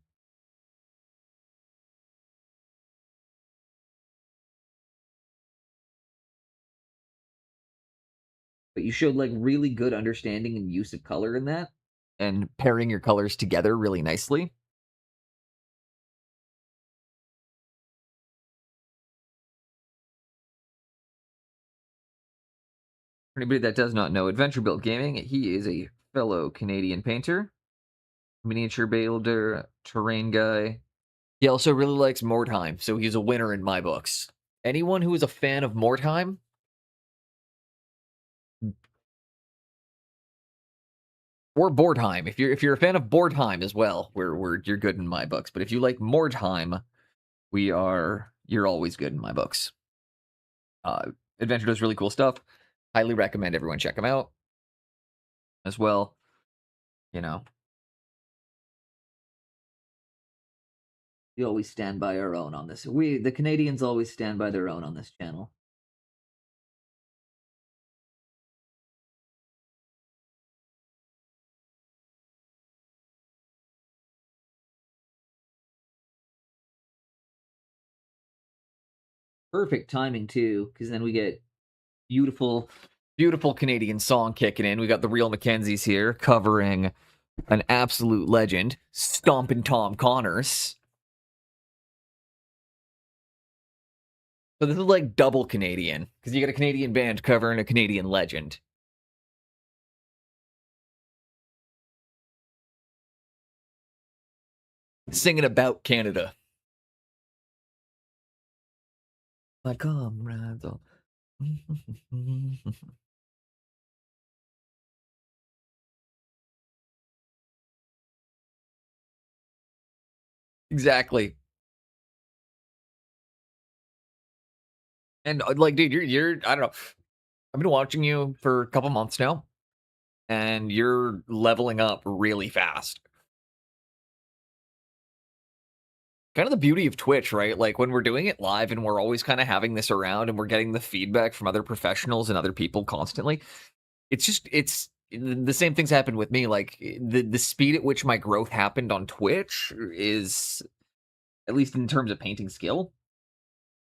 But you showed like really good understanding and use of color in that, and pairing your colors together really nicely. For anybody that does not know, Adventure Built Gaming, he is a fellow Canadian painter, miniature builder, terrain guy. He also really likes Mordheim, so he's a winner in my books. Anyone who is a fan of Mordheim, or Bordheim, if you're a fan of Bordheim as well, you're good in my books. But if you like Mordheim, you're always good in my books. Adventure does really cool stuff. Highly recommend everyone check him out as well. You know, we always stand by our own on this. The Canadians always stand by their own on this channel. Perfect timing too, because then we get beautiful, beautiful Canadian song kicking in. We got the Real Mackenzies here covering an absolute legend, Stompin' Tom Connors. So this is like double Canadian, because you got a Canadian band covering a Canadian legend. Singing about Canada. My comrades. Exactly. And like, dude, you're I don't know. I've been watching you for a couple months now, and you're leveling up really fast. Kind of the beauty of Twitch, right? Like when we're doing it live and we're always kind of having this around and we're getting the feedback from other professionals and other people constantly. It's the same things happened with me. Like the speed at which my growth happened on Twitch is, at least in terms of painting skill,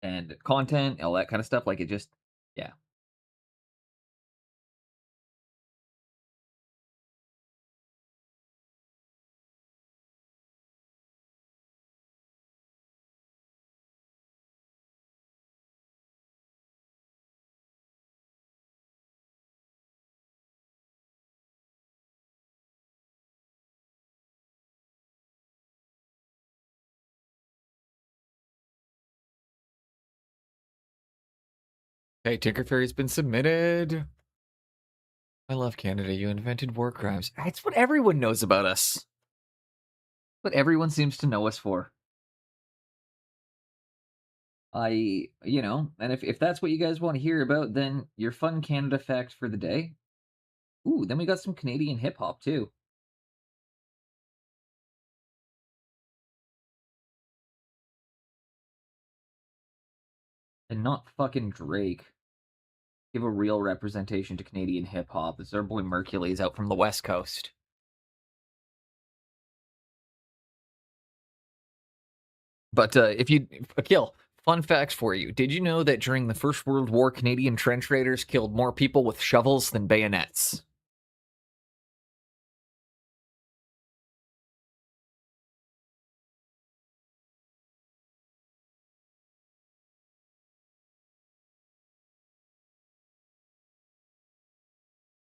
and content, all that kind of stuff. Like it just, yeah. Hey, Tinker Fairy's been submitted. I love Canada. You invented war crimes. It's what everyone knows about us. What everyone seems to know us for. And if that's what you guys want to hear about, then your fun Canada fact for the day. Ooh, then we got some Canadian hip hop too. And not fucking Drake. Give a real representation to Canadian hip hop. It's our boy Mercules out from the West Coast. But Akil, fun facts for you. Did you know that during the First World War, Canadian trench raiders killed more people with shovels than bayonets?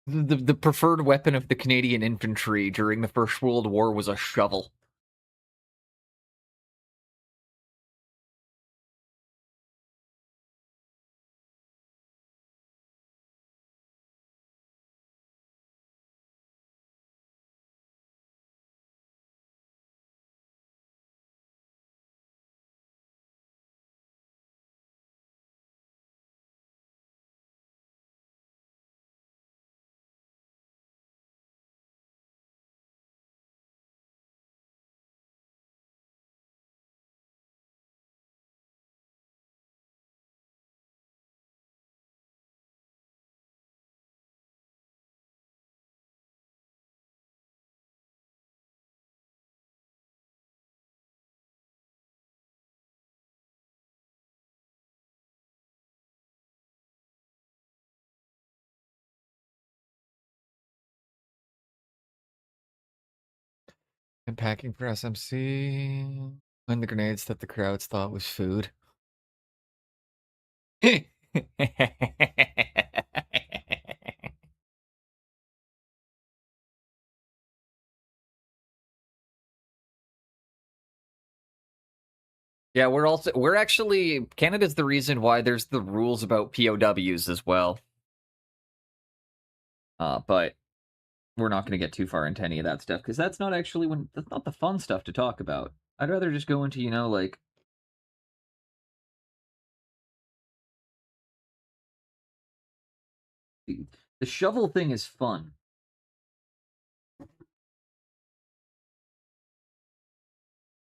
The preferred weapon of the Canadian infantry during the First World War was a shovel. And packing for SMC. And the grenades that the crowds thought was food. Yeah, we're actually Canada's the reason why there's the rules about POWs as well. But we're not going to get too far into any of that stuff because that's not the fun stuff to talk about. I'd rather just go into, like the shovel thing is fun.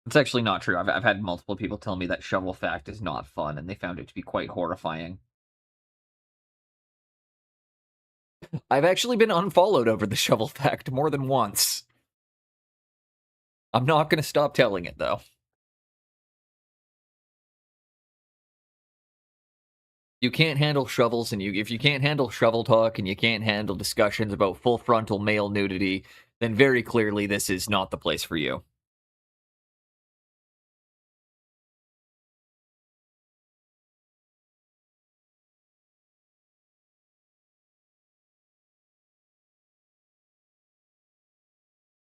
It's actually not true. I've had multiple people tell me that shovel fact is not fun, and they found it to be quite horrifying. I've actually been unfollowed over the shovel fact more than once. I'm not going to stop telling it, though. You can't handle shovels, and if you can't handle shovel talk and you can't handle discussions about full frontal male nudity, then very clearly this is not the place for you.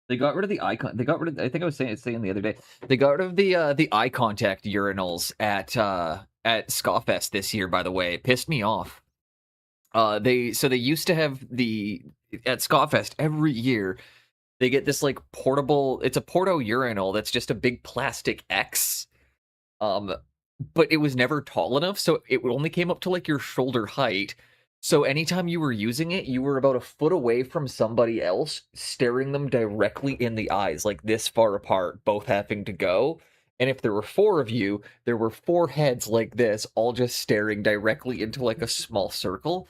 They got rid of the icon. They got rid of. I think I was saying the other day. They got rid of the eye contact urinals at Scawfest this year. By the way, it pissed me off. They used to have at Scawfest every year. They get this like portable. It's a porto urinal that's just a big plastic X. But it was never tall enough, so it only came up to like your shoulder height. So anytime you were using it, you were about a foot away from somebody else, staring them directly in the eyes, like this far apart, both having to go. And if there were four of you, there were four heads like this, all just staring directly into like a small circle.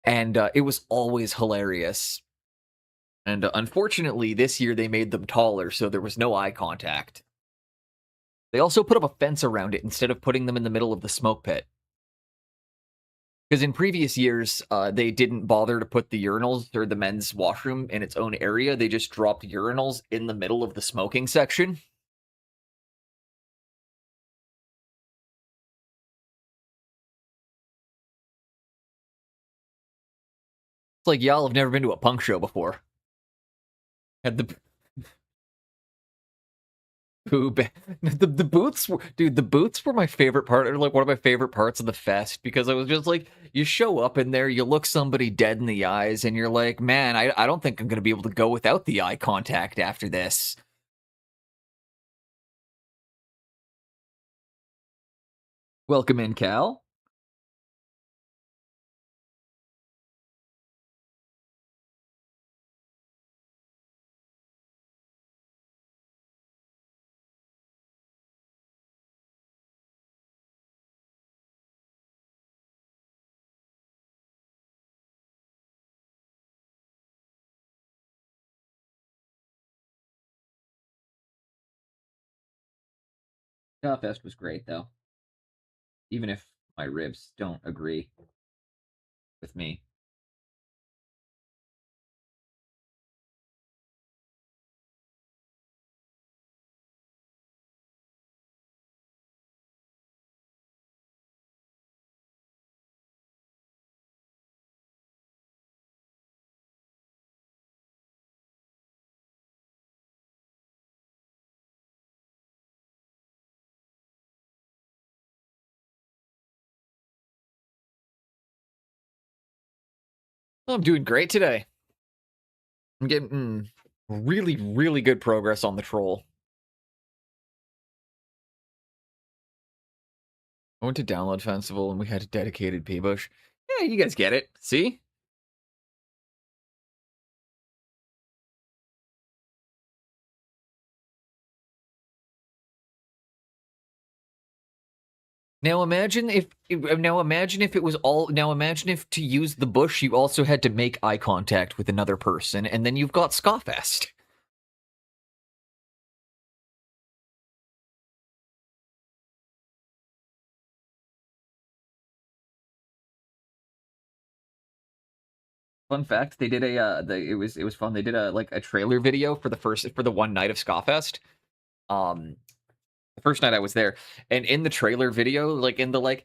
And it was always hilarious. And unfortunately, this year they made them taller, so there was no eye contact. They also put up a fence around it instead of putting them in the middle of the smoke pit. Because in previous years, they didn't bother to put the urinals or the men's washroom in its own area. They just dropped urinals in the middle of the smoking section. It's like y'all have never been to a punk show before. Had the the booths were, dude, the booths were my favorite part, or like one of my favorite parts of the fest, because I was just like, you show up in there, you look somebody dead in the eyes, and you're like, man, I don't think I'm gonna be able to go without the eye contact after this. Welcome in, Cal. Fest was great, though. Even if my ribs don't agree with me. Well, I'm doing great today. I'm getting really, really good progress on the troll. I went to Download Festival and we had a dedicated P-Bush. Yeah, you guys get it. See? Now imagine if it was all now imagine if to use the bush you also had to make eye contact with another person, and then you've got Scoffest. Fun fact, they did it was fun. They did a trailer video for the one night of Scoffest. The first night I was there, and in the trailer video, like in the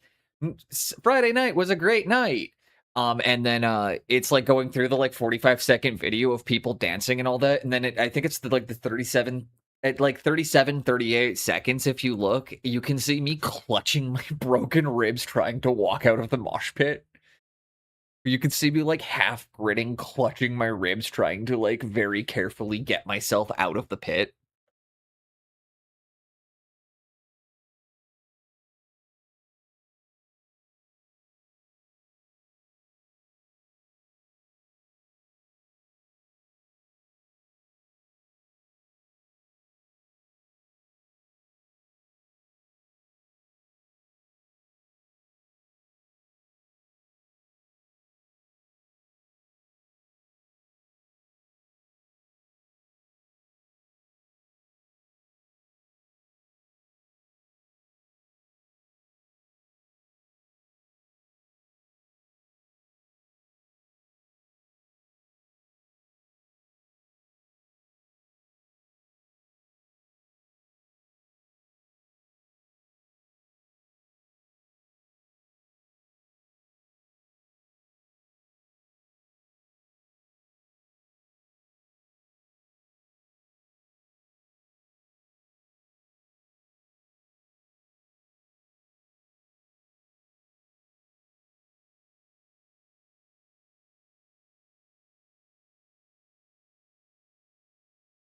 Friday night was a great night. And then it's like going through the 45-second video of people dancing and all that, and then I think it's the 37 at 37 38 seconds. If you look, you can see me clutching my broken ribs trying to walk out of the mosh pit. You can see me half gritting, clutching my ribs, trying to very carefully get myself out of the pit.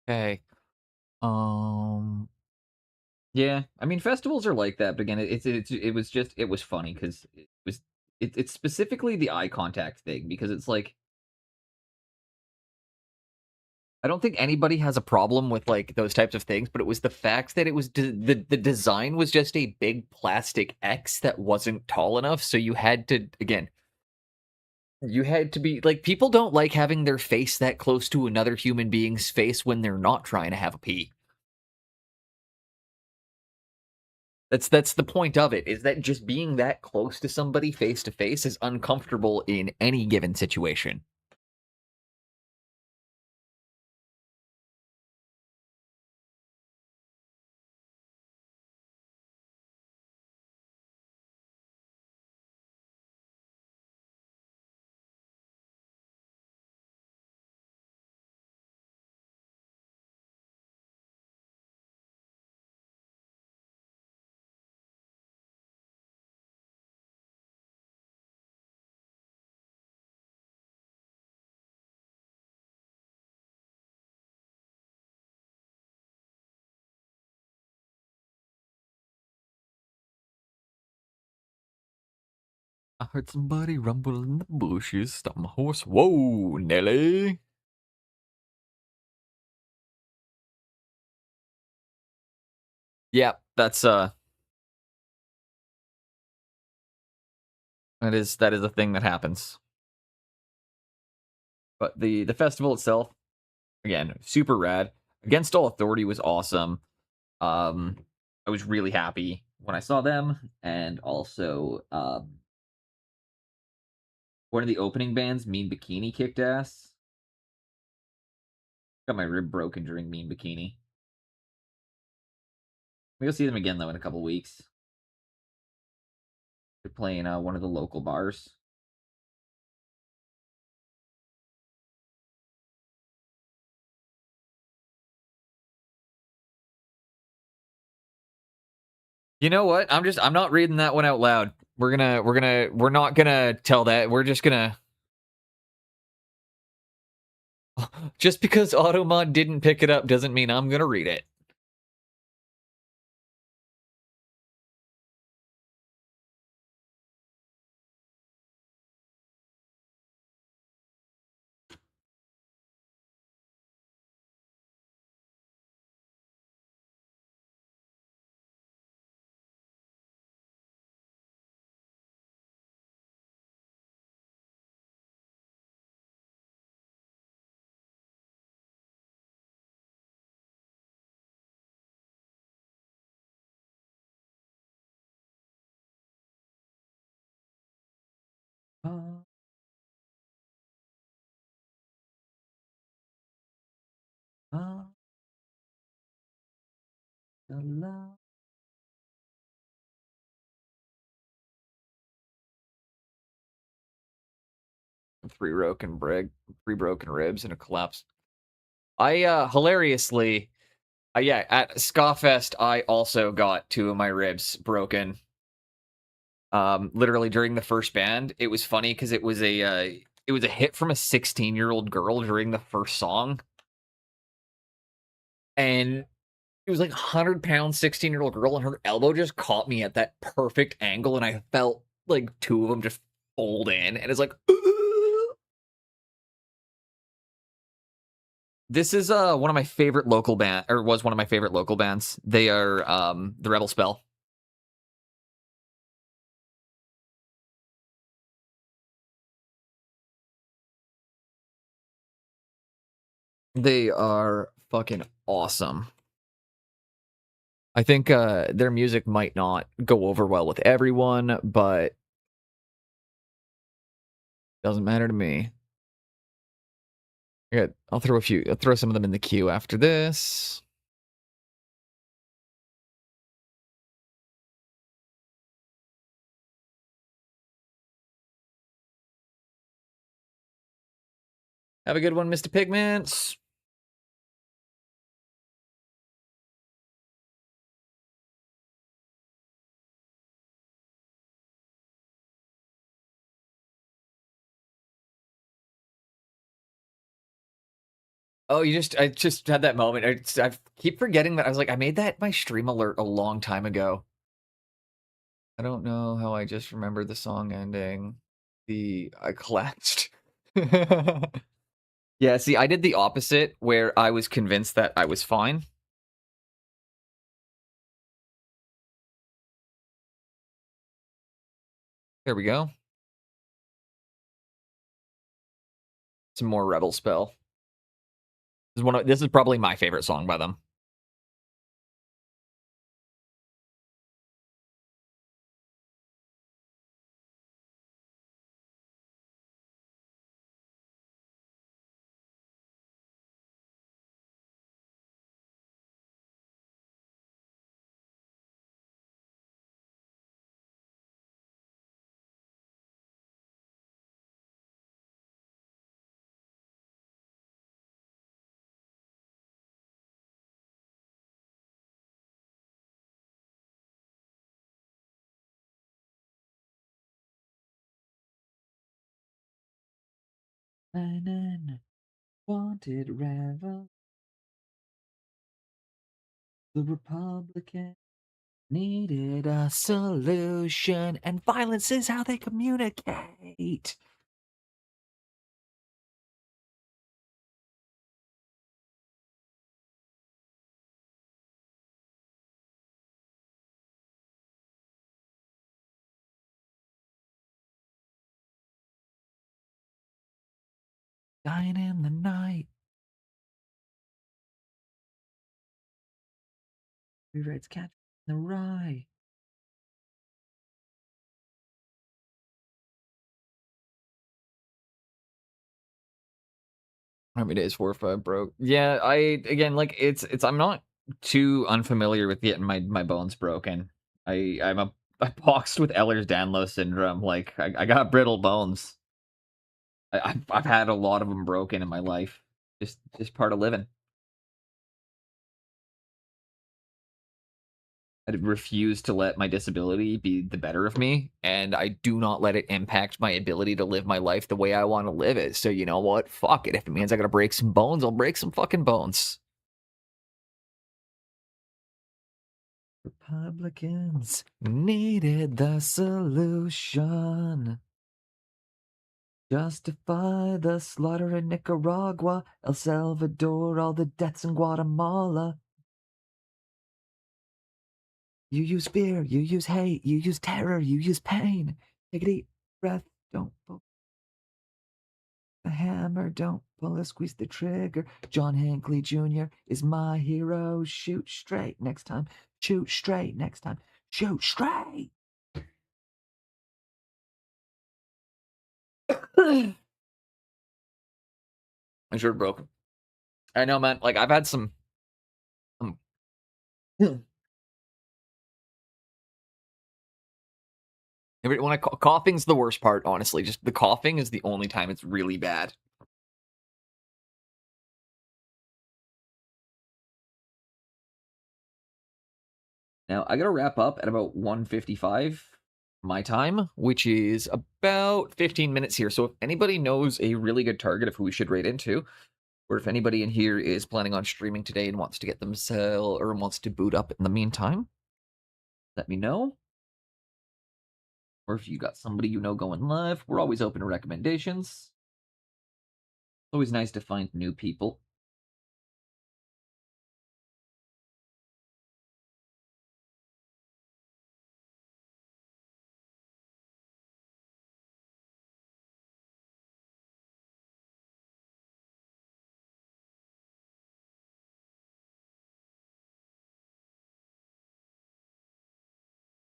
Okay. Yeah, I mean festivals are like that, but again, it was funny because it's specifically the eye contact thing, because it's like I don't think anybody has a problem with those types of things, but it was the fact that it was the design was just a big plastic X that wasn't tall enough, so you had to be people don't like having their face that close to another human being's face when they're not trying to have a pee. That's the point of it, is that just being that close to somebody face to face is uncomfortable in any given situation. I heard somebody rumble in the bushes. Stop my horse. Whoa, Nelly. Yeah, that's that is a thing that happens. But the festival itself, again, super rad. Against All Authority was awesome. I was really happy when I saw them, and also one of the opening bands, Mean Bikini, kicked ass. Got my rib broken during Mean Bikini. We'll see them again though in a couple weeks. They're playing one of the local bars. You know what? I'm not reading that one out loud. We're not gonna tell that. We're just gonna just because Automod didn't pick it up doesn't mean I'm gonna read it. Three broken ribs and a collapse. I hilariously, yeah, at Skafest I also got two of my ribs broken. Literally during the first band. It was funny because it was a hit from a 16-year-old girl during the first song, and it was like 100-pound 16-year-old girl, and her elbow just caught me at that perfect angle, and I felt like two of them just fold in, and it's like. This is one of my favorite local band, or was one of my favorite local bands. They are the Rebel Spell. They are fucking awesome. I think their music might not go over well with everyone, but doesn't matter to me. Yeah, I'll throw some of them in the queue after this. Have a good one, Mr. Pigments. Oh, I just had that moment. I keep forgetting that I was like, I made that my stream alert a long time ago. I don't know how I just remembered the song ending. I collapsed. Yeah, see, I did the opposite where I was convinced that I was fine. There we go. Some more Rebel Spell. This is probably my favorite song by them. Na-na-na. Wanted revel. The Republican needed a solution, and violence is how they communicate. Dying in the night. Rewrites catch in the rye. How many days 4 or 5 broke? Yeah, again, like it's I'm not too unfamiliar with getting my bones broken. I'm boxed with Ehlers-Danlos syndrome. Like I got brittle bones. I've had a lot of them broken in my life. Just part of living. I refuse to let my disability be the better of me, and I do not let it impact my ability to live my life the way I want to live it. So you know what? Fuck it. If it means I gotta break some bones, I'll break some fucking bones. Republicans needed the solution. Justify the slaughter in Nicaragua, El Salvador, all the deaths in Guatemala. You use fear, you use hate, you use terror, you use pain. Take a deep breath, don't pull the hammer, don't pull it, squeeze the trigger. John Hinckley Jr. is my hero. Shoot straight next time. Shoot straight next time. Shoot straight. I sure broken. I know, man. Like I've had some. Um, when coughing's the worst part, honestly. Just the coughing is the only time it's really bad. Now I gotta wrap up at about 1:55 my time, which is about 15 minutes here. So if anybody knows a really good target of who we should raid into, or if anybody in here is planning on streaming today and wants to get themselves or wants to boot up in the meantime, let me know. Or if you got somebody you know going live, we're always open to recommendations. It's always nice to find new people.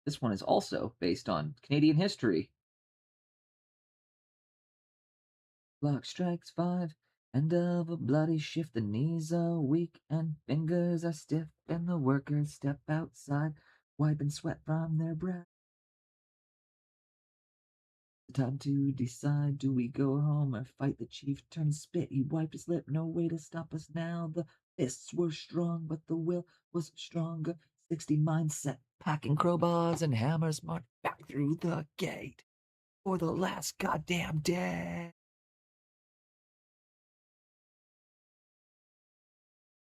This one is also based on Canadian history. Clock strikes 5, end of a bloody shift. The knees are weak and fingers are stiff, and the workers step outside, wiping sweat from their breath. Time to decide, do we go home or fight? The chief turned spit, he wiped his lip, no way to stop us now. The fists were strong, but the will was stronger. 60 mindset, packing crowbars and hammers, marched back through the gate for the last goddamn day.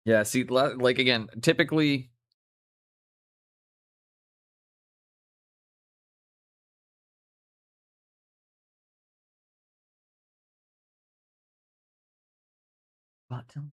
Yeah, see, like again, typically. Bottom.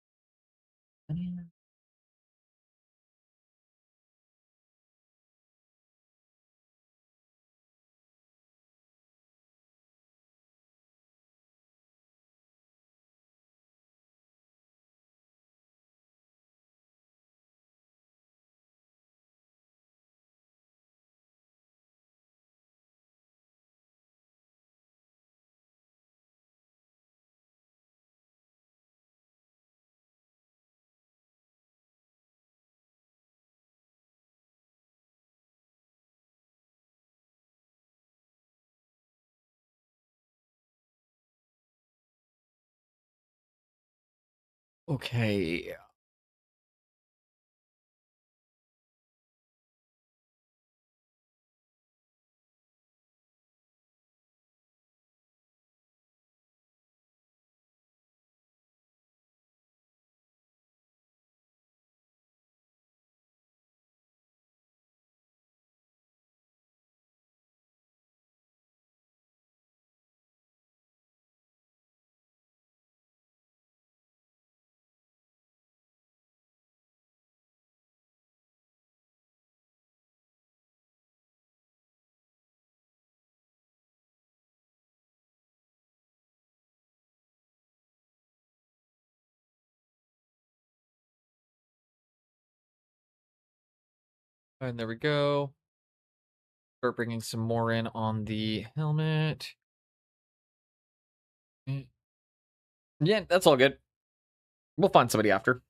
Okay. And there we go. Start bringing some more in on the helmet. Yeah, that's all good. We'll find somebody after.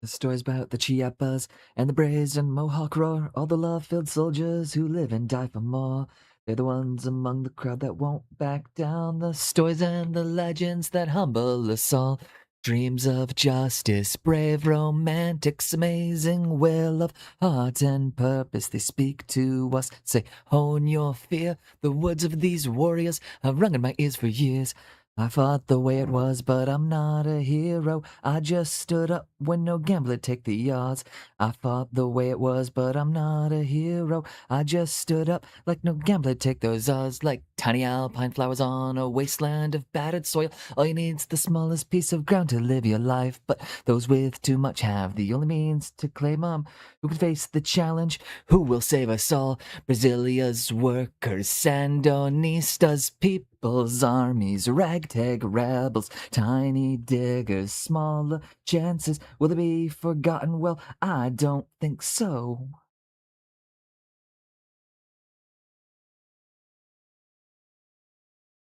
The stories about the Chiapas and the brazen Mohawk roar, all the love-filled soldiers who live and die for more. They're the ones among the crowd that won't back down. The stories and the legends that humble us all. Dreams of justice, brave romantics, amazing will of heart and purpose. They speak to us, say, hone your fear. The words of these warriors have rung in my ears for years. I fought the way it was, but I'm not a hero. I just stood up when no gambler take the odds. I fought the way it was, but I'm not a hero. I just stood up like no gambler take those odds. Like tiny alpine flowers on a wasteland of battered soil. All you need's the smallest piece of ground to live your life. But those with too much have the only means to claim 'em. Who can face the challenge? Who will save us all? Brazilia's workers, Sandinistas, people's armies, ragtag rebels, tiny diggers, smaller chances. Will they be forgotten? Well, I don't think so.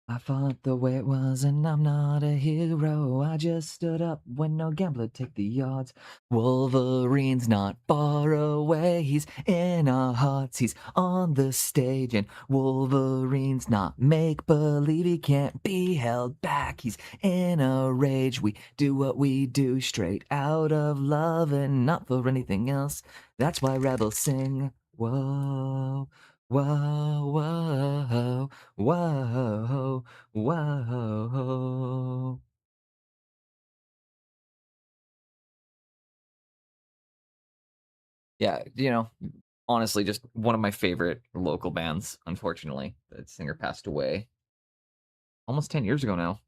I fought the way it was, and I'm not a hero. I just stood up when no gambler took the odds. Wolverine's not far away. He's in our hearts. He's on the stage, and Wolverine's not make believe. He can't be held back. He's in a rage. We do what we do straight out of love and not for anything else. That's why rebels sing. Whoa. Whoa, whoa, whoa, whoa. Yeah, honestly, just one of my favorite local bands, unfortunately. The singer passed away almost 10 years ago now.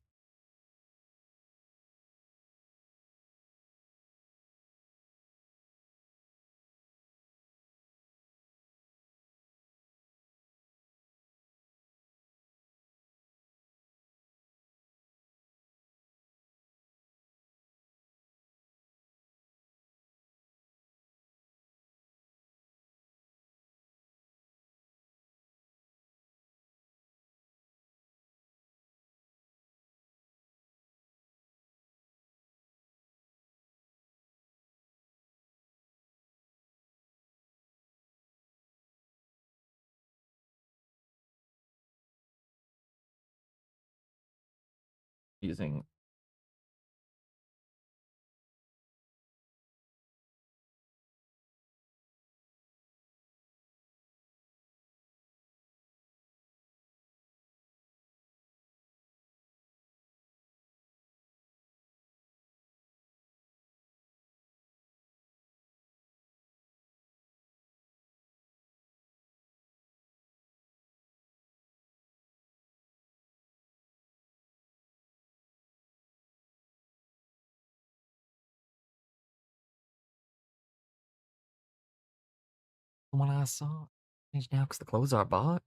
Using When I saw change now because the clothes are bought.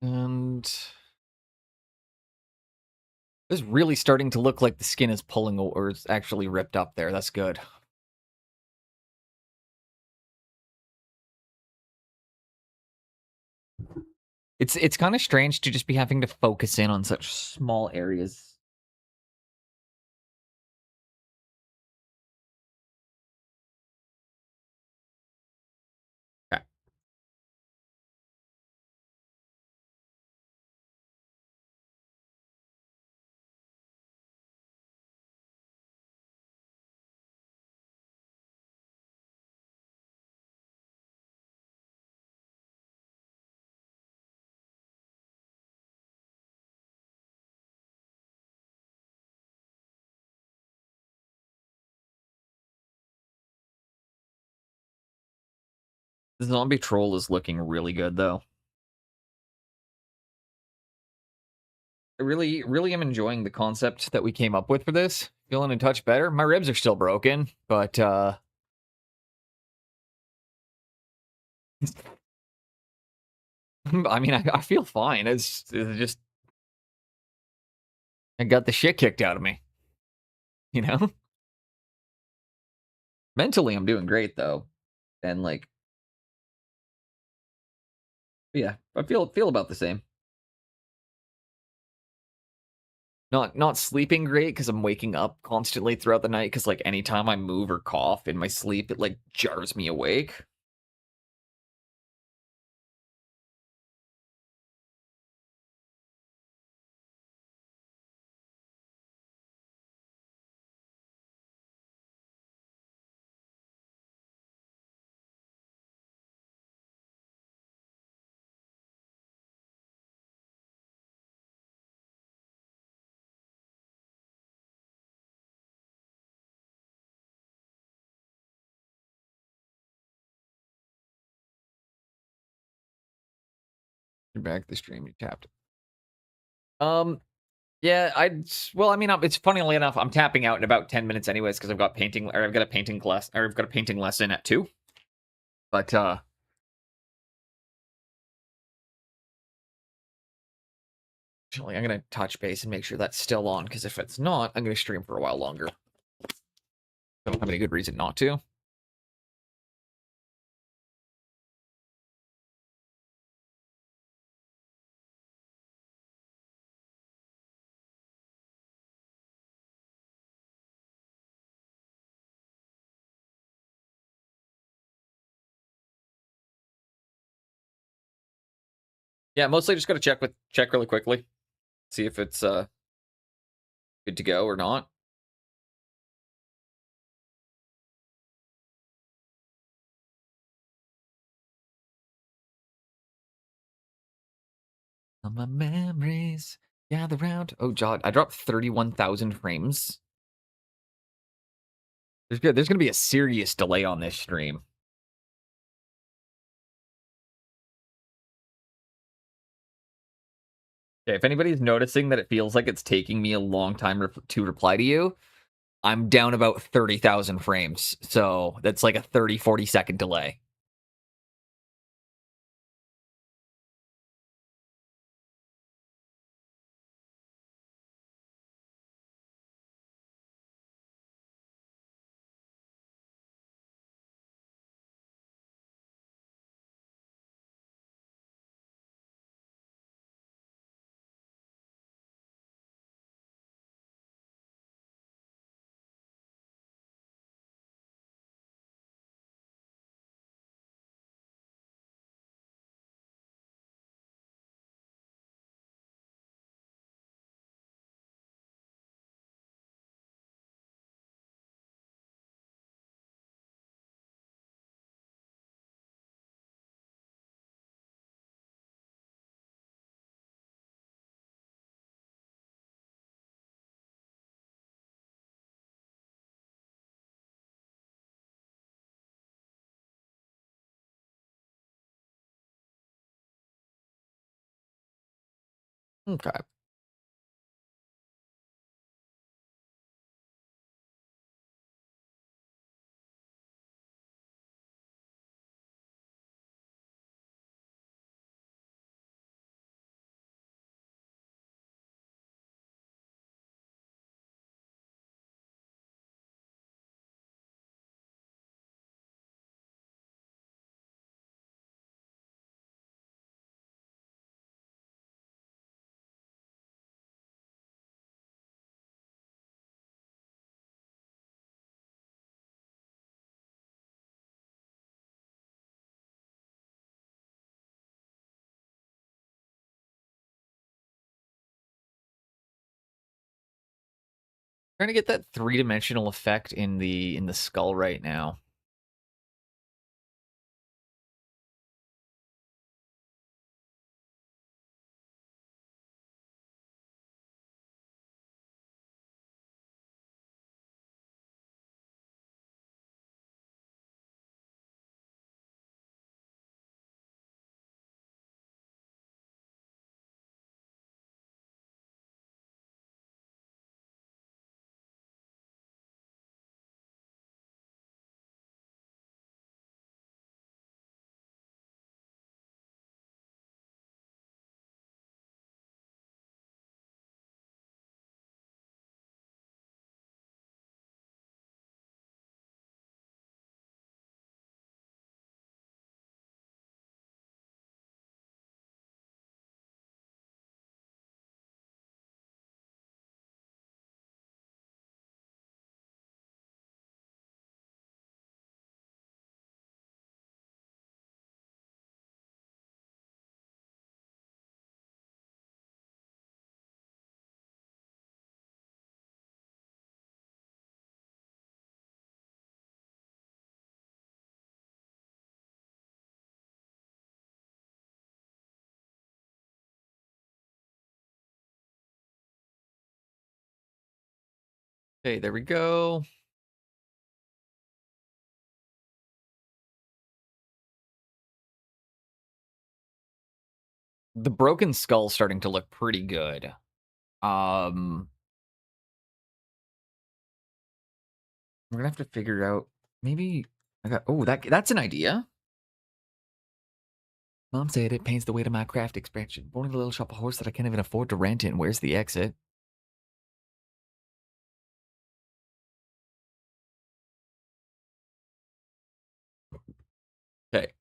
and this is really starting to look like the skin is pulling or it's actually ripped up there. That's good. It's kind of strange to just be having to focus in on such small areas. Okay. The zombie troll is looking really good, though. I really, really am enjoying the concept that we came up with for this. Feeling a touch better. My ribs are still broken, but I mean, I feel fine. It's just I got the shit kicked out of me. You know, mentally I'm doing great though, and like, yeah, I feel about the same. Not sleeping great because I'm waking up constantly throughout the night. Because like anytime I move or cough in my sleep, it like jars me awake. You're back to the stream. You tapped. Yeah, well, I mean, it's funnily enough, I'm tapping out in about 10 minutes anyways because I've got a painting class, or I've got a painting lesson at 2. But actually, I'm gonna touch base and make sure that's still on because if it's not, I'm gonna stream for a while longer. I don't have any good reason not to. Yeah, mostly just gotta check really quickly, see if it's good to go or not. All my memories gather round. Oh, God, I dropped 31,000 frames. There's gonna be a serious delay on this stream. Okay, if anybody's noticing that it feels like it's taking me a long time to reply to you, I'm down about 30,000 frames. So that's like a 40-second delay. Okay. Trying to get that three-dimensional effect in the skull right now. Okay, there we go. The broken skull's starting to look pretty good. We're gonna have to figure out maybe that's an idea. Mom said it pains the weight of my craft expansion. Born in a little shop of horse that I can't even afford to rent in. Where's the exit? Okay.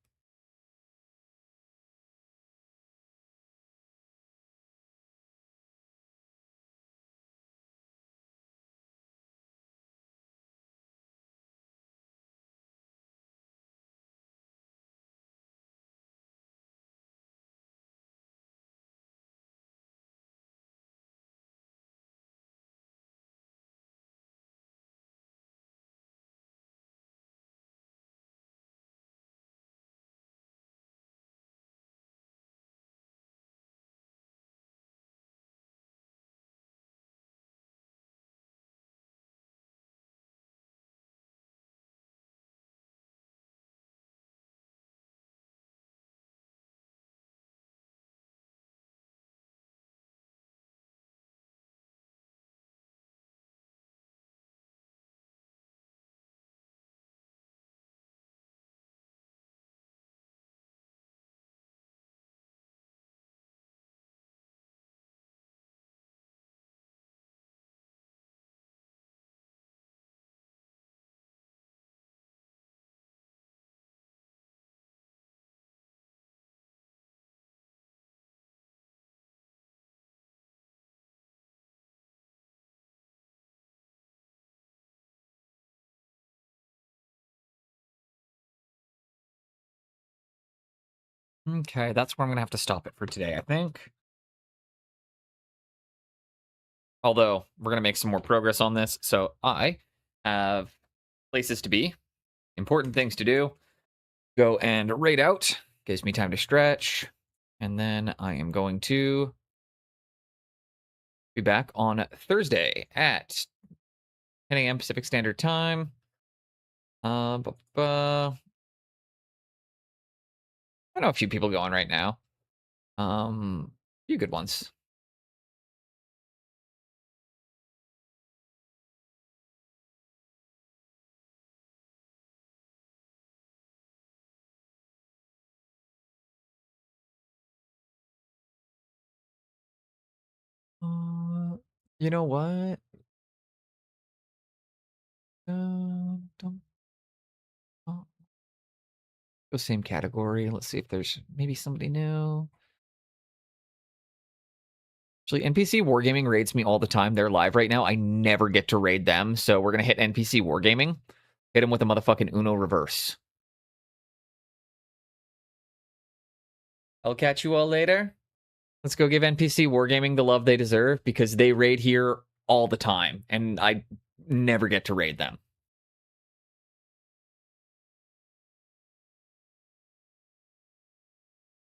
Okay, that's where I'm gonna have to stop it for today, I think. Although we're gonna make some more progress on this, so I have places to be, important things to do. Go and raid out. Gives me time to stretch. And then I am going to be back on Thursday at 10 a.m. Pacific Standard Time. I know a few people going right now. A few good ones. You know what? Don't, oh, go same category. Let's see if there's maybe somebody new. Actually, NPC Wargaming raids me all the time. They're live right now. I never get to raid them, so we're gonna hit NPC Wargaming. Hit him with a motherfucking Uno reverse. I'll catch you all later. Let's go give NPC Wargaming the love they deserve because they raid here all the time, and I never get to raid them.